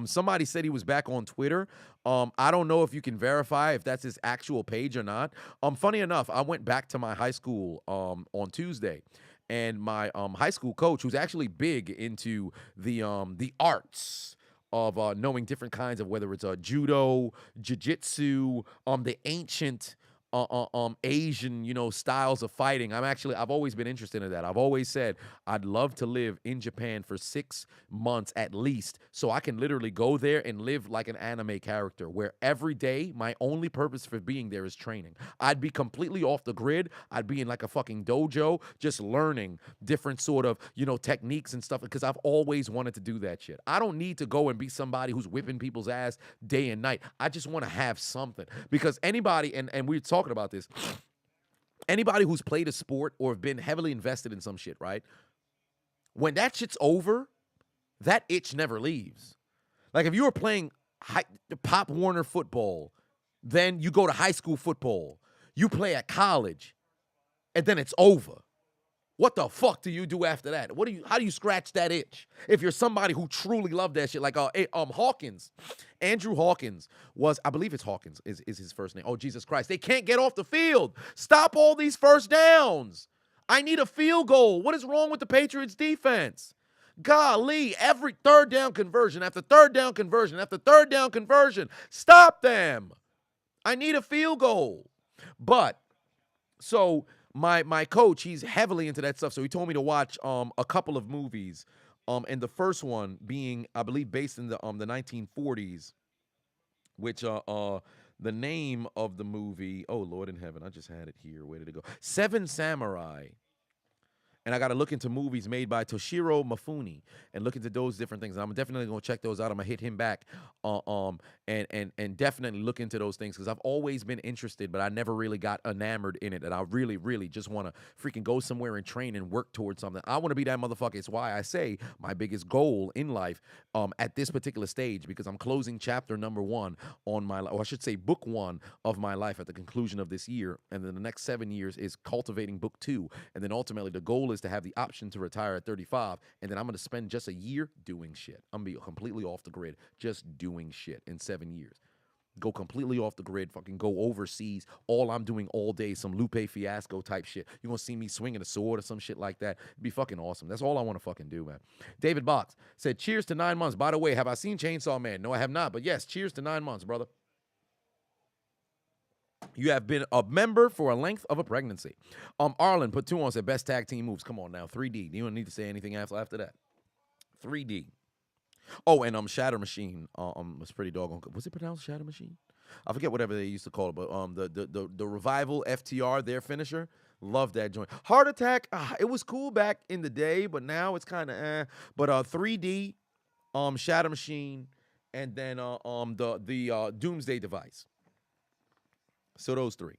Somebody said he was back on Twitter. I don't know if you can verify if that's his actual page or not. Funny enough, I went back to my high school on Tuesday, and my high school coach, who's actually big into the arts of knowing different kinds of whether it's judo, jiu-jitsu, the ancient Asian, styles of fighting. I've always been interested in that. I've always said I'd love to live in Japan for 6 months at least so I can literally go there and live like an anime character where every day my only purpose for being there is training. I'd be completely off the grid. I'd be in like a fucking dojo just learning different sort of, techniques and stuff because I've always wanted to do that shit. I don't need to go and be somebody who's whipping people's ass day and night. I just want to have something because anybody, and we're talking about this, anybody who's played a sport or have been heavily invested in some shit, right? When that shit's over, that itch never leaves. Like if you were playing Pop Warner football, then you go to high school football, you play at college, and then it's over. What the fuck do you do after that? How do you scratch that itch? If you're somebody who truly loved that shit, like Hawkins, Andrew Hawkins was, I believe it's Hawkins is his first name. Oh, Jesus Christ. They can't get off the field. Stop all these first downs. I need a field goal. What is wrong with the Patriots defense? Golly, every third down conversion after third down conversion after third down conversion. Stop them. I need a field goal. But, so my coach, he's heavily into that stuff. So he told me to watch a couple of movies. And the first one being, I believe, based in the 1940s, which the name of the movie, oh Lord in heaven, I just had it here. Where did it go? Seven Samurai. And I got to look into movies made by Toshiro Mifune and look into those different things. And I'm definitely going to check those out. I'm going to hit him back and definitely look into those things because I've always been interested, but I never really got enamored in it. And I really, really just want to freaking go somewhere and train and work towards something. I want to be that motherfucker. It's why I say my biggest goal in life at this particular stage, because I'm closing chapter number 1 on my life, or I should say book 1 of my life at the conclusion of this year. And then the next 7 years is cultivating book 2. And then ultimately the goal is to have the option to retire at 35, and then I'm going to spend just a year doing shit. I'm going to be completely off the grid, just doing shit in 7 years. Go completely off the grid, fucking go overseas. All I'm doing all day, some Lupe Fiasco type shit. You're going to see me swinging a sword or some shit like that. It'd be fucking awesome. That's all I want to fucking do, man. David Box said, cheers to 9 months. By the way, have I seen Chainsaw Man? No, I have not. But yes, cheers to 9 months, brother. You have been a member for a length of a pregnancy. Arlen put 2 on, said best tag team moves. Come on now, 3D. You don't need to say anything after that. 3D. Oh, and Shatter Machine was pretty doggone good. Was it pronounced Shatter Machine? I forget whatever they used to call it, but the Revival FTR, their finisher, love that joint. Heart Attack, it was cool back in the day, but now it's kind of But 3D, Shatter Machine, and then the Doomsday Device. So those 3.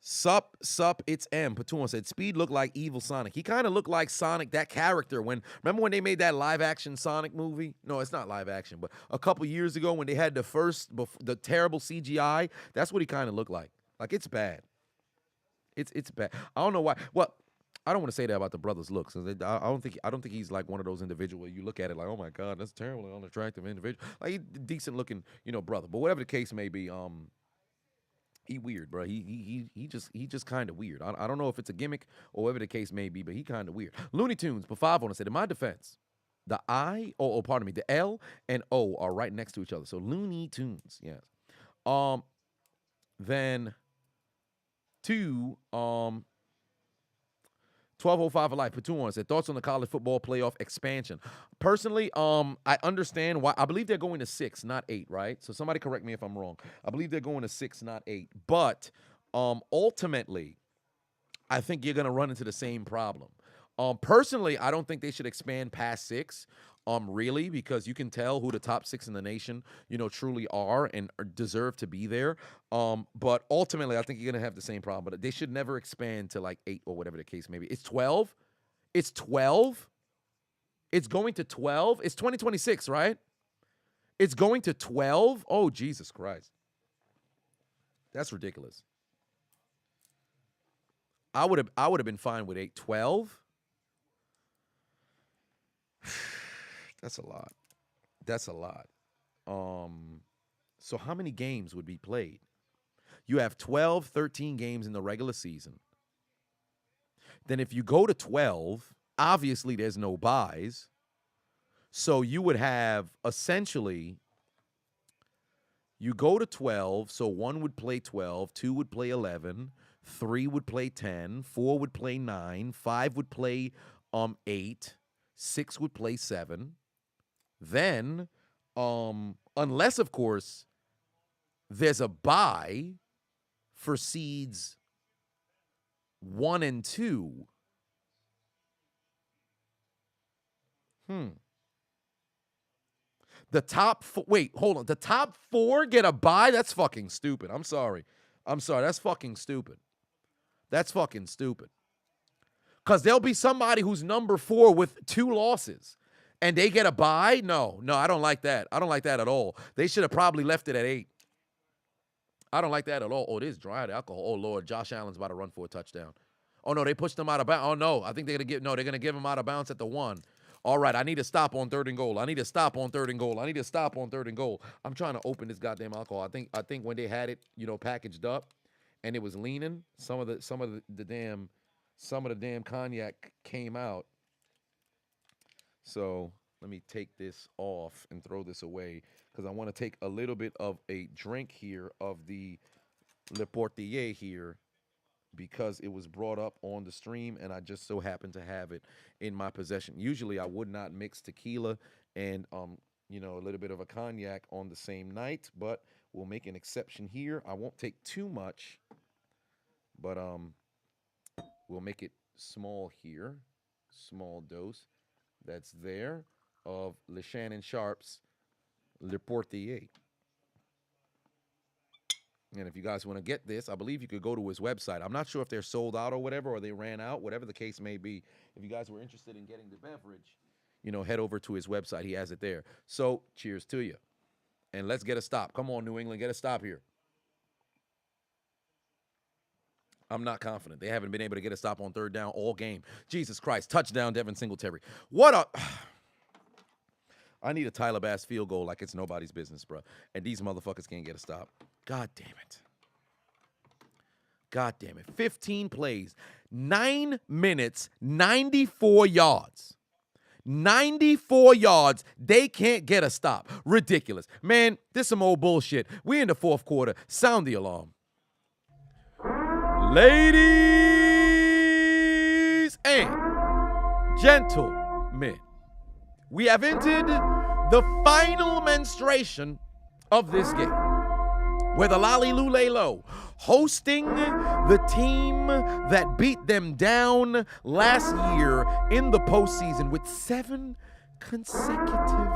Sup, it's M. Patuan said, Speed looked like evil Sonic. He kind of looked like Sonic, that character. Remember when they made that live-action Sonic movie? No, it's not live-action, but a couple years ago when they had the terrible CGI, that's what he kind of looked like. Like, it's bad. It's bad. I don't know why. Well, I don't want to say that about the brother's looks. I don't think he's like one of those individuals where you look at it like, oh my God, that's terribly unattractive individual. Like, he's a decent looking, brother. But whatever the case may be, he weird, bro. He just kind of weird. I don't know if it's a gimmick or whatever the case may be, but he kind of weird. Looney Tunes, for 5 on it, said, in my defense, the the L and O are right next to each other. So Looney Tunes, yes. Then 2, 1205 for life. Patuan said, thoughts on the college football playoff expansion. Personally, I understand why. I believe they're going to 6, not 8, right? So somebody correct me if I'm wrong. I believe they're going to 6, not 8. But ultimately, I think you're going to run into the same problem. Personally, I don't think they should expand past 6. Really, because you can tell who the top 6 in the nation, truly are and deserve to be there. But ultimately, I think you're going to have the same problem. But they should never expand to like 8 or whatever the case may be. It's 12. It's 12. It's going to 12. It's 2026, right? It's going to 12. Oh, Jesus Christ. That's ridiculous. I would have been fine with 8. 12. That's a lot. That's a lot. So how many games would be played? You have 12, 13 games in the regular season. Then if you go to 12, obviously there's no buys. So you would have essentially, you go to 12, so 1 would play 12, 2 would play 11, 3 would play 10, 4 would play 9, 5 would play 8, 6 would play 7. Then, unless, of course, there's a bye for seeds 1 and 2. The top wait, hold on. The top 4 get a bye? That's fucking stupid. I'm sorry. That's fucking stupid. That's fucking stupid. Because there'll be somebody who's number 4 with 2 losses and they get a bye? No, I don't like that. I don't like that at all. They should have probably left it at 8. I don't like that at all. Oh, it is dry alcohol. Oh, Lord. Josh Allen's about to run for a touchdown. Oh, no, they pushed him out of bounds. Oh, no. I think they're going to give him out of bounds at the 1. All right, I need to stop on 3rd and goal. I need to stop on 3rd and goal. I need to stop on 3rd and goal. I'm trying to open this goddamn alcohol. I think when they had it, packaged up and it was leaning, some of the damn cognac came out. So let me take this off and throw this away because I want to take a little bit of a drink here of the Le Portier here because it was brought up on the stream and I just so happened to have it in my possession. Usually I would not mix tequila and a little bit of a cognac on the same night, but we'll make an exception here. I won't take too much, but we'll make it small here. Small dose. That's there of Le Shannon Sharp's Le Portier. And if you guys want to get this, I believe you could go to his website. I'm not sure if they're sold out or whatever, or they ran out, whatever the case may be. If you guys were interested in getting the beverage, head over to his website. He has it there. So, cheers to you. And let's get a stop. Come on, New England, get a stop here. I'm not confident. They haven't been able to get a stop on 3rd down all game. Jesus Christ. Touchdown, Devin Singletary. What a... I need a Tyler Bass field goal like it's nobody's business, bro. And these motherfuckers can't get a stop. God damn it. God damn it. 15 plays. 9 minutes, 94 yards. 94 yards. They can't get a stop. Ridiculous. Man, this some old bullshit. We in the 4th quarter. Sound the alarm. Ladies and gentlemen, we have entered the final menstruation of this game, where the Lulls hosting the team that beat them down last year in the postseason with 7 consecutive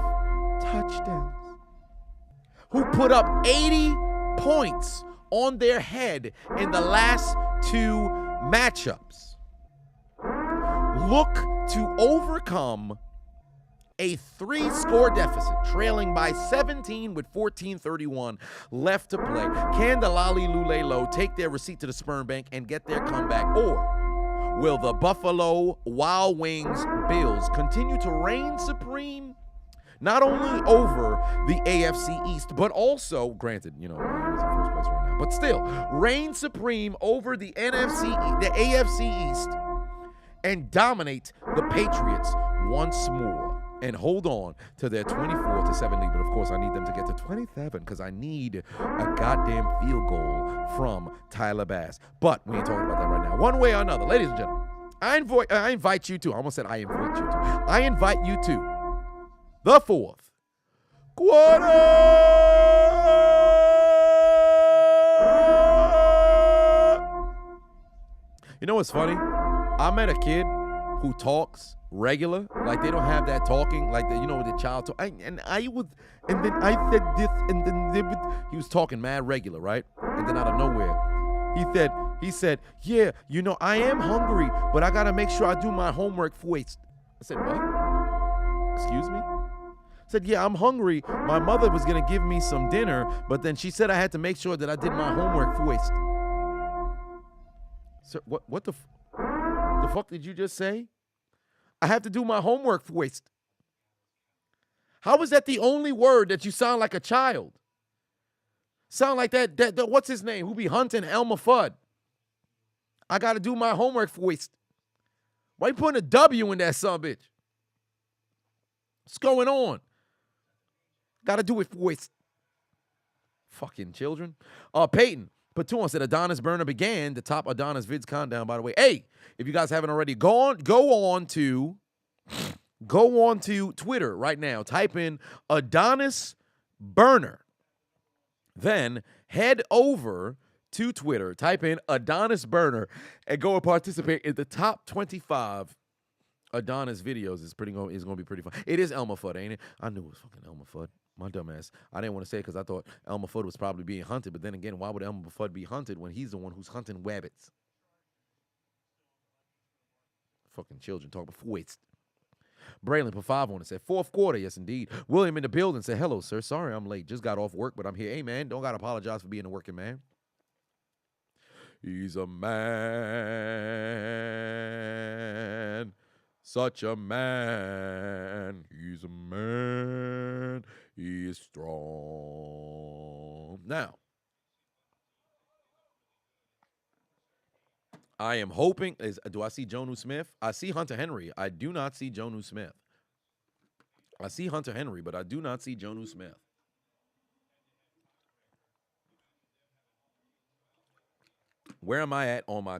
touchdowns, who put up 80 points on their head in the last 2 matchups, look to overcome a 3-score deficit, trailing by 17 with 14:31 left to play. Can the Lulls take their receipt to the sperm bank and get their comeback, or will the Buffalo Wild Wings Bills continue to reign supreme not only over the AFC East, but also, granted, Miami's in first place right now, but still, reign supreme over the AFC East and dominate the Patriots once more and hold on to their 24-7 lead. But of course, I need them to get to 27 because I need a goddamn field goal from Tyler Bass. But we ain't talking about that right now. One way or another, ladies and gentlemen, I invite you to, I almost said I invite you to. I invite you to the 4th quarter. You know what's funny? I met a kid who talks regular, like they don't have that talking, like the child talk. And I said this, and then he was talking mad regular, right? And then out of nowhere, he said, yeah, I am hungry, but I gotta make sure I do my homework for I said, what? Excuse me? Said, yeah, I'm hungry. My mother was going to give me some dinner, but then she said I had to make sure that I did my homework first. Sir, what the fuck did you just say? I have to do my homework first. How is that the only word that you sound like a child? Sound like that what's his name? Who be hunting Elmer Fudd? I got to do my homework first. Why you putting a W in that subbitch? What's going on? Got to do it first. Fucking children. Peyton Patoon said Adonis burner began the top Adonis vids countdown, by the way. Hey, if you guys haven't already, go on to Twitter right now. Type in Adonis burner. Then head over to Twitter. Type in Adonis burner and go and participate in the top 25 Adonis videos. It's going to be pretty fun. It is Elmer Fudd, ain't it? I knew it was fucking Elmer Fudd. My dumb ass. I didn't want to say it because I thought Elmer Fudd was probably being hunted. But then again, why would Elmer Fudd be hunted when he's the one who's hunting rabbits? Fucking children talk about waste. Braylon put 5 on it. Said fourth quarter. Yes, indeed. William in the building said, hello, sir. Sorry I'm late. Just got off work, but I'm here. Hey, man, don't got to apologize for being a working man. He's a man. Such a man. He's a man. He is strong. Now, I am hoping, do I see Jonnu Smith? I see Hunter Henry. I do not see Jonnu Smith. I see Hunter Henry, but I do not see Jonnu Smith. Where am I at on my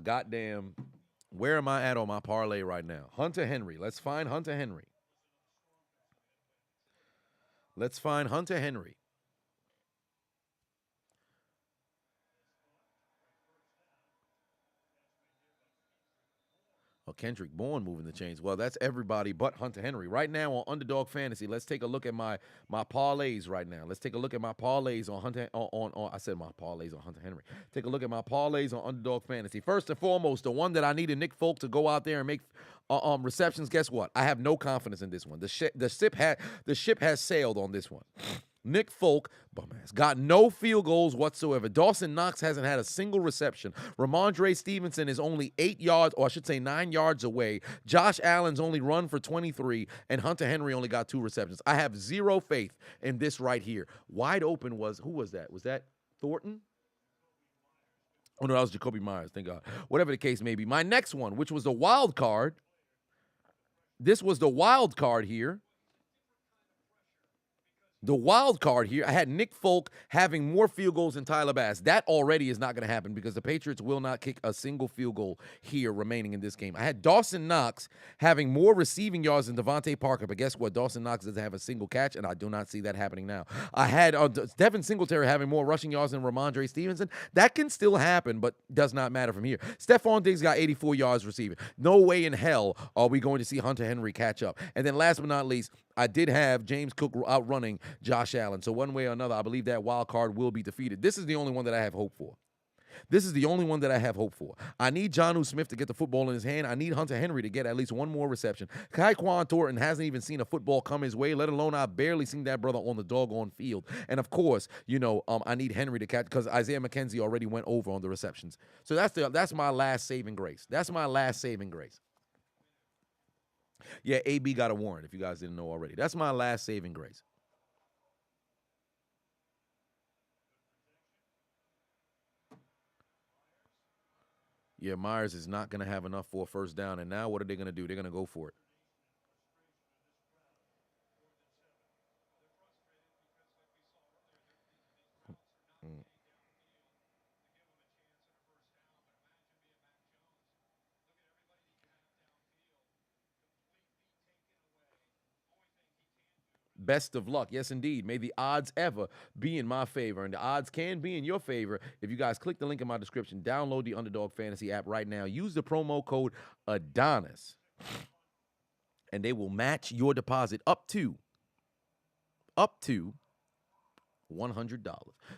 parlay right now? Hunter Henry. Let's find Hunter Henry. Let's find Hunter Henry. Oh, Kendrick Bourne moving the chains. Well, that's everybody but Hunter Henry. Right now on Underdog Fantasy, let's take a look at my parlays right now. Let's take a look at my parlays on Hunter I said my parlays on Hunter Henry. Take a look at my parlays on Underdog Fantasy. First and foremost, the one that I needed Nick Folk to go out there and make receptions. Guess what? I have no confidence in this one. The ship has sailed on this one. Nick Folk, bum ass, got no field goals whatsoever. Dawson Knox hasn't had a single reception. Ramondre Stevenson is only 8 yards, or I should say 9 yards away. Josh Allen's only run for 23, and Hunter Henry only got 2 receptions. I have zero faith in this right here. Wide open who was that? Was that Thornton? Oh, no, that was Jacoby Myers, thank God. Whatever the case may be. My next one, which was the wild card. This was the wild card here. The wild card here, I had Nick Folk having more field goals than Tyler Bass. That already is not going to happen because the Patriots will not kick a single field goal here remaining in this game. I had Dawson Knox having more receiving yards than Devontae Parker, but guess what? Dawson Knox doesn't have a single catch, and I do not see that happening now. I had Devin Singletary having more rushing yards than Ramondre Stevenson. That can still happen, but does not matter from here. Stephon Diggs got 84 yards receiving. No way in hell are we going to see Hunter Henry catch up. And then last but not least, I did have James Cook outrunning Josh Allen. So one way or another, I believe that wild card will be defeated. This is the only one that I have hope for. I need Jonnu Smith to get the football in his hand. I need Hunter Henry to get at least one more reception. Tyquan Thornton hasn't even seen a football come his way, let alone I've barely seen that brother on the doggone field. And of course, I need Henry to catch because Isaiah McKenzie already went over on the receptions. So that's my last saving grace. Yeah, AB got a warrant, if you guys didn't know already. That's my last saving grace. Yeah, Myers is not going to have enough for a first down. And now what are they going to do? They're going to go for it. Best of luck. Yes, indeed. May the odds ever be in my favor. And the odds can be in your favor if you guys click the link in my description. Download the Underdog Fantasy app right now. Use the promo code Adonis. And they will match your deposit up to $100.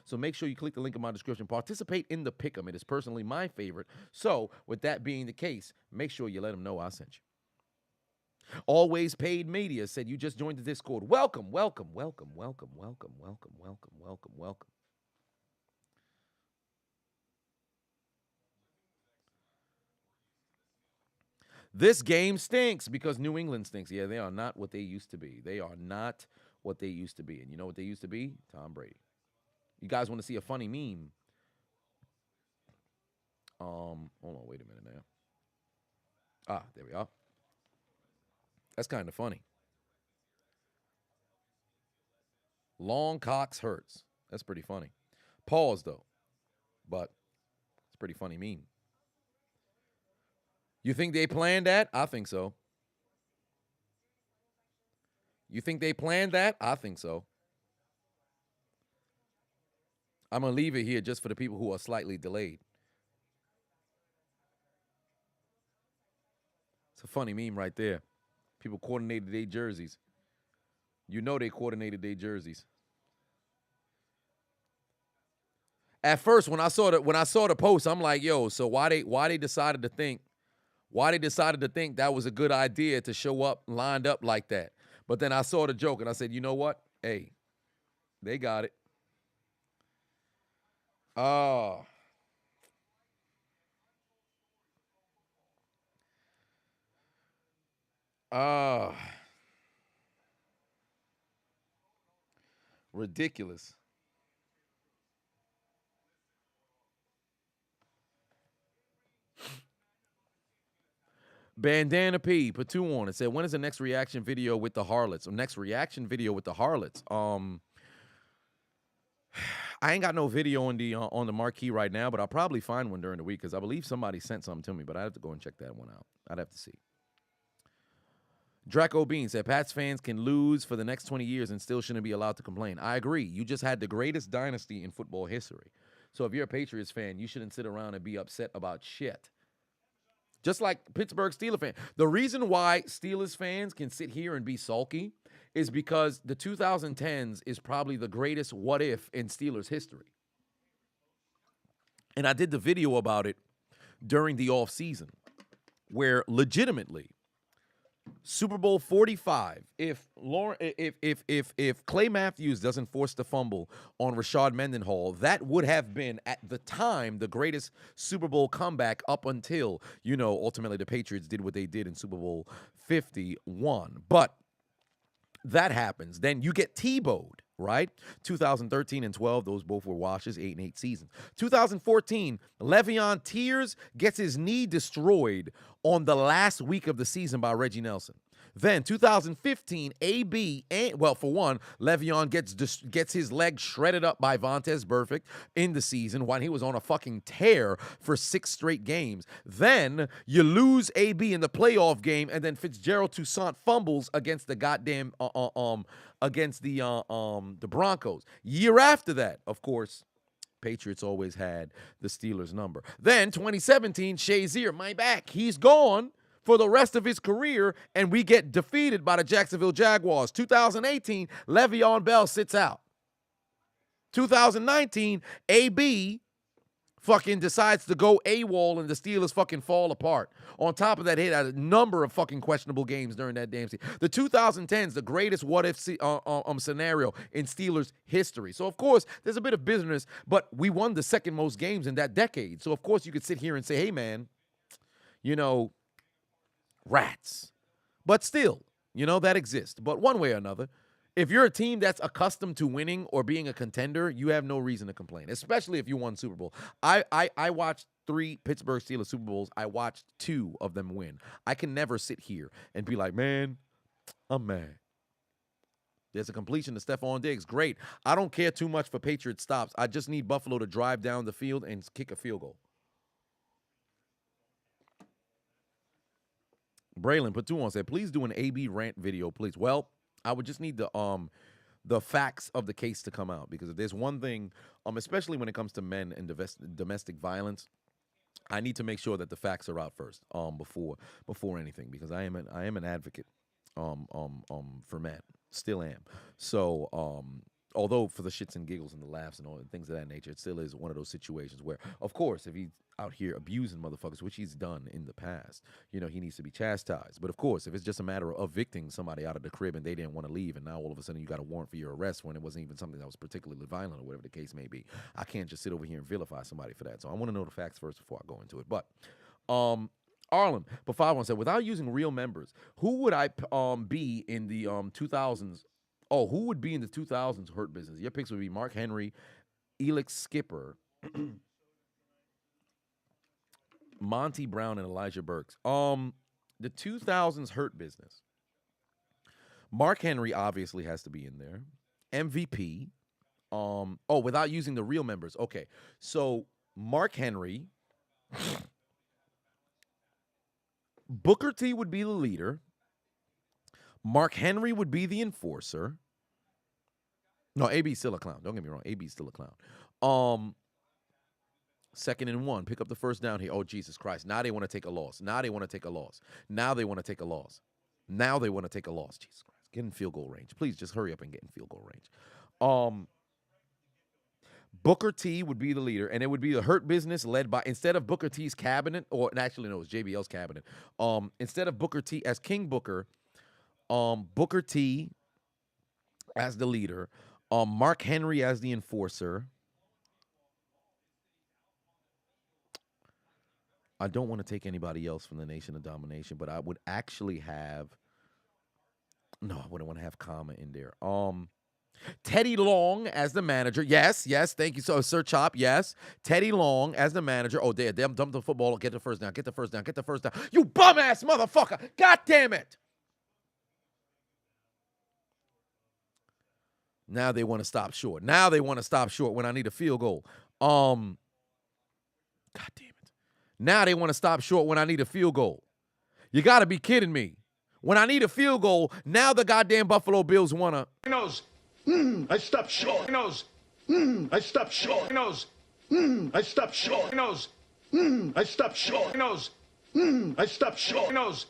So make sure you click the link in my description. Participate in the pick'em. It is personally my favorite. So with that being the case, make sure you let them know I sent you. Always Paid Media said you just joined the Discord. Welcome, welcome, welcome, welcome, welcome, welcome, welcome, welcome, welcome. This game stinks because New England stinks. Yeah, they are not what they used to be. They are not what they used to be. And you know what they used to be? Tom Brady. You guys want to see a funny meme? Hold on, wait a minute now. Ah, there we are. That's kind of funny. Long Cox hurts. That's pretty funny. Pause, though. But it's a pretty funny meme. You think they planned that? I think so. You think they planned that? I think so. I'm going to leave it here just for the people who are slightly delayed. It's a funny meme right there. People coordinated their jerseys. You know they coordinated their jerseys. At first, when I saw the post, I'm like, yo, so why they decided to think that was a good idea to show up lined up like that. But then I saw the joke and I said, you know what? Hey, they got it. Ridiculous. Bandana P put 2 on it. Said, when is the next reaction video with the Harlots? Next reaction video with the Harlots. I ain't got no video on the marquee right now, but I'll probably find one during the week because I believe somebody sent something to me, but I have to go and check that one out. I'd have to see. Draco Bean said, Pats fans can lose for the next 20 years and still shouldn't be allowed to complain. I agree. You just had the greatest dynasty in football history. So if you're a Patriots fan, you shouldn't sit around and be upset about shit. Just like Pittsburgh Steelers fan. The reason why Steelers fans can sit here and be sulky is because the 2010s is probably the greatest what if in Steelers history. And I did the video about it during the offseason where legitimately Super Bowl 45, if Clay Matthews doesn't force the fumble on Rashad Mendenhall, that would have been at the time the greatest Super Bowl comeback up until, ultimately the Patriots did what they did in Super Bowl 51. But that happens. Then you get T-bowed, right? 2013 and 12, those both were washes, 8-8 seasons. 2014, Le'Veon Tears gets his knee destroyed on the last week of the season by Reggie Nelson. Then 2015, AB, for one, Le'Veon gets his leg shredded up by Vontaze Burfict in the season when he was on a fucking tear for 6 straight games. Then you lose AB in the playoff game, and then Fitzgerald Toussaint fumbles against the goddamn against the Broncos. Year after that, of course, Patriots always had the Steelers' number. Then 2017, Shazier, my back, he's gone for the rest of his career, and we get defeated by the Jacksonville Jaguars. 2018, Le'Veon Bell sits out. 2019, AB fucking decides to go AWOL, and the Steelers fucking fall apart. On top of that, he had a number of fucking questionable games during that damn season. The 2010s, the greatest what-if scenario in Steelers history. So, of course, there's a bit of business, but we won the second most games in that decade. So, of course, you could sit here and say, hey, man, rats. But still, that exists. But one way or another, if you're a team that's accustomed to winning or being a contender, you have no reason to complain, especially if you won Super Bowl. I watched 3 Pittsburgh Steelers Super Bowls. I watched 2 of them win. I can never sit here and be like, man, I'm mad. There's a completion to Stephon Diggs. Great. I don't care too much for Patriot stops. I just need Buffalo to drive down the field and kick a field goal. Braylon put 2 on, said, please do an AB rant video, please. Well, I would just need the facts of the case to come out, because if there's one thing, especially when it comes to men and domestic violence, I need to make sure that the facts are out first, before anything, because I am an advocate for men, still am. So Although for the shits and giggles and the laughs and all and things of that nature, it still is one of those situations where, of course, if he's out here abusing motherfuckers, which he's done in the past, you know, he needs to be chastised. But of course, if it's just a matter of evicting somebody out of the crib and they didn't want to leave, and now all of a sudden you got a warrant for your arrest when it wasn't even something that was particularly violent or whatever the case may be, I can't just sit over here and vilify somebody for that. So I want to know the facts first before I go into it. But Arlen, but 5-1 said, without using real members, who would I be in the 2000s? Oh, who would be in the 2000s Hurt Business? Your picks would be Mark Henry, Elix Skipper, Monty Brown, and Elijah Burks. The 2000s Hurt Business. Mark Henry obviously has to be in there. MVP. Without using the real members. Okay, so Mark Henry. Booker T would be the leader. Mark Henry would be the enforcer. No, AB's still a clown. Don't get me wrong. AB's still a clown. 2nd and 1. Pick up the first down here. Oh, Jesus Christ. Now they want to take a loss. Now they want to take a loss. Now they want to take a loss. Now they want to take a loss. Jesus Christ. Get in field goal range. Please just hurry up and get in field goal range. Booker T would be the leader, and it would be the Hurt Business led by, instead of Booker T's cabinet, or actually no, it's JBL's cabinet. Instead of Booker T as King Booker, Booker T as the leader, Mark Henry as the enforcer. I don't want to take anybody else from the Nation of Domination, but I would actually have, no, I wouldn't want to have Kama in there. Teddy Long as the manager. Yes, thank you. So, Sir Chop, yes. Teddy Long as the manager. Oh, they dump the football. Get the first down. Get the first down. Get the first down. You bum-ass motherfucker. God damn it. Now they want to stop short. Now they want to stop short when I need a field goal. God damn it. Now they want to stop short when I need a field goal. You got to be kidding me. When I need a field goal, now the goddamn Buffalo Bills want to. He knows. I stopped short. He knows. I stopped short. He knows. I stopped short. He knows. I stopped short. He knows. I stopped short. He knows.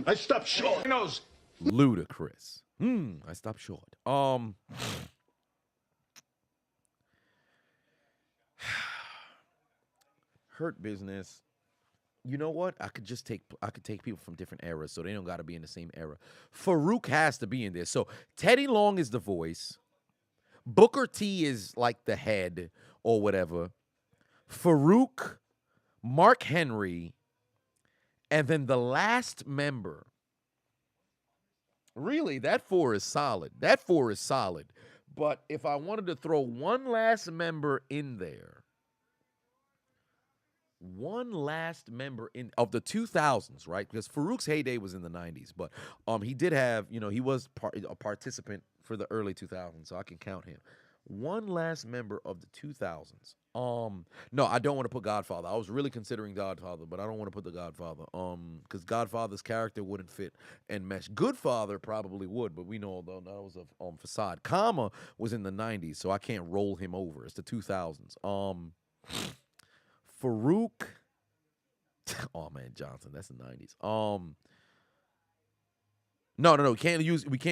I stopped short. He knows. Ludicrous. I stopped short. Hurt Business. You know what? I could take people from different eras, so they don't got to be in the same era. Farouk has to be in there. So Teddy Long is the voice. Booker T is like the head or whatever. Farouk, Mark Henry, and then the last member. Really, that 4 is solid. That 4 is solid. But if I wanted to throw one last member in there, of the 2000s, right? Because Farouk's heyday was in the 90s, but he did have, he was a participant for the early 2000s, so I can count him. One last member of the 2000s. No, I don't want to put Godfather. I was really considering Godfather, but I don't want to put the Godfather. Because Godfather's character wouldn't fit and mesh. Goodfather probably would, but we know though that was a facade. Kama was in the 90s, so I can't roll him over. It's the 2000s. Farouk. Oh man, Johnson. That's the 90s. No. We can't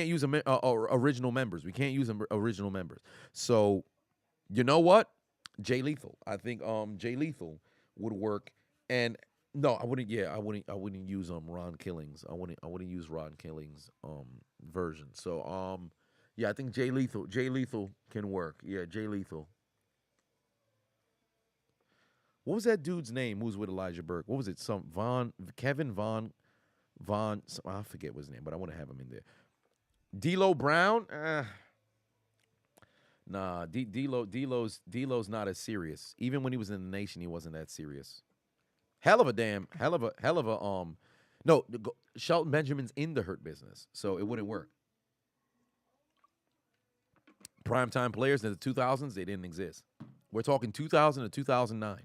use original members. We can't use original members. So, you know what? Jay Lethal. I think Jay Lethal would work. And no, I wouldn't. Yeah, I wouldn't use Ron Killings. I wouldn't use Ron Killings version. So yeah, I think Jay Lethal can work. Yeah, Jay Lethal. What was that dude's name who was with Elijah Burke? What was it? Kevin Von, I forget what his name, but I want to have him in there. D'Lo Brown? Nah, D'Lo's not as serious. Even when he was in the Nation, he wasn't that serious. No, Shelton Benjamin's in the Hurt Business, so it wouldn't work. Primetime players in the 2000s, they didn't exist. We're talking 2000 to 2009.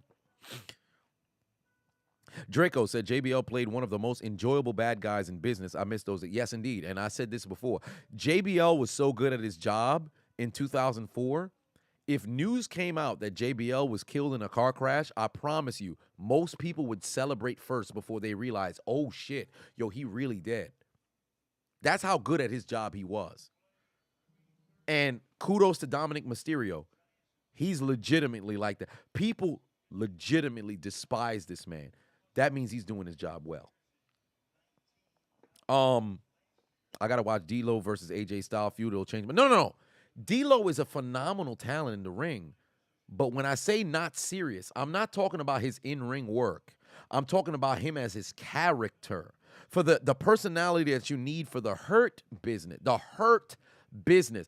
Draco said JBL played one of the most enjoyable bad guys in business. I miss those. Yes, indeed. And I said this before. JBL was so good at his job in 2004. If news came out that JBL was killed in a car crash, I promise you, most people would celebrate first before they realize, oh, shit, he really dead. That's how good at his job he was. And kudos to Dominic Mysterio. He's legitimately like that. People legitimately despise this man. That means he's doing his job well. I gotta watch D'Lo versus AJ Styles feud. It'll change. But no. D'Lo is a phenomenal talent in the ring. But when I say not serious, I'm not talking about his in-ring work. I'm talking about him as his character. For the personality that you need for the hurt business. The hurt business.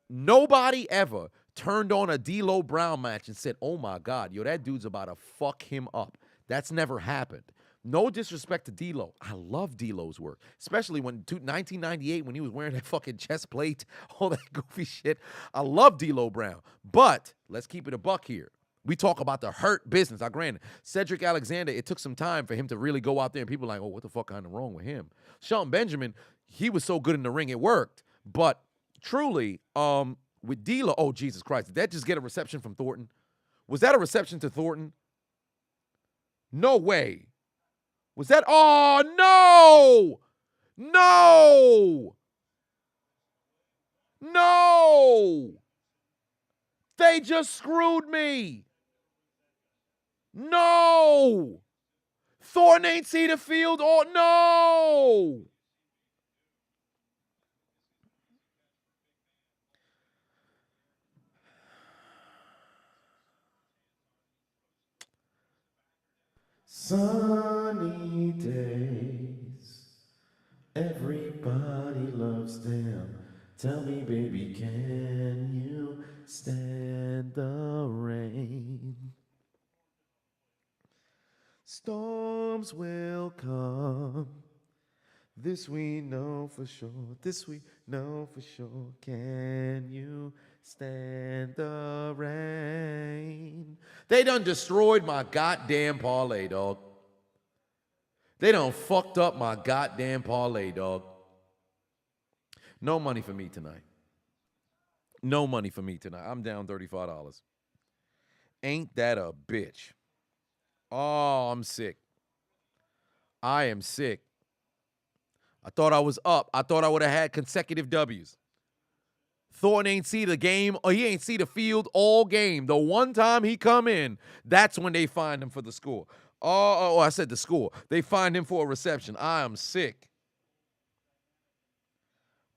Nobody ever turned on a D'Lo Brown match and said, oh my God, yo, that dude's about to fuck him up. That's never happened. No disrespect to D'Lo. I love D'Lo's work, especially when 1998 when he was wearing that fucking chest plate, all that goofy shit. I love D'Lo Brown. But let's keep it a buck here. We talk about the hurt business. I granted, Cedric Alexander, it took some time for him to really go out there, and people are like, oh, what the fuck kind of wrong with him? Shelton Benjamin, he was so good in the ring, it worked. But truly, with D'Lo, oh, Jesus Christ, did that just get a reception from Thornton? Was that a reception to Thornton? No way. Was that? Oh, no! No! No! They just screwed me. No! Thornton ain't see the field. Oh, no! Sunny days, everybody loves them. Tell me, baby, can you stand the rain? Storms will come, this we know for sure, this we know for sure. Can you stand the rain? They done destroyed my goddamn parlay, dog. They done fucked up my goddamn parlay, dog. No money for me tonight. No money for me tonight. I'm down $35. Ain't that a bitch? Oh, I'm sick. I am sick. I thought I was up. I thought I would have had consecutive W's. Thornton ain't see the game, or he ain't see the field all game. The one time he come in, that's when they find him for the score. Oh, I said the score. They find him for a reception. I am sick.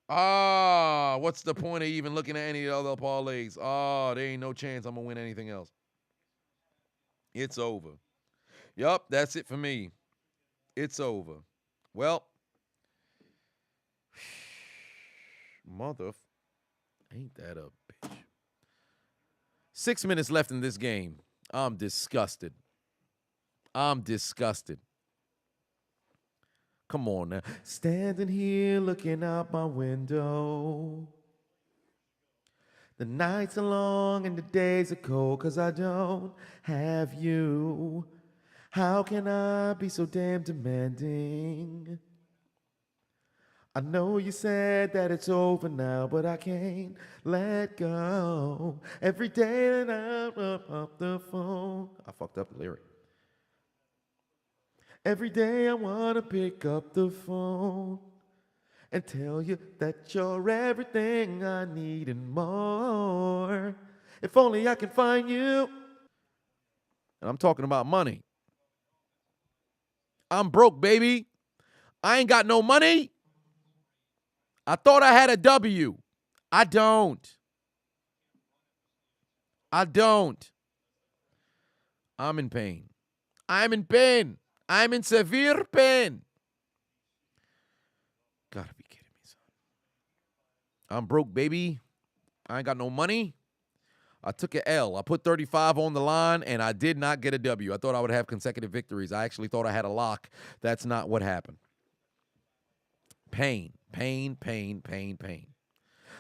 What's the point of even looking at any other parlays? There ain't no chance I'm going to win anything else. It's over. Yup, that's it for me. It's over. Well, ain't that a bitch. 6 minutes left in this game. I'm disgusted. Come on now. Standing here looking out my window. The nights are long and the days are cold 'cause I don't have you. How can I be so damn demanding? I know you said that it's over now, but I can't let go. Every day that I'm up the phone. I fucked up the lyric. Every day I want to pick up the phone and tell you that you're everything I need and more. If only I can find you. And I'm talking about money. I'm broke, baby. I ain't got no money. I thought I had a W. I don't. I'm in pain. I'm in severe pain. Gotta be kidding me, son. I'm broke, baby. I ain't got no money. I took an L. I put 35 on the line, and I did not get a W. I thought I would have consecutive victories. I actually thought I had a lock. That's not what happened. Pain.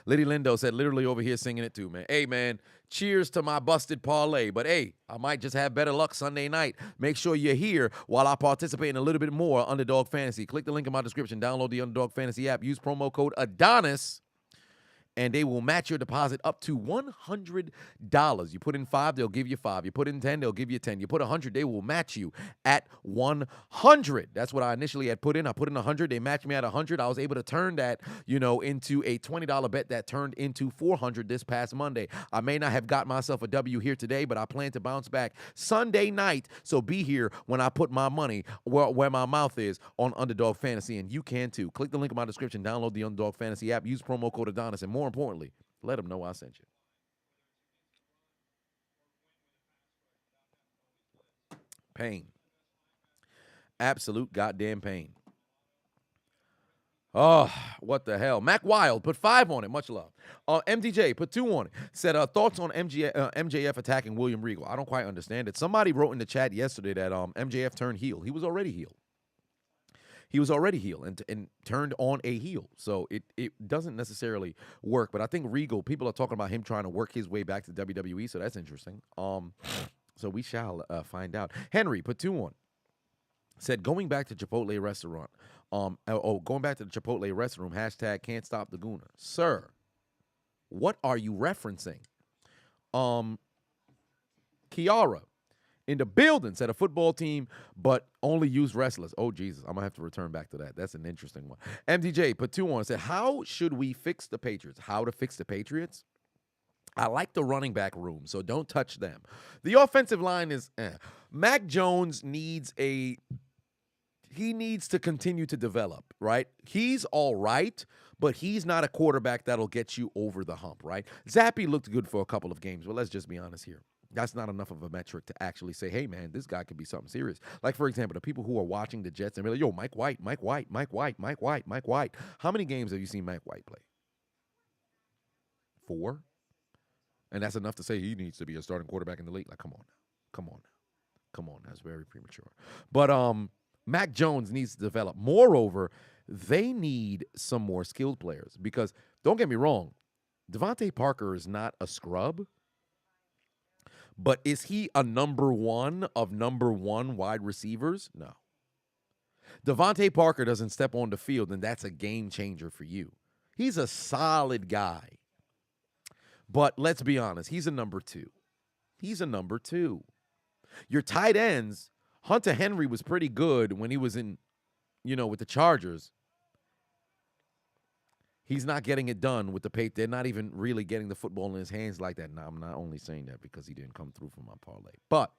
Liddy Lindo said, literally over here singing it too, man. Hey, man, cheers to my busted parlay. But, hey, I might just have better luck Sunday night. Make sure you're here while I participate in a little bit more Underdog Fantasy. Click the link in my description. Download the Underdog Fantasy app. Use promo code Adonis. and they will match your deposit up to $100. You put in 5, they'll give you 5. You put in 10, they'll give you 10. You put 100, they will match you at 100. That's what I initially had put in. I put in 100. They matched me at 100. I was able to turn that, into a $20 bet that turned into 400 this past Monday. I may not have got myself a W here today, but I plan to bounce back Sunday night. So be here when I put my money where my mouth is on Underdog Fantasy, and you can too. Click the link in my description. Download the Underdog Fantasy app. Use promo code Adonis, and more importantly, let them know I sent you. Pain. Absolute goddamn pain. Oh, what the hell. Mac Wild put 5 on it. Much love. MDJ put 2 on it. Said, thoughts on MJF attacking William Regal. I don't quite understand it. Somebody wrote in the chat yesterday that MJF turned heel. He was already heel. He was already heel and turned on a heel. So it doesn't necessarily work. But I think Regal, people are talking about him trying to work his way back to WWE. So that's interesting. So we shall find out. Henry put 2 on. Said, going back to Chipotle restaurant. Going back to the Chipotle restroom. Hashtag can't stop the Gooner. Sir, what are you referencing? Kiara in the building said a football team, but only use wrestlers. Oh, Jesus. I'm going to have to return back to that. That's an interesting one. MDJ put 2 on. Said, how should we fix the Patriots? How to fix the Patriots? I like the running back room, so don't touch them. The offensive line is Mac Jones needs to continue to develop, right? He's all right, but he's not a quarterback that'll get you over the hump, right? Zappy looked good for a couple of games, but let's just be honest here. That's not enough of a metric to actually say, hey, man, this guy could be something serious. Like, for example, the people who are watching the Jets and be like, yo, Mike White. How many games have you seen Mike White play? 4? And that's enough to say he needs to be a starting quarterback in the league. Like, come on. That's very premature. But Mac Jones needs to develop. Moreover, they need some more skilled players because, don't get me wrong, Devontae Parker is not a scrub. But is he a number 1 of number 1 wide receivers? No. Devontae Parker doesn't step on the field, and that's a game changer for you. He's a solid guy. But let's be honest, he's a number 2. Your tight ends, Hunter Henry was pretty good when he was in, with the Chargers. He's not getting it done with the Patriots. They're not even really getting the football in his hands like that. Now, I'm not only saying that because he didn't come through for my parlay. But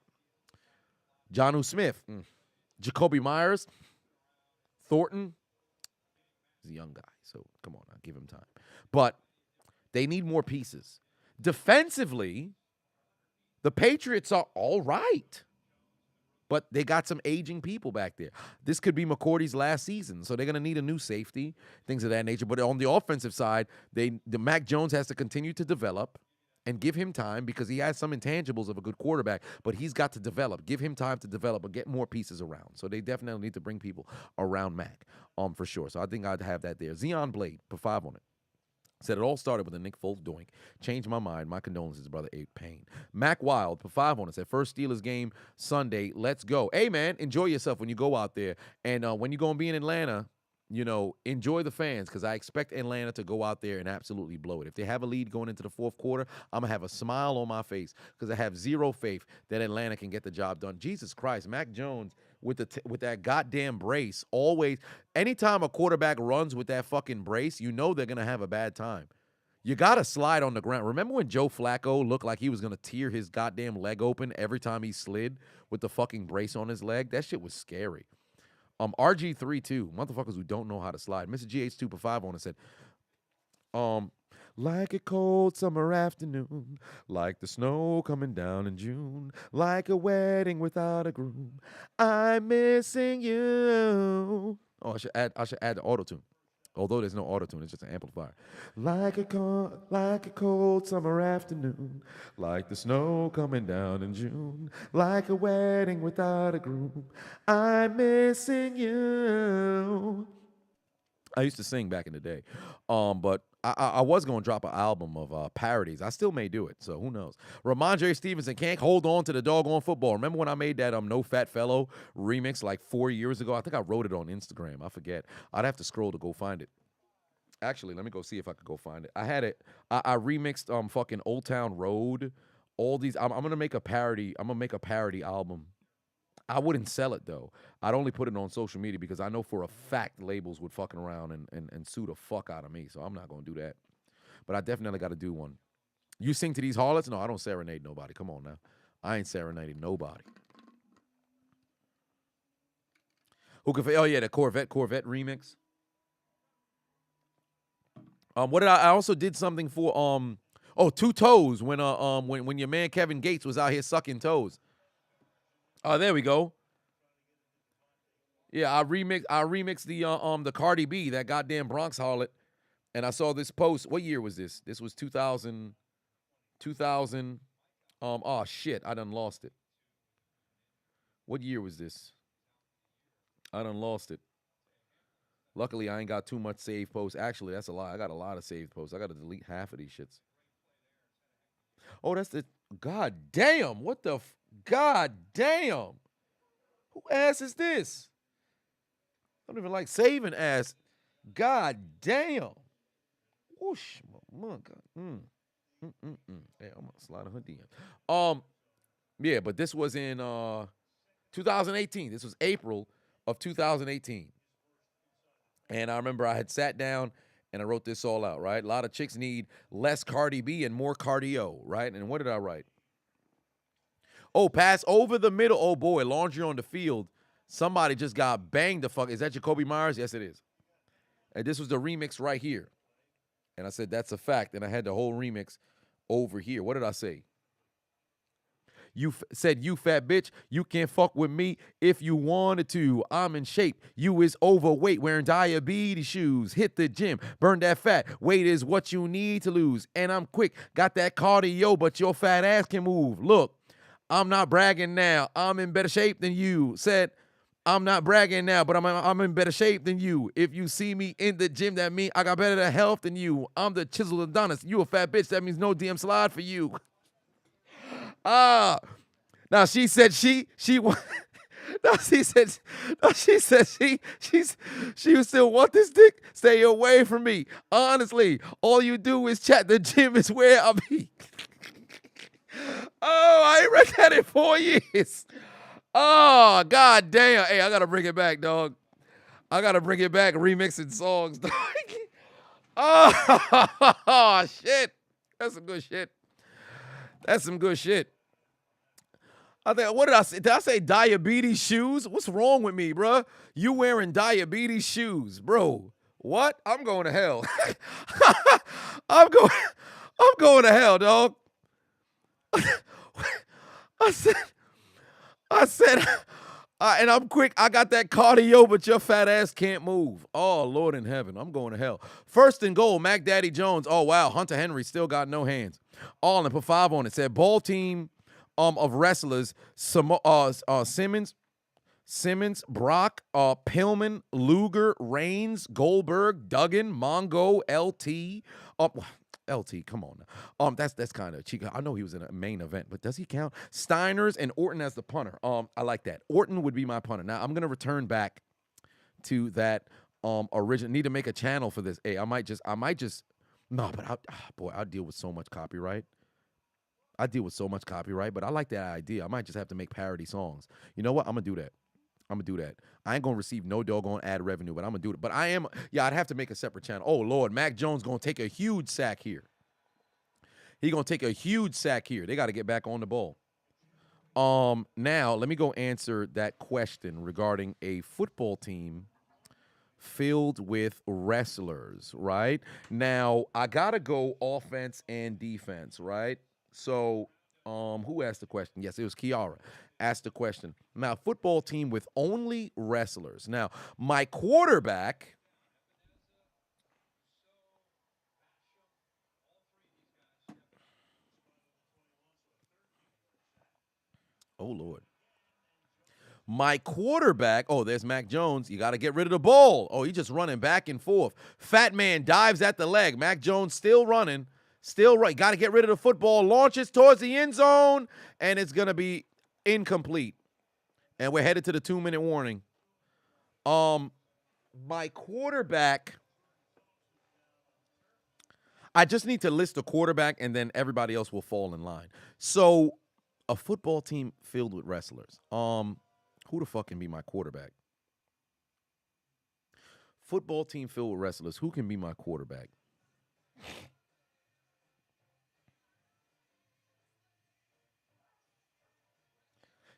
Jonnu Smith, Jacoby Myers, Thornton, he's a young guy. So, come on, I'll give him time. But they need more pieces. Defensively, the Patriots are all right. But they got some aging people back there. This could be McCourty's last season, so they're going to need a new safety, things of that nature. But on the offensive side, the Mac Jones has to continue to develop and give him time because he has some intangibles of a good quarterback, but he's got to develop. Give him time to develop and get more pieces around. So they definitely need to bring people around Mac, for sure. So I think I'd have that there. Xeon Blade, put 5 on it. Said it all started with a Nick Foles doink. Changed my mind. My condolences, brother. Pain. Mac Wild, put 5 on it. Said first Steelers game Sunday. Let's go. Hey, man, enjoy yourself when you go out there. And when you're going to be in Atlanta, enjoy the fans because I expect Atlanta to go out there and absolutely blow it. If they have a lead going into the fourth quarter, I'm going to have a smile on my face because I have zero faith that Atlanta can get the job done. Jesus Christ, Mac Jones with that goddamn brace, always, anytime a quarterback runs with that fucking brace, they're going to have a bad time. You got to slide on the ground. Remember when Joe Flacco looked like he was going to tear his goddamn leg open every time he slid with the fucking brace on his leg? That shit was scary. RG3 too, motherfuckers who don't know how to slide. Mr. GH2 for 5 on it said, like a cold summer afternoon, like the snow coming down in June, like a wedding without a groom, I'm missing you. Oh, I should add the auto-tune. Although there's no auto-tune, it's just an amplifier. Like a cold summer afternoon, like the snow coming down in June, like a wedding without a groom, I'm missing you. I used to sing back in the day, but I was going to drop an album of parodies. I still may do it, so who knows. Ramondre Stevenson can't hold on to the doggone football. Remember when I made that No Fat Fellow remix like 4 years ago? I think I wrote it on Instagram. I forget. I'd have to scroll to go find it. Actually, let me go see if I could go find it. I had it. I remixed fucking Old Town Road. All these. I'm gonna make a parody. I'm gonna make a parody album. I wouldn't sell it though. I'd only put it on social media because I know for a fact labels would fucking around and sue the fuck out of me. So I'm not gonna do that. But I definitely got to do one. You sing to these harlots? No, I don't serenade nobody. Come on now. I ain't serenading nobody. Who can? Oh yeah, the Corvette remix. What did I also did something for Two Toes when your man Kevin Gates was out here sucking toes. Oh, there we go. Yeah, I remixed the Cardi B, that goddamn Bronx harlot, and I saw this post. What year was this? This was 2000. Oh shit, I done lost it. What year was this? I done lost it. Luckily, I ain't got too much saved posts. Actually, that's a lie. I got a lot of saved posts. I got to delete half of these shits. Oh, that's the... God damn. What the... God damn. Who ass is this? I don't even like saving ass. God damn. Whoosh. My God. Hey, I'm going to slide her DM. Yeah, but this was in 2018. This was April of 2018. And I remember I had sat down and I wrote this all out, right? A lot of chicks need less Cardi B and more cardio, right? And what did I write? Oh, pass over the middle. Oh, boy, laundry on the field. Somebody just got banged the fuck. Is that Jacoby Myers? Yes, it is. And this was the remix right here. And I said, that's a fact. And I had the whole remix over here. What did I say? You said, you fat bitch, you can't fuck with me if you wanted to. I'm in shape. You is overweight, wearing diabetes shoes. Hit the gym, burn that fat. Weight is what you need to lose. And I'm quick, got that cardio, but your fat ass can move. Look, I'm not bragging now. I'm in better shape than you. Said, I'm not bragging now, but I'm in better shape than you. If you see me in the gym, that means I got better health than you. I'm the Chiseled Adonis. You a fat bitch, that means no DM slide for you. Now she said she now she said she would still want this dick. Stay away from me. Honestly, all you do is chat. The gym is where I be. Oh, I ain't read that in 4 years. Oh, god damn. Hey, I gotta bring it back, dog. I gotta bring it back, remixing songs, dog. Oh, shit. That's some good shit. That's some good shit. I think, what did I say? Did I say diabetes shoes? What's wrong with me, bro? You wearing diabetes shoes, bro. What? I'm going to hell. I'm going to hell, dog. I said, and I'm quick. I got that cardio, but your fat ass can't move. Oh, Lord in heaven. I'm going to hell. First and goal, Mac Daddy Jones. Oh, wow. Hunter Henry still got no hands. All and put 5 on it. Said ball team of wrestlers, Simmons, Brock, Pillman, Luger, Reigns, Goldberg, Duggan, Mongo, LT. LT, come on now. That's kind of cheeky. I know he was in a main event, but does he count? Steiners and Orton as the punter. I like that. Orton would be my punter. Now I'm gonna return back to that original. Need to make a channel for this. Hey, I might just no, but I deal with so much copyright. But I like that idea. I might just have to make parody songs. You know what? I'm gonna do that. I ain't gonna receive no doggone ad revenue, but I'm gonna do it. But I'd have to make a separate channel. Oh Lord, Mac Jones gonna take a huge sack here. He gonna take a huge sack here. They gotta get back on the ball. Now let me go answer that question regarding a football team filled with wrestlers, right? Now I gotta go offense and defense, right? So, who asked the question? Yes, it was Kiara. Asked the question. Now, football team with only wrestlers. Now, my quarterback. Oh, Lord. My quarterback. Oh, there's Mac Jones. You got to get rid of the ball. Oh, he's just running back and forth. Fat man dives at the leg. Mac Jones still running. Still right. Got to get rid of the football. Launches towards the end zone. And it's going to be incomplete. And we're headed to the 2-minute warning. My quarterback I just need to list a quarterback, and then everybody else will fall in line. So, a football team filled with wrestlers. Who the fuck can be my quarterback? Football team filled with wrestlers. Who can be my quarterback?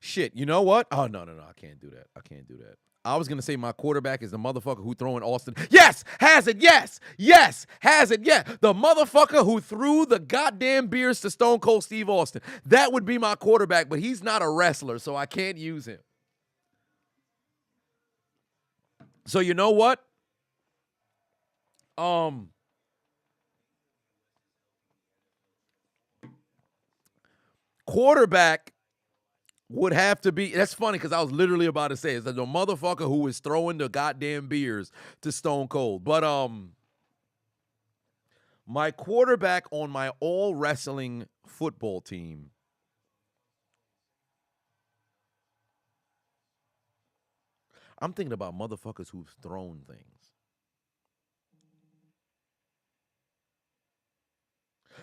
Shit, you know what? Oh, no. I can't do that. I was going to say my quarterback is the motherfucker who throwing Austin. Yes, has it. Yes, has it. Yeah, the motherfucker who threw the goddamn beers to Stone Cold Steve Austin. That would be my quarterback, but he's not a wrestler, so I can't use him. So you know what? Quarterback would have to be, that's funny because I was literally about to say, it's like the motherfucker who is throwing the goddamn beers to Stone Cold. But my quarterback on my all wrestling football team, I'm thinking about motherfuckers who've thrown things.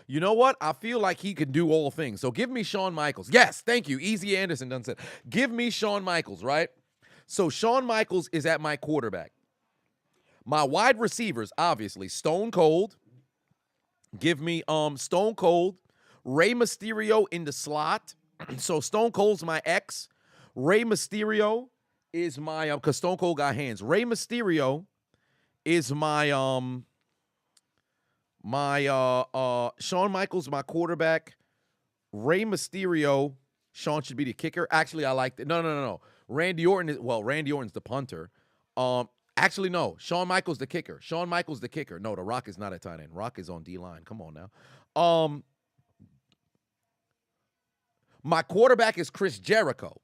You know what? I feel like he can do all things. So give me Shawn Michaels. Yes, thank you. Easy Anderson done said. Give me Shawn Michaels, right? So Shawn Michaels is at my quarterback. My wide receivers, obviously, Stone Cold. Give me Stone Cold. Rey Mysterio in the slot. So Stone Cold's my X. Rey Mysterio is my, because Stone Cold got hands. Rey Mysterio is my, Shawn Michaels, my quarterback. Rey Mysterio, Shawn should be the kicker. Actually, I like that. No. Randy Orton's the punter. Actually, no. Shawn Michaels the kicker. No, The Rock is not a tight end. Rock is on D-line. Come on now. My quarterback is Chris Jericho.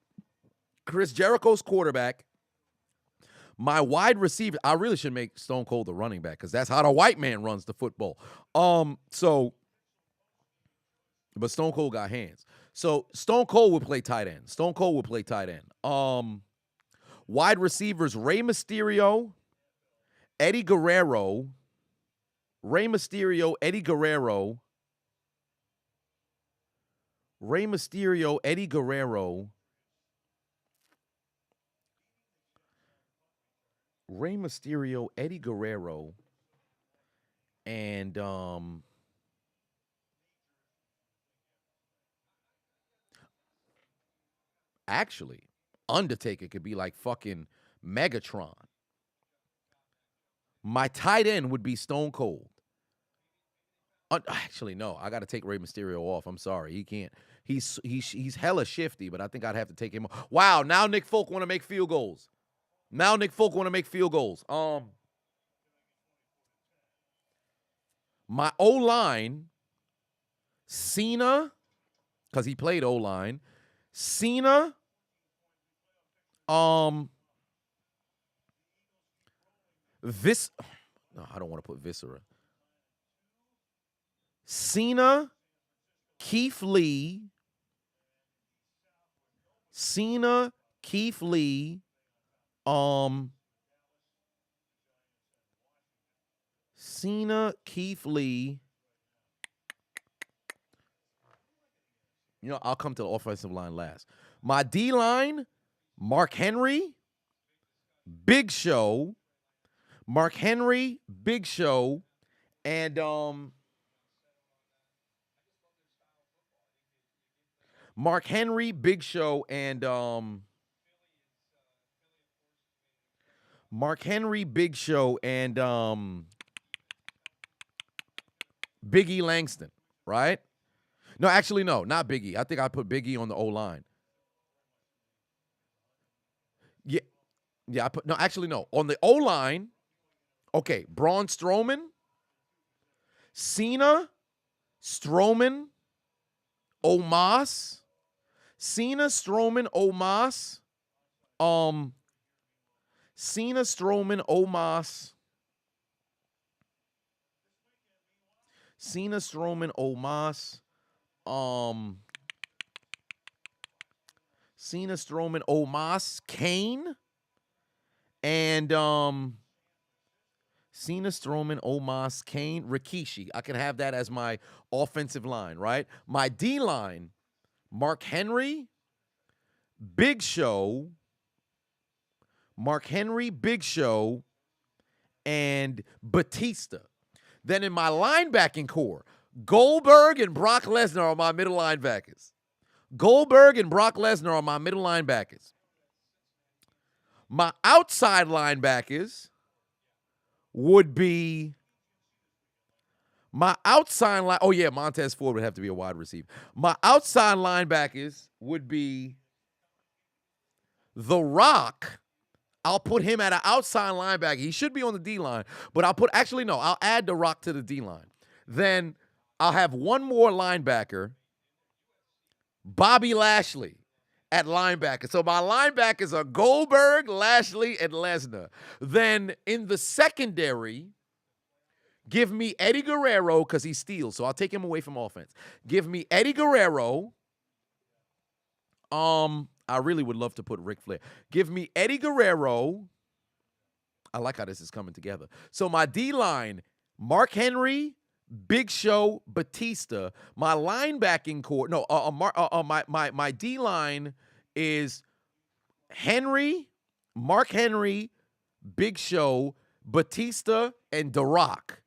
Chris Jericho's quarterback. My wide receiver, I really should make Stone Cold the running back because that's how the white man runs the football. But Stone Cold got hands. So Stone Cold would play tight end. Wide receivers, Rey Mysterio, Eddie Guerrero. Rey Mysterio, Eddie Guerrero. And actually, Undertaker could be like fucking Megatron. My tight end would be Stone Cold. Actually, no, I got to take Rey Mysterio off. I'm sorry, he can't. He's hella shifty, but I think I'd have to take him off. Wow, now Nick Folk want to make field goals. My O-line, Cena, because he played O-line. Cena, no, I don't want to put Viscera. Cena, Keith Lee, You know, I'll come to the offensive line last. My D-line, Mark Henry, Big Show, and Mark Henry, Big Show, and Big E Langston, right? No, actually, no, not Big E. I think I put Big E on the O-line. Yeah, on the O-line, okay, Braun Strowman, Cena, Strowman, Omos, Kane, and Cena, Strowman, Omos, Kane, Rikishi. I can have that as my offensive line, right? My D line, Mark Henry, Big Show, and Batista. Then in my linebacking core, Goldberg and Brock Lesnar are my middle linebackers. My outside linebackers would be Montez Ford would have to be a wide receiver. My outside linebackers would be The Rock. I'll put him at an outside linebacker. He should be on the D-line, but I'll add The Rock to the D-line. Then I'll have one more linebacker, Bobby Lashley at linebacker. So my linebackers are Goldberg, Lashley, and Lesnar. Then in the secondary, give me Eddie Guerrero because he steals, so I'll take him away from offense. Give me Eddie Guerrero. I really would love to put Ric Flair. Give me Eddie Guerrero. I like how this is coming together. So my D-line, Mark Henry, Big Show, Batista. My linebacking core, my D-line is Mark Henry, Big Show, Batista, and The Rock.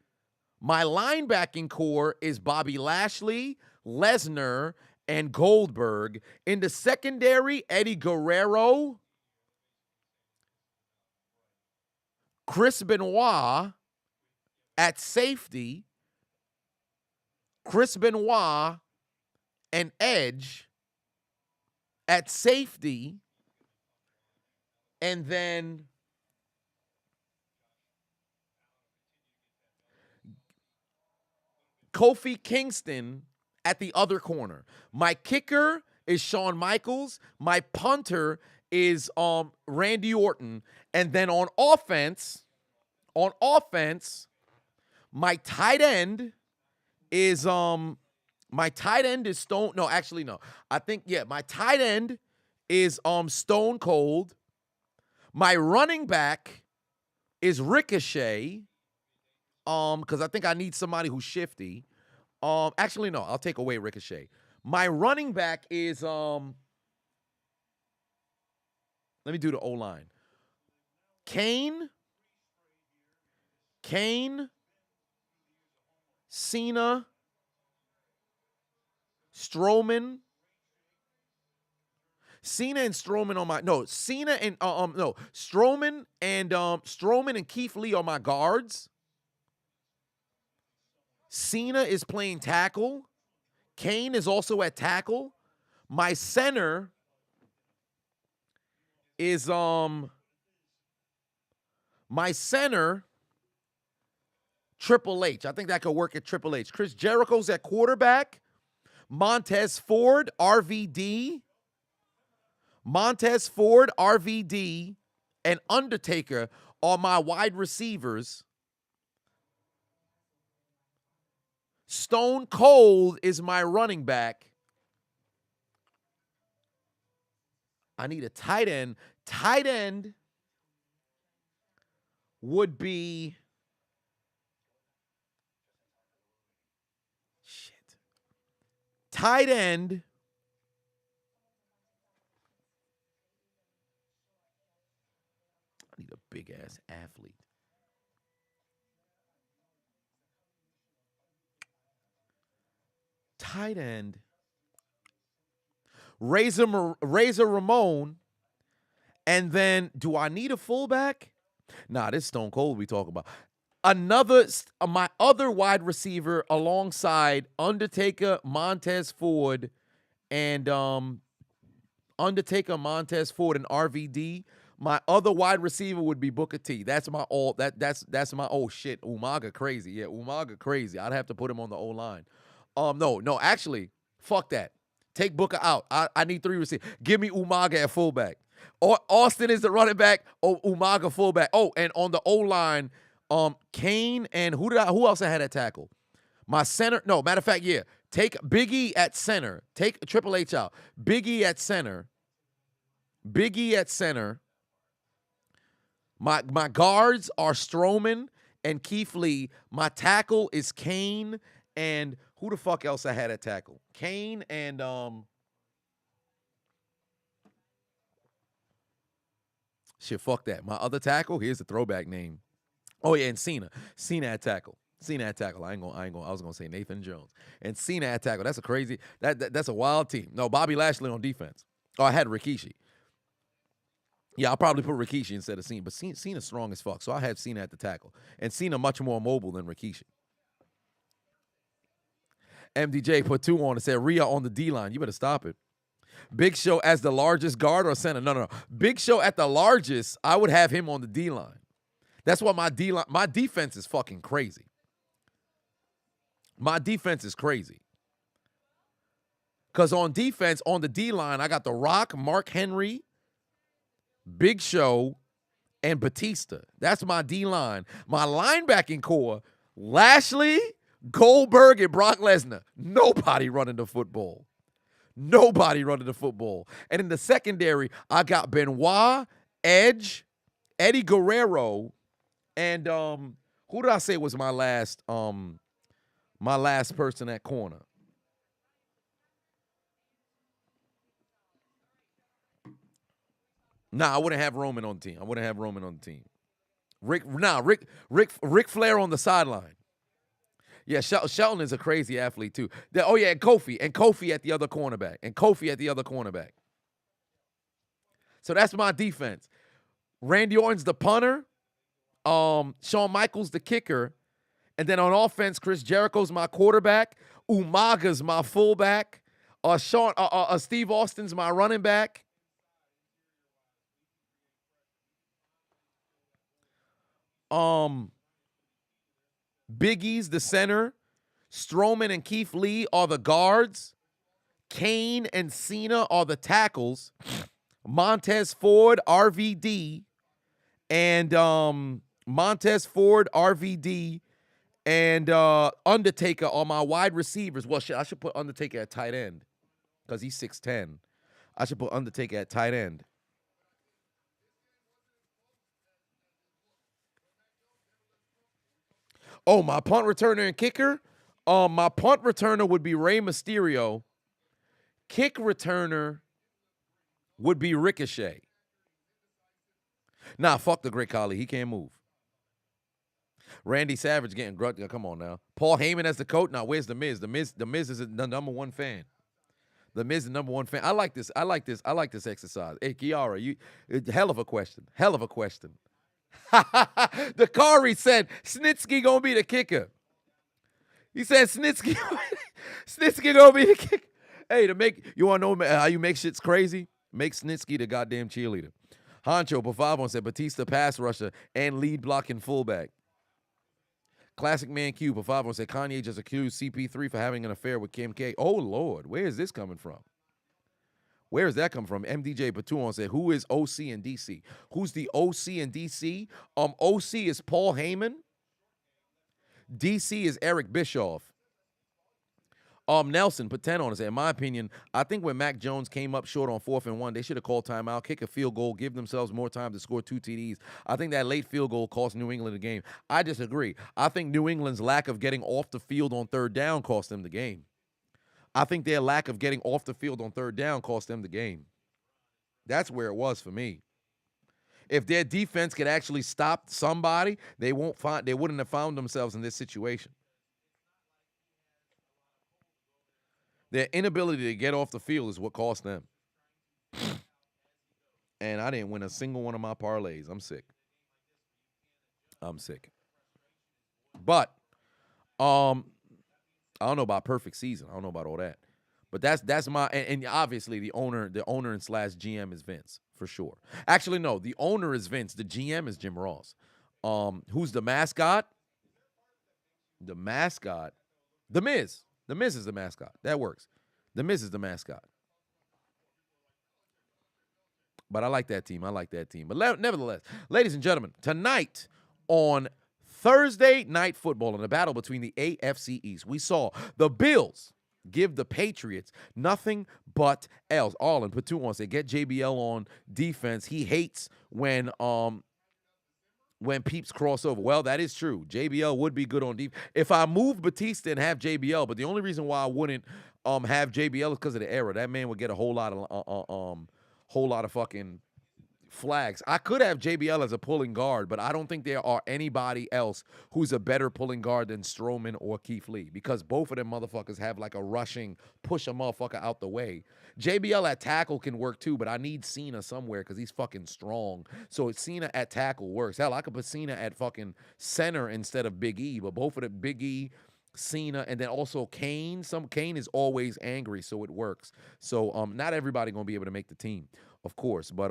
My linebacking core is Bobby Lashley, Lesnar, and Goldberg. In the secondary, Eddie Guerrero, Chris Benoit at safety, Chris Benoit and Edge at safety, and then Kofi Kingston at the other corner. My kicker is Shawn Michaels. My punter is Randy Orton. And then on offense, my tight end is Stone. No, actually, no. My tight end is Stone Cold. My running back is Ricochet. Because I think I need somebody who's shifty. Actually, no, I'll take away Ricochet. My running back is let me do the O-line. Kane, Cena, Strowman. Strowman and Keith Lee are my guards. Cena is playing tackle. Kane is also at tackle. My center is Triple H. I think that could work at Triple H. Chris Jericho's at quarterback. Montez Ford, RVD. And Undertaker are my wide receivers. Stone Cold is my running back. I need a tight end. Tight end would be tight end. I need a big ass athlete. Tight end, Razor Ramon, and then do I need a fullback? Nah, this Stone Cold we talking about. My other wide receiver alongside Undertaker, Montez Ford, and RVD. My other wide receiver would be Booker T. That's my Umaga crazy. Yeah, Umaga crazy. I'd have to put him on the O-line. No, actually, fuck that. Take Booker out. I need 3 receivers. Give me Umaga at fullback. Austin is the running back. Umaga fullback. And on the O-line, Kane and who else I had at tackle? My center. No, matter of fact, yeah. Take Biggie at center. Take Triple H out. Biggie at center. My guards are Strowman and Keith Lee. My tackle is Kane and who the fuck else I had at tackle? Kane and shit, fuck that. My other tackle, here's the throwback name. Oh yeah, and Cena. Cena at tackle. Cena at tackle. I was gonna say Nathan Jones. And Cena at tackle. That's a crazy, that's a wild team. No, Bobby Lashley on defense. Oh, I had Rikishi. Yeah, I'll probably put Rikishi instead of Cena, but Cena's strong as fuck, so I had Cena at the tackle. And Cena much more mobile than Rikishi. MDJ put 2 on and said Rhea on the D-line. You better stop it. Big Show as the largest guard or center? No. Big Show at the largest, I would have him on the D-line. That's why my defense is fucking crazy. My defense is crazy. Because on defense, on the D-line, I got The Rock, Mark Henry, Big Show, and Batista. That's my D-line. My linebacking core, Lashley, Goldberg, and Brock Lesnar. Nobody running the football. Nobody running the football. And in the secondary, I got Benoit, Edge, Eddie Guerrero, and who did I say was my last person at corner? Nah, I wouldn't have Roman on the team. Ric Flair on the sideline. Yeah, Shelton is a crazy athlete too. Oh yeah, and Kofi at the other cornerback. So that's my defense. Randy Orton's the punter. Shawn Michaels the kicker. And then on offense, Chris Jericho's my quarterback. Umaga's my fullback. Steve Austin's my running back. Biggie's the center. Strowman and Keith Lee are the guards. Kane and Cena are the tackles. Montez Ford, RVD, and Undertaker are my wide receivers. Well, shit, I should put Undertaker at tight end because he's 6'10". I should put Undertaker at tight end. Oh, my punt returner and kicker? My punt returner would be Rey Mysterio. Kick returner would be Ricochet. Nah, fuck the Great Khali. He can't move. Randy Savage getting grunt. Come on now. Paul Heyman as the coach. Now, where's The Miz? The Miz is the number one fan. The Miz is the number one fan. I like this exercise. Hey, Kiara, hell of a question. The Kari said Snitsky gonna be the kicker. He said Snitsky gonna be the kicker. Hey, you wanna know how you make shit's crazy? Make Snitsky the goddamn cheerleader. Honcho Pavavon said Batista pass rusher and lead blocking fullback. Classic Man Q Pavavon said Kanye just accused CP3 for having an affair with Kim K. Oh Lord, where is this coming from? Where is that come from? MDJ Patuon said, who is OC in DC? Who's the OC in DC? OC is Paul Heyman. DC is Eric Bischoff. Nelson put 10 on us. In my opinion, I think when Mac Jones came up short on 4th and 1, they should have called timeout, kick a field goal, give themselves more time to score 2 TDs. I think that late field goal cost New England the game. I disagree. I think New England's lack of getting off the field on 3rd down cost them the game. I think their lack of getting off the field on 3rd down cost them the game. That's where it was for me. If their defense could actually stop somebody, they wouldn't have found themselves in this situation. Their inability to get off the field is what cost them. And I didn't win a single one of my parlays. I'm sick. But I don't know about perfect season. I don't know about all that. But that's my and obviously the owner and / GM is Vince for sure. Actually, no, the owner is Vince. The GM is Jim Ross. Who's the mascot? The mascot. The Miz. The Miz is the mascot. That works. The Miz is the mascot. But I like that team. But nevertheless, ladies and gentlemen, tonight on Thursday Night Football in the battle between the AFC East, we saw the Bills give the Patriots nothing but L's. All in Patu wants to get JBL on defense. He hates when when peeps cross over. Well, that is true. JBL would be good on defense. If I move Batista and have JBL, but the only reason why I wouldn't have JBL is because of the error. That man would get a whole lot of fucking flags. I could have JBL as a pulling guard, but I don't think there are anybody else who's a better pulling guard than Strowman or Keith Lee, because both of them motherfuckers have like a rushing, push a motherfucker out the way. JBL at tackle can work too, but I need Cena somewhere because he's fucking strong. So Cena at tackle works. Hell, I could put Cena at fucking center instead of Big E, but both of the Big E, Cena, and then also Kane. Kane is always angry, so it works. So not everybody gonna be able to make the team, of course, but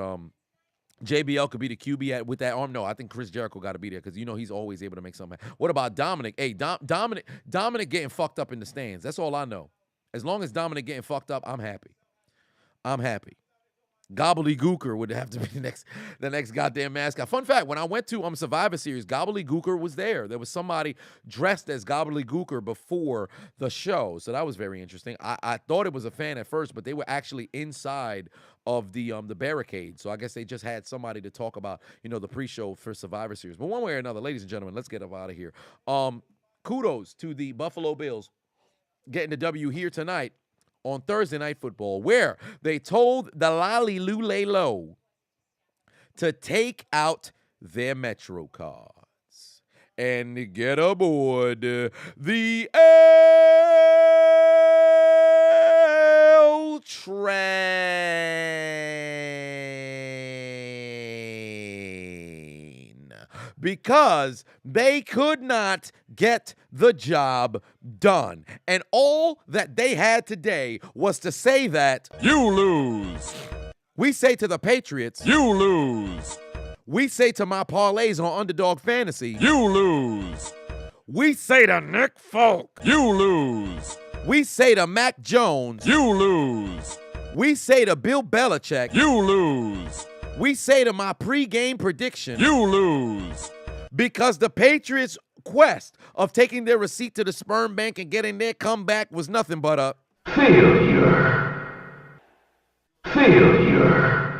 JBL could be the QB with that arm. No, I think Chris Jericho got to be there because he's always able to make something. What about Dominic? Hey, Dominic getting fucked up in the stands. That's all I know. As long as Dominic getting fucked up, I'm happy. Gobbledygooker would have to be the next goddamn mascot. Fun fact, when I went to Survivor Series, Gobbledygooker was there. There was somebody dressed as Gobbledygooker before the show, so that was very interesting. I thought it was a fan at first, but they were actually inside of the barricade, so I guess they just had somebody to talk about, the pre-show for Survivor Series. But one way or another, ladies and gentlemen, let's get up out of here. Kudos to the Buffalo Bills getting the W here tonight on Thursday Night Football, where they told the Lulls to take out their Metro cards and get aboard the L train, because they could not get the job done. And all that they had today was to say that You lose. we say to the Patriots, You lose. we say to my parlays on Underdog Fantasy, You lose. we say to Nick Folk, You lose. we say to Mac Jones, You lose. we say to Bill Belichick, You lose. we say to my pregame prediction, You lose. because the Patriots' quest of taking their receipt to the sperm bank and getting their comeback was nothing but a Failure. Failure.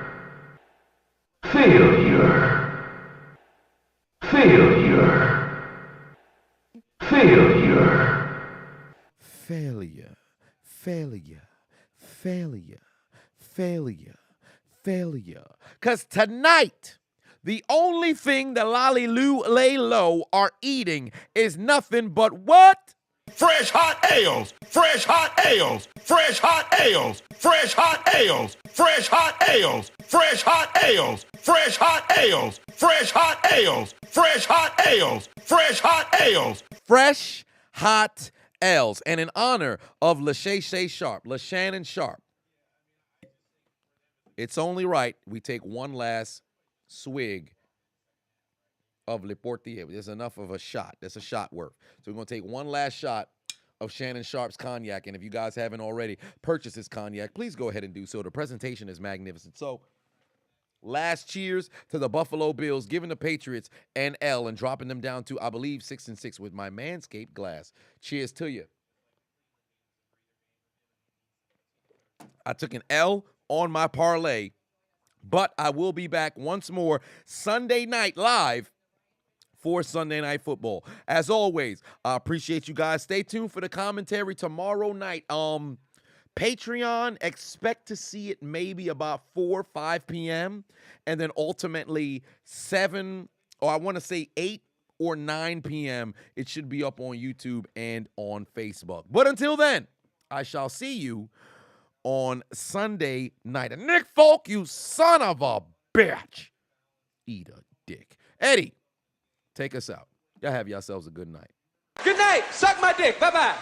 Failure. Failure. Failure. failure, failure, failure, failure, failure. Because tonight, the only thing the Lulls are eating is nothing but what? Fresh hot ales. Fresh hot ales. Fresh hot ales. Fresh hot ales. Fresh hot ales. Fresh hot ales. Fresh hot ales. Fresh hot ales. Fresh hot ales. Fresh hot ales. Fresh hot ales. And in honor of LaShannon Sharp, it's only right we take one last swig of Le Portier. There's enough of a shot. That's a shot worth. So we're going to take one last shot of Shannon Sharp's cognac. And if you guys haven't already purchased this cognac, please go ahead and do so. The presentation is magnificent. So last cheers to the Buffalo Bills, giving the Patriots an L and dropping them down to, I believe, 6-6 with my Manscaped glass. Cheers to you. I took an L on my parlay, but I will be back once more Sunday night live for Sunday Night Football. As always, I appreciate you guys. Stay tuned for the commentary tomorrow night. Patreon, expect to see it maybe about 4 or 5 p.m. and then ultimately 7, or I want to say 8 or 9 p.m. It should be up on YouTube and on Facebook. But until then, I shall see you on Sunday night. And Nick Folk, you son of a bitch. Eat a dick. Eddie, take us out. Y'all have yourselves a good night. Good night. Suck my dick. Bye-bye.